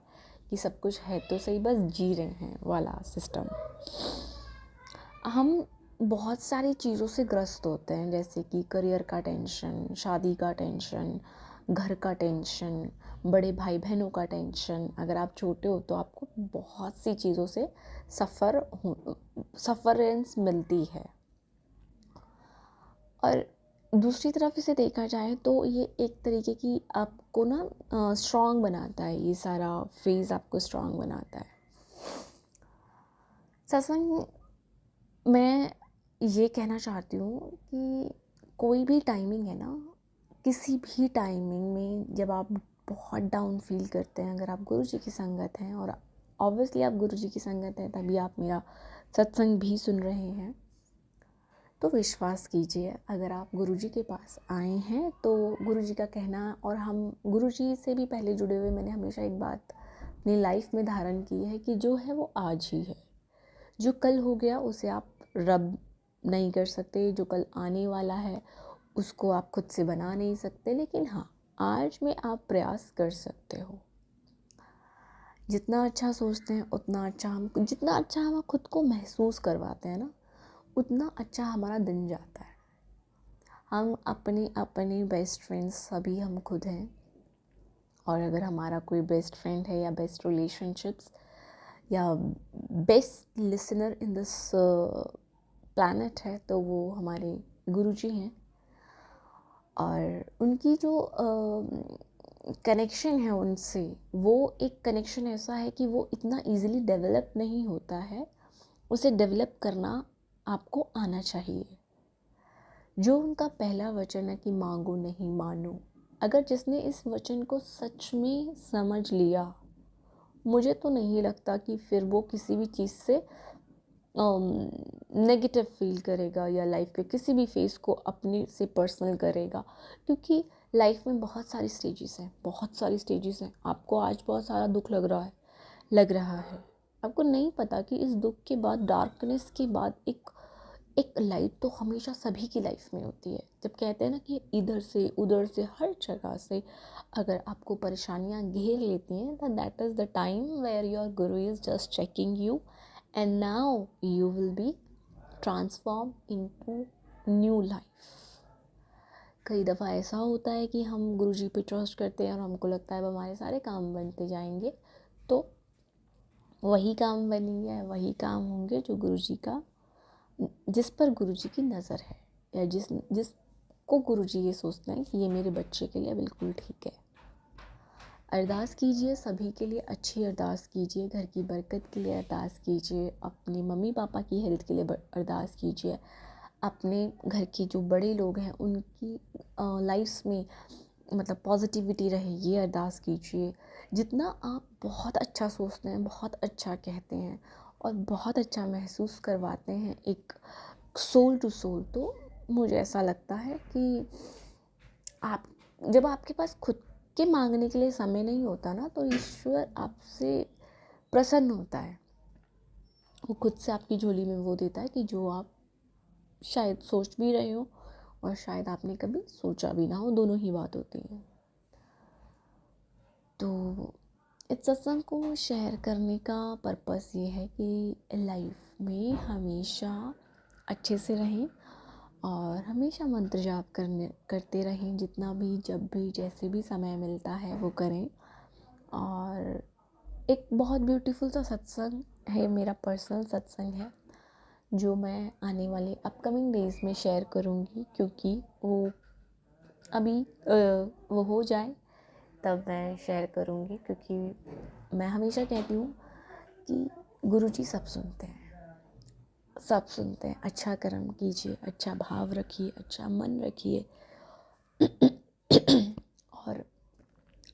कि सब कुछ है तो सही, बस जी रहे हैं वाला सिस्टम। हम बहुत सारी चीज़ों से ग्रस्त होते हैं, जैसे कि करियर का टेंशन, शादी का टेंशन, घर का टेंशन, बड़े भाई बहनों का टेंशन। अगर आप छोटे हो तो आपको बहुत सी चीज़ों से सफ़रेंस मिलती है। और दूसरी तरफ इसे देखा जाए तो ये एक तरीके की आपको ना स्ट्रॉन्ग बनाता है। ये सारा फेज़ आपको स्ट्रॉन्ग बनाता है। सत्संग मैं ये कहना चाहती हूँ कि कोई भी टाइमिंग है ना, किसी भी टाइमिंग में जब आप बहुत डाउन फील करते हैं, अगर आप गुरु जी की संगत हैं, और ऑब्वियसली आप गुरु जी की संगत हैं तभी आप मेरा सत्संग भी सुन रहे हैं, तो विश्वास कीजिए अगर आप गुरुजी के पास आए हैं तो गुरुजी का कहना, और हम गुरुजी से भी पहले जुड़े हुए, मैंने हमेशा एक बात अपनी लाइफ में धारण की है कि जो है वो आज ही है। जो कल हो गया उसे आप रब नहीं कर सकते, जो कल आने वाला है उसको आप खुद से बना नहीं सकते, लेकिन हाँ, आज में आप प्रयास कर सकते हो। जितना अच्छा सोचते हैं उतना अच्छा जितना अच्छा हम खुद को महसूस करवाते हैं ना, उतना अच्छा हमारा दिन जाता है। हम अपने अपने बेस्ट फ्रेंड्स सभी हम खुद हैं, और अगर हमारा कोई बेस्ट फ्रेंड है या बेस्ट रिलेशनशिप्स या best listener in this planet है तो वो हमारे गुरुजी हैं। और उनकी जो कनेक्शन है उनसे, वो एक कनेक्शन ऐसा है कि वो इतना इजीली डेवलप नहीं होता है, उसे डेवलप करना आपको आना चाहिए। जो उनका पहला वचन है कि मांगो नहीं मानो, अगर जिसने इस वचन को सच में समझ लिया, मुझे तो नहीं लगता कि फिर वो किसी भी चीज़ से नेगेटिव फील करेगा या लाइफ के किसी भी फेस को अपने से पर्सनल करेगा, क्योंकि लाइफ में बहुत सारी स्टेजेस हैं, बहुत सारी स्टेजेस हैं। आपको आज बहुत सारा दुख लग रहा है, आपको नहीं पता कि इस दुख के बाद, डार्कनेस के बाद एक लाइट तो हमेशा सभी की लाइफ में होती है। जब कहते हैं ना कि इधर से उधर से हर जगह से अगर आपको परेशानियां घेर लेती हैं, तो that is the time where your guru is just checking you and now you will be transform into new life. कई दफ़ा ऐसा होता है कि हम गुरुजी पे ट्रस्ट करते हैं और हमको लगता है अब हमारे सारे काम बनते जाएंगे, तो वही काम बनेंगे, वही काम होंगे जो गुरुजी का, जिस पर गुरुजी की नज़र है, या जिसको गुरुजी ये सोचते हैं कि ये मेरे बच्चे के लिए बिल्कुल ठीक है। अरदास कीजिए, सभी के लिए अच्छी अरदास कीजिए, घर की बरकत के लिए अरदास कीजिए, अपने मम्मी पापा की हेल्थ के लिए अरदास कीजिए, अपने घर के जो बड़े लोग हैं उनकी लाइफ्स में मतलब पॉजिटिविटी रहे, ये अरदास कीजिए। जितना आप बहुत अच्छा सोचते हैं, बहुत अच्छा कहते हैं और बहुत अच्छा महसूस करवाते हैं एक सोल टू सोल, तो मुझे ऐसा लगता है कि आप, जब आपके पास खुद के मांगने के लिए समय नहीं होता ना, तो ईश्वर आपसे प्रसन्न होता है। वो खुद से आपकी झोली में वो देता है कि जो आप शायद सोच भी रहे हो और शायद आपने कभी सोचा भी ना हो, दोनों ही बात होती है। तो इस सत्संग को शेयर करने का पर्पस ये है कि लाइफ में हमेशा अच्छे से रहें और हमेशा मंत्र जाप करते रहें, जितना भी, जब भी, जैसे भी समय मिलता है वो करें। और एक बहुत ब्यूटीफुल सा सत्संग है, मेरा पर्सनल सत्संग है, जो मैं आने वाले अपकमिंग डेज में शेयर करूँगी, क्योंकि वो अभी वो हो जाए तब मैं शेयर करूँगी, क्योंकि मैं हमेशा कहती हूँ कि गुरुजी सब सुनते हैं, सब सुनते हैं। अच्छा कर्म कीजिए, अच्छा भाव रखिए, अच्छा मन रखिए और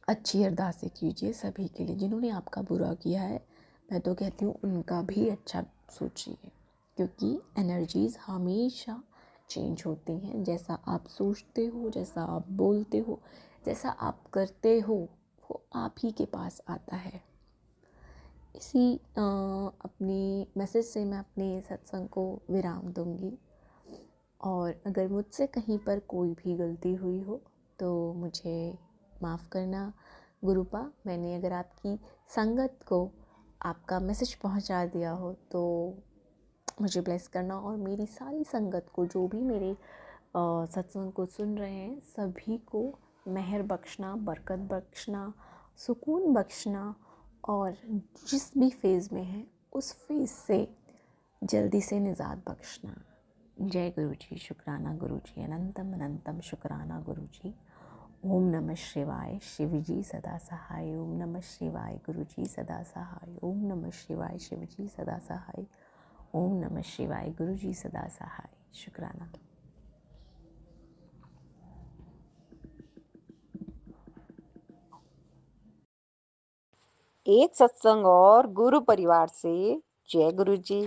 अच्छी अरदासें कीजिए सभी के लिए। जिन्होंने आपका बुरा किया है, मैं तो कहती हूँ उनका भी अच्छा सोचिए, क्योंकि एनर्जीज़ हमेशा चेंज होती हैं। जैसा आप सोचते हो, जैसा आप बोलते हो, जैसा आप करते हो, वो आप ही के पास आता है। इसी अपनी मैसेज से मैं अपने सत्संग को विराम दूंगी, और अगर मुझसे कहीं पर कोई भी गलती हुई हो तो मुझे माफ़ करना गुरुपा। मैंने अगर आपकी संगत को आपका मैसेज पहुंचा दिया हो तो मुझे ब्लेस करना, और मेरी सारी संगत को, जो भी मेरे सत्संग को सुन रहे हैं, सभी को मेहर बख्शना, बरकत बख्शना, सुकून बख्शना, और जिस भी फेज़ में है उस फेज़ से जल्दी से निजात बख्शना। जय गुरुजी, शुक्राना गुरुजी, अनंतम अनंतम शुक्राना गुरुजी। ओम नमः शिवाय, शिवजी सदा सहाय। ओम नमः शिवाय, गुरुजी सदा सहाय। ओम नमः शिवाय, शिवजी सदा सहाय। ओम नमः शिवाय, गुरुजी सदा सहाय। शुक्राना। एक सत्संग और गुरु परिवार से जय गुरु जी।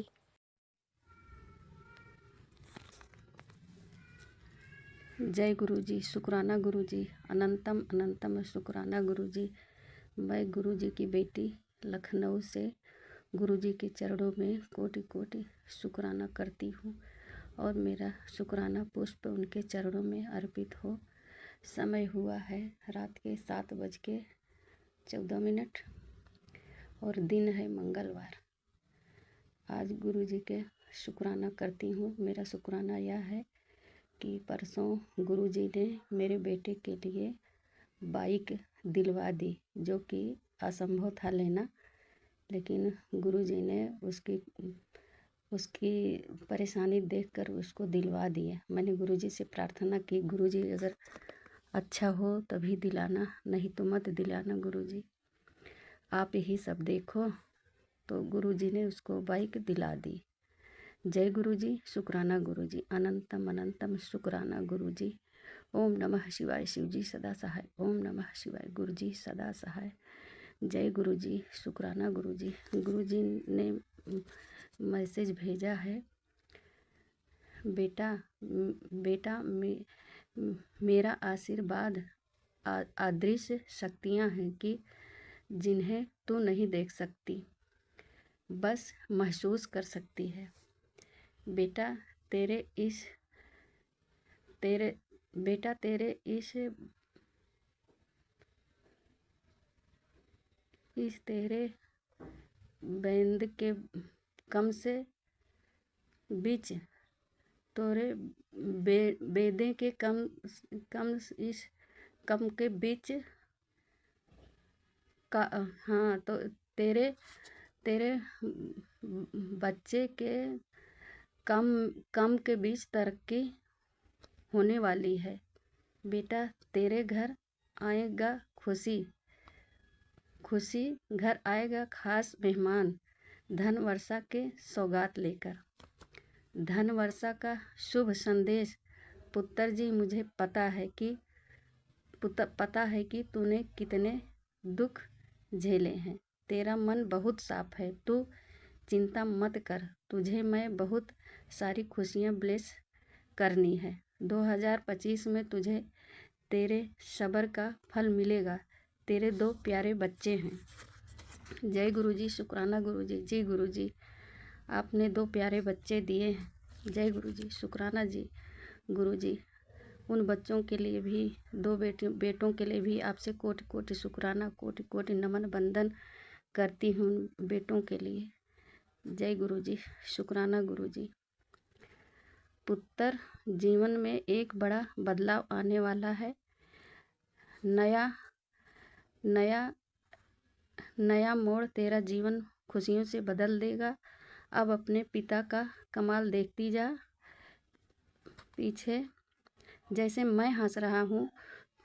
जय गुरु जी, शुक्राना गुरु जी, अनंतम अनंतम शुक्राना गुरु जी। मैं गुरु जी की बेटी लखनऊ से गुरु जी के चरणों में कोटि कोटि शुक्राना करती हूँ और मेरा शुक्राना पुष्प उनके चरणों में अर्पित हो। समय हुआ है रात के 7:14 और दिन है मंगलवार। आज गुरु जी के शुक्राना करती हूँ। मेरा शुक्राना यह है कि परसों गुरु जी ने मेरे बेटे के लिए बाइक दिलवा दी, जो कि असंभव था लेना, लेकिन गुरु जी ने उसकी परेशानी देखकर उसको दिलवा दिया। मैंने गुरु जी से प्रार्थना की, गुरु जी अगर अच्छा हो तभी दिलाना, नहीं तो मत दिलाना गुरु जी, आप ही सब देखो। तो गुरु जी ने उसको बाइक दिला दी। जय गुरु जी, शुक्राना गुरु जी, अनंतम अनंतम शुक्राना गुरु जी। ओम नमः शिवाय, शिव जी सदा सहाय। ओम नमः शिवाय, गुरु जी सदा सहाय। जय गुरु जी, शुक्राना गुरु जी। गुरु जी ने मैसेज भेजा है, बेटा मेरा आशीर्वाद अदृश्य शक्तियाँ हैं कि जिन्हें तू नहीं देख सकती, बस महसूस कर सकती है। बेटा तेरे इस तेरे बैंद के कम से बीच तोरे बेदे के कम के बीच का, हाँ, तो तेरे बच्चे के कम के बीच तरक्की होने वाली है। बेटा तेरे घर आएगा खुशी घर आएगा खास मेहमान, धन वर्षा के सौगात लेकर। धन वर्षा का शुभ संदेश। पुत्र जी, मुझे पता है कि तूने कितने दुख झेले हैं। तेरा मन बहुत साफ है, तू चिंता मत कर। तुझे मैं बहुत सारी खुशियाँ ब्लेस करनी है। 2025 में तुझे तेरे सब्र का फल मिलेगा। तेरे 2 प्यारे बच्चे हैं। जय गुरु जी, शुक्राना गुरु जी। जी गुरु जी, आपने 2 प्यारे बच्चे दिए हैं। जय गुरु जी, शुक्राना जी। गुरु जी, उन बच्चों के लिए भी, 2 बेटों के लिए भी आपसे कोटि कोटि शुक्राना, कोटि कोटि नमन बंदन करती हूँ बेटों के लिए। जय गुरु जी, शुक्राना गुरु जी। पुत्र, जीवन में एक बड़ा बदलाव आने वाला है। नया मोड़ तेरा जीवन खुशियों से बदल देगा। अब अपने पिता का कमाल देखती जा। पीछे जैसे मैं हंस रहा हूँ,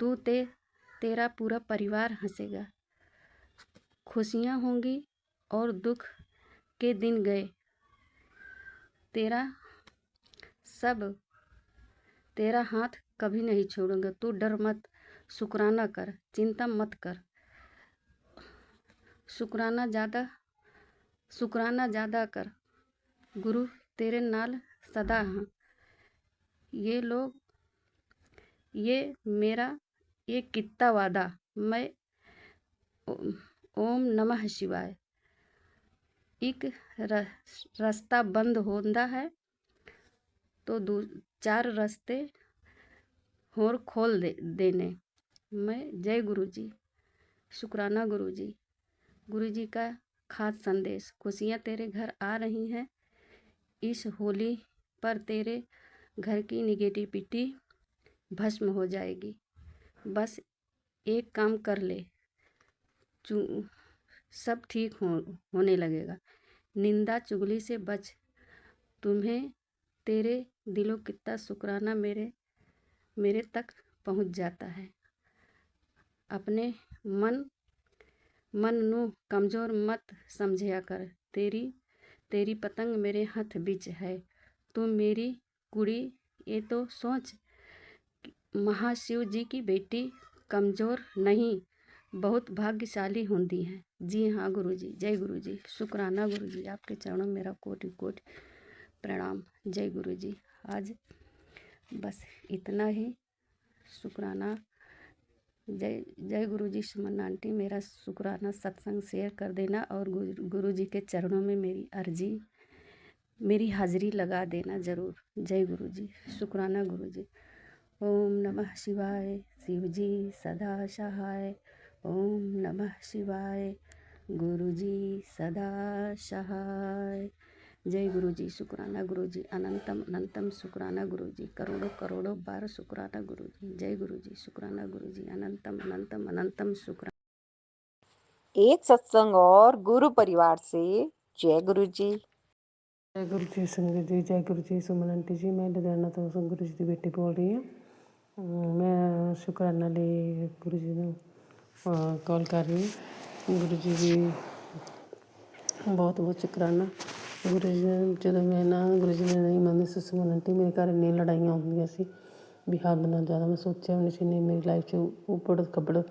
तेरा पूरा परिवार हंसेगा। खुशियाँ होंगी और दुख के दिन गए। तेरा हाथ कभी नहीं छोड़ूंगा। तू डर मत, शुक्राना कर, चिंता मत कर। शुक्राना ज़्यादा कर। गुरु तेरे नाल सदा हैं। ये मेरा एक कित्ता वादा। मैं ओम नमः शिवाय। एक रास्ता बंद होता है तो 4 रास्ते और खोल देने। मैं जय गुरु जी, शुक्राना गुरु जी। गुरु जी का खास संदेश। खुशियाँ तेरे घर आ रही हैं। इस होली पर तेरे घर की निगेटिविटी भस्म हो जाएगी। बस एक काम कर ले, सब ठीक होने लगेगा। निंदा चुगली से बच। तुम्हें तेरे दिलो कितना शुक्राना मेरे तक पहुँच जाता है। अपने मन नू कमज़ोर मत समझया कर। तेरी पतंग मेरे हाथ बिच है। तू मेरी कुड़ी, ये तो सोच। महाशिव जी की बेटी कमज़ोर नहीं, बहुत भाग्यशाली होती है। जी हाँ गुरु जी, जय गुरु जी, शुक्राना गुरु जी। आपके चरणों में मेरा कोटि कोटि प्रणाम। जय गुरु जी। आज बस इतना ही। शुक्राना। जय जय गुरुजी सुमन आंटी, मेरा शुक्राना सत्संग शेयर कर देना और गुरुजी के चरणों में मेरी हाजिरी लगा देना ज़रूर। जय गुरुजी, शुक्राना गुरुजी। ओम नमः शिवाय, शिवजी सदा सहाय। ओम नमः शिवाय, गुरुजी सदा सहाय। जय गुरुजी, शुक्राना गुरुजी, अनंतम अनंतम शुक्राना गुरुजी, करोड़ों करोड़ों बार शुक्राना गुरुजी। जय गुरुजी, शुक्राना गुरुजी, अनंतम अनंतम अनंतम शुक्राना। एक सत्संग और गुरु परिवार से जय गुरुजी। जय गुरु जी संगत जी, जय गुरु जी सुमन आंटी जी। मैं लुधियाना तो गुरु जी की बेटी बोल रही हूँ। मैं शुक्राना ਲਈ गुरु जी ਨੂੰ कॉल कर रही हूँ। गुरु जी भी बहुत बहुत शुक्राना। गुरु जी ਨੇ ਜਦੋਂ ਮੈਂ ਨਾ ਗੁਰੂ ਜੀ ਨੇ ਨਹੀਂ ਮੰਨਦੀ ਸੀ ਸੁਮਨ ਆਂਟੀ, ਮੇਰੇ ਘਰ ਇੰਨੀਆਂ ਲੜਾਈਆਂ ਹੁੰਦੀਆਂ ਸੀ ਵੀ ਹੱਦ ਨਾਲ ਜ਼ਿਆਦਾ। ਮੈਂ ਸੋਚਿਆ ਵੀ ਨਹੀਂ ਸੀ ਇੰਨੀ ਮੇਰੀ ਲਾਈਫ 'ਚ ਉਬੜ ਖੱਬੜ,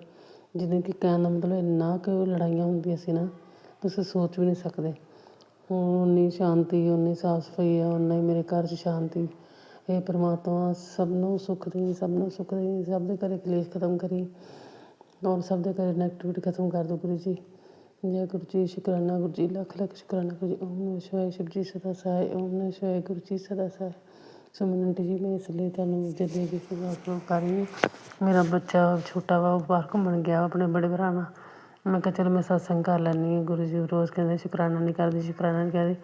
ਜਿੱਦਾਂ ਕਿ ਕਹਿਣ ਦਾ ਮਤਲਬ ਇੰਨਾ ਕੁ ਲੜਾਈਆਂ ਹੁੰਦੀਆਂ ਸੀ ਨਾ, ਤੁਸੀਂ ਸੋਚ ਵੀ ਨਹੀਂ ਸਕਦੇ। ਹੁਣ ਉਨੀ ਸ਼ਾਂਤੀ, ਉਨੀ ਸਾਫ਼ ਸਫਾਈ ਆ, ਉਨਾ ਹੀ ਮੇਰੇ ਘਰ 'ਚ ਸ਼ਾਂਤੀ। ਇਹ ਪਰਮਾਤਮਾ ਸਭ ਨੂੰ ਸੁੱਖ ਦੇਈ, ਸਭ ਨੂੰ ਸੁੱਖ ਦੇਈ, ਸਭ ਦੇ ਘਰੇ ਕਲੇਸ਼ ਖਤਮ ਕਰੀ ਔਰ ਸਭ ਦੇ ਘਰੇ ਨੈਗੇਟਿਵਿਟੀ ਖਤਮ ਕਰ ਦਿਓ ਗੁਰੂ ਜੀ। ਜੈ ਗੁਰੂ ਜੀ, ਸ਼ੁਕਰਾਨਾ ਗੁਰੂ ਜੀ, ਲੱਖ ਲੱਖ ਸ਼ੁਕਰਾਨਾ ਗੁਰੂ ਜੀ। ਓਮ ਨਮः शिवाय, शिव जी सदा सहाय। ओम नमः शिवाय, गुरु जी सदा सहाय। सुमन आंटी जी, मैं इसलिए ਤੁਹਾਨੂੰ ਜਦੇ ਦੀ ਫੋਨ ਕਰ ਰਹੀ ਹਾਂ। ਮੇਰਾ ਬੱਚਾ ਛੋਟਾ ਵਾ, ਉਹ ਬਾਹਰ ਘੁੰਮਣ ਗਿਆ ਆਪਣੇ ਬੜੇ ਭਰਾ ਨਾਲ। ਮੈਂ ਕਿਹਾ ਚਲੋ ਮੈਂ ਸਤਸੰਗ ਕਰ ਲੈਂਦੀ ਹਾਂ। ਗੁਰੂ ਜੀ ਰੋਜ਼ ਕਹਿੰਦੇ ਸ਼ੁਕਰਾਨਾ ਨਹੀਂ ਕਰਦੀ, ਸ਼ੁਕਰਾਨਾ ਨਹੀਂ ਕਰਦੀ।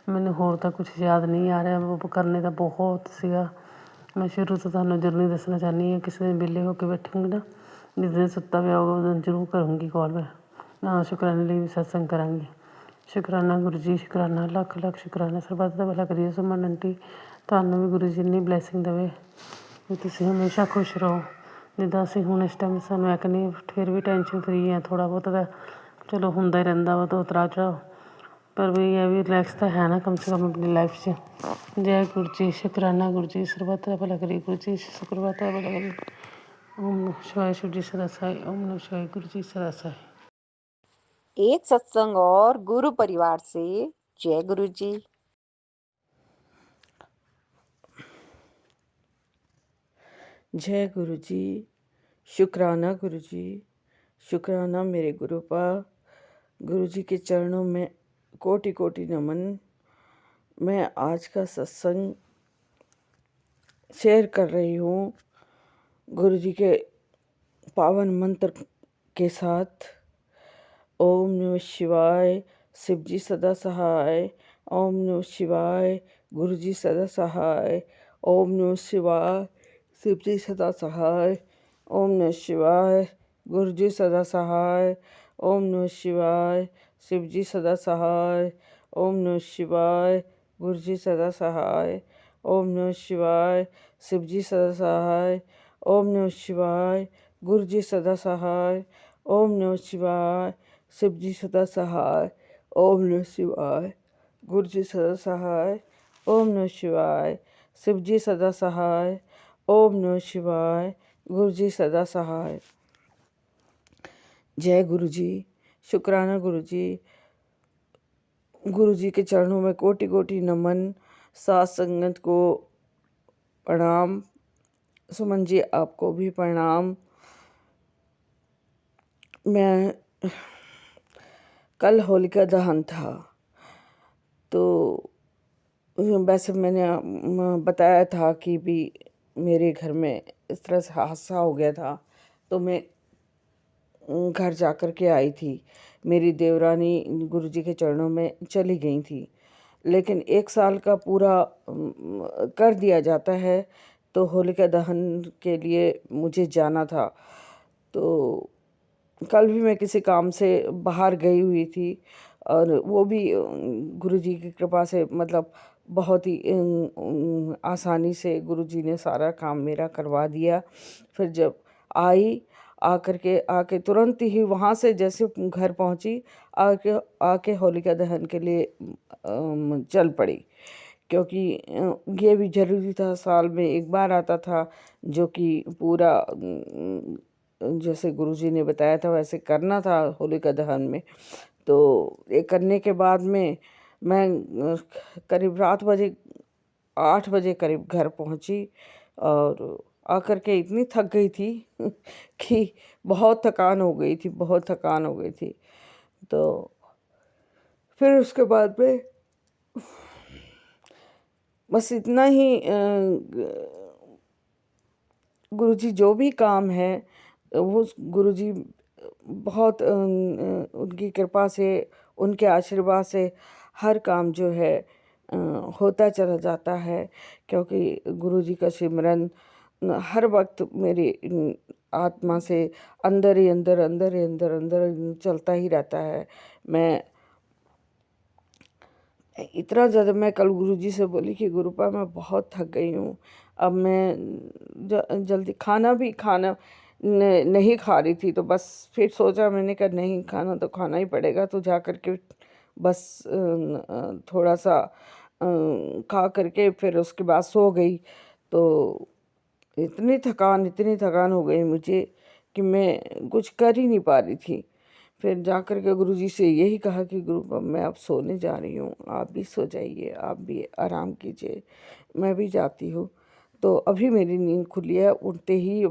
ਮੈਨੂੰ ਹੋਰ ਤਾਂ ਕੁਛ ਯਾਦ ਨਹੀਂ ਆ ਰਿਹਾ, ਉਹ ਕਰਨੇ ਦਾ ਬਹੁਤ ਸੀਗਾ। ਮੈਂ ਸ਼ੁਰੂ ਤੋਂ ਤੁਹਾਨੂੰ ਜ਼ਰੂਰ ਦੱਸਣਾ ਚਾਹੁੰਦੀ ਹਾਂ, ਕਿਸੇ ਦਿਨ ਵਿਹਲੇ ਹੋ ਕੇ ਬੈਠੂੰਗੀ ਨਾ, ਜਿਸ ਦਿਨ ਸੁੱਤਾ ਪਿਆ ਹੋਊਗਾ ਉਸ ਦਿਨ ਜ਼ਰੂਰ ਕਰੂੰਗੀ ਕਾਲ ਮੈਂ। ਨਾ ਸ਼ੁਕਰਾਨੇ ਲਈ ਵੀ ਸਤਸੰਗ ਕਰਾਂਗੀ। ਸ਼ੁਕਰਾਨਾ ਗੁਰੂ ਜੀ, ਸ਼ੁਕਰਾਨਾ, ਲੱਖ ਲੱਖ ਸ਼ੁਕਰਾਨਾ। ਸਰਬੱਤ ਦਾ ਭਲਾ ਕਰੀਏ। ਸੁਮਨ ਆਂਟੀ, ਤੁਹਾਨੂੰ ਵੀ ਗੁਰੂ ਜੀ ਇੰਨੀ ਬਲੈਸਿੰਗ ਦੇਵੇ ਵੀ ਤੁਸੀਂ ਹਮੇਸ਼ਾ ਖੁਸ਼ ਰਹੋ। ਜਿੱਦਾਂ ਅਸੀਂ ਹੁਣ ਇਸ ਟਾਈਮ ਸਾਨੂੰ ਇੱਕ ਨਹੀਂ, ਫਿਰ ਵੀ ਟੈਨਸ਼ਨ ਫਰੀ ਆ। ਥੋੜ੍ਹਾ ਬਹੁਤ ਤਾਂ ਚਲੋ ਹੁੰਦਾ ਹੀ ਰਹਿੰਦਾ ਵਾ ਤਾਂ ਉਤਰਾਅ ਚੜਾਓ, ਪਰ ਵੀ ਇਹ ਵੀ ਰਿਲੈਕਸ ਤਾਂ ਹੈ ਨਾ ਕਮ ਸੇ ਕਮ ਆਪਣੀ ਲਾਈਫ 'ਚ। ਜੈ ਗੁਰੂ ਜੀ, ਸ਼ੁਕਰਾਨਾ ਗੁਰੂ ਜੀ, ਸਰਬੱਤ ਦਾ ਭਲਾ ਕਰੀਏ ਗੁਰੂ ਜੀ, ਸਰਬੱਤ ਦਾ ਭਲਾ ਕਰੀਏ। ओम नमः शिवाय, शिव जी सदा सहाय। ओम नमः शिवाय, गुरु जी सदा सहाय। एक सत्संग और गुरु परिवार से जय गुरु जी। जय गुरु जी, शुक्राना गुरु जी, शुक्राना मेरे गुरुपा। गुरु जी के चरणों में कोटि कोटि नमन। मैं आज का सत्संग शेयर कर रही हूँ गुरु जी के पावन मंत्र के साथ। ओम नमः शिवाय, शिव जी सदा सहाय। ओम नमः शिवाय, गुरु जी सदा सहाय। ओम नमः शिवाय, शिव जी सदा सहाय। ओम नमः शिवाय, गुरु जी सदा सहाय। ओम नमः शिवाय, शिव जी सदा सहाय। ओम नमः शिवाय, गुरु जी सदा सहाय। ओम नमः शिवाय, शिव जी सदा सहाय। ओम नमः शिवाय, गुरु जी सदा सहाय। ओम नमः शिवाय, शिव जी सदा सहाय। ओम नमः शिवाय, गुरु जी सदा सहाय। ओम नमः शिवाय, शिव जी सदा सहाय। ओम नमः शिवाय, गुरु जी सदा सहाय। जय गुरु जी, शुक्राना गुरु जी। गुरु जी के चरणों में कोटि कोटि नमन। साथ संगत को प्रणाम। सुमन जी, आपको भी प्रणाम। मैं कल होलिका दहन था, तो वैसे मैंने बताया था कि भी मेरे घर में इस तरह से हादसा हो गया था, तो मैं घर जा कर के आई थी। मेरी देवरानी गुरु जी के चरणों में चली गई थी, लेकिन 1 साल का पूरा कर दिया जाता है, तो होलिका दहन के लिए मुझे जाना था। तो कल भी मैं किसी काम से बाहर गई हुई थी, और वो भी गुरु जी की कृपा से, मतलब बहुत ही आसानी से गुरु जी ने सारा काम मेरा करवा दिया। फिर जब आके तुरंत ही वहाँ से जैसे घर पहुँची, आके होलिका दहन के लिए चल पड़ी, क्योंकि ये भी ज़रूरी था। साल में 1 बार आता था, जो कि पूरा जैसे गुरुजी ने बताया था वैसे करना था होलिका दहन में। तो ये करने के बाद में मैं करीब रात 8 बजे करीब घर पहुंची, और आकर के इतनी थक गई थी कि बहुत थकान हो गई थी, बहुत थकान हो गई थी। तो फिर उसके बाद में बस इतना ही गुरुजी जो भी काम है वो गुरुजी बहुत उनकी कृपा से, उनके आशीर्वाद से हर काम जो है होता चला जाता है, क्योंकि गुरुजी का सिमरन हर वक्त मेरी आत्मा से अंदर ही अंदर, अंदर ही अंदर, अंदर चलता ही रहता है। मैं इतना ज़्यादा, मैं कल गुरुजी से बोली कि गुरुपा मैं बहुत थक गई हूँ, अब मैं जल्दी खाना नहीं खा रही थी। तो बस फिर सोचा, मैंने कहा नहीं, खाना तो खाना ही पड़ेगा। तो जा कर के बस थोड़ा सा खा करके फिर उसके बाद सो गई। तो इतनी थकान हो गई मुझे कि मैं कुछ कर ही नहीं पा रही थी। फिर जाकर के गुरुजी से यही कहा कि गुरु मैं अब सोने जा रही हूँ, आप भी सो जाइए, आप भी आराम कीजिए, मैं भी जाती हूँ। तो अभी मेरी नींद खुली है, उठते ही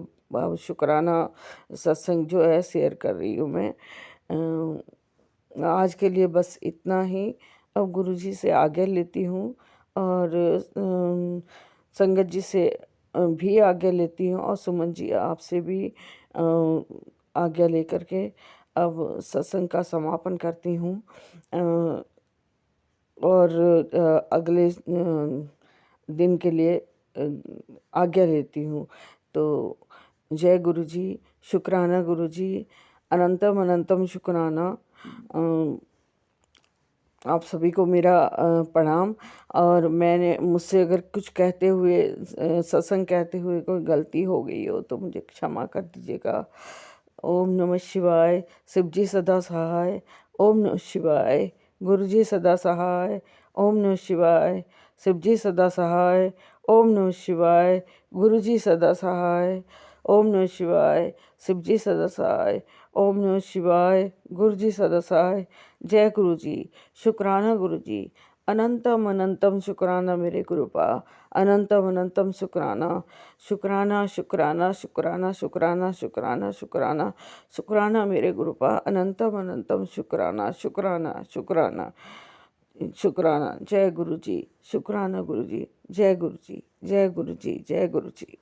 शुक्राना सत्संग जो है शेयर कर रही हूँ मैं। आज के लिए बस इतना ही। अब गुरुजी से आज्ञा लेती हूँ और संगत जी से भी आज्ञा लेती हूँ, और सुमन जी आपसे भी आज्ञा लेकर के अब सत्संग का समापन करती हूँ और अगले दिन के लिए आज्ञा लेती हूँ। तो जय गुरुजी, शुक्राना गुरुजी, अनंतम अनंतम शुक्राना। आप सभी को मेरा प्रणाम। और मुझसे अगर कुछ कहते हुए, सत्संग कहते हुए कोई गलती हो गई हो तो मुझे क्षमा कर दीजिएगा। ओम नमः शिवाय। शिवजी सदा सहाय। ओम नमः शिवाय। गुरुजी सदा सहाय। ओम नमः शिवाय। शिवजी सदा सहाय। ओम नमः शिवाय। गुरुजी सदा सहाय। ओम नमः शिवाय। शिवजी सदा सहाय। ओम नमः शिवाय। गुरुजी सदा सहाय। जय गुरुजी, शुक्राना गुरुजी, अनंतम अनंतम शुक्राना मेरे गुरुपा, अनंतम अनंतम शुक्राना, शुक्राना शुक्राना शुक्राना शुक्राना शुक्राना शुक्राना शुक्राना मेरे गुरुपा, अनंतम अनंतम शुक्राना शुक्राना शुक्राना शुक्राना। जय गुरुजी, शुक्राना गुरुजी, जय गुरुजी, जय गुरुजी, जय गुरुजी।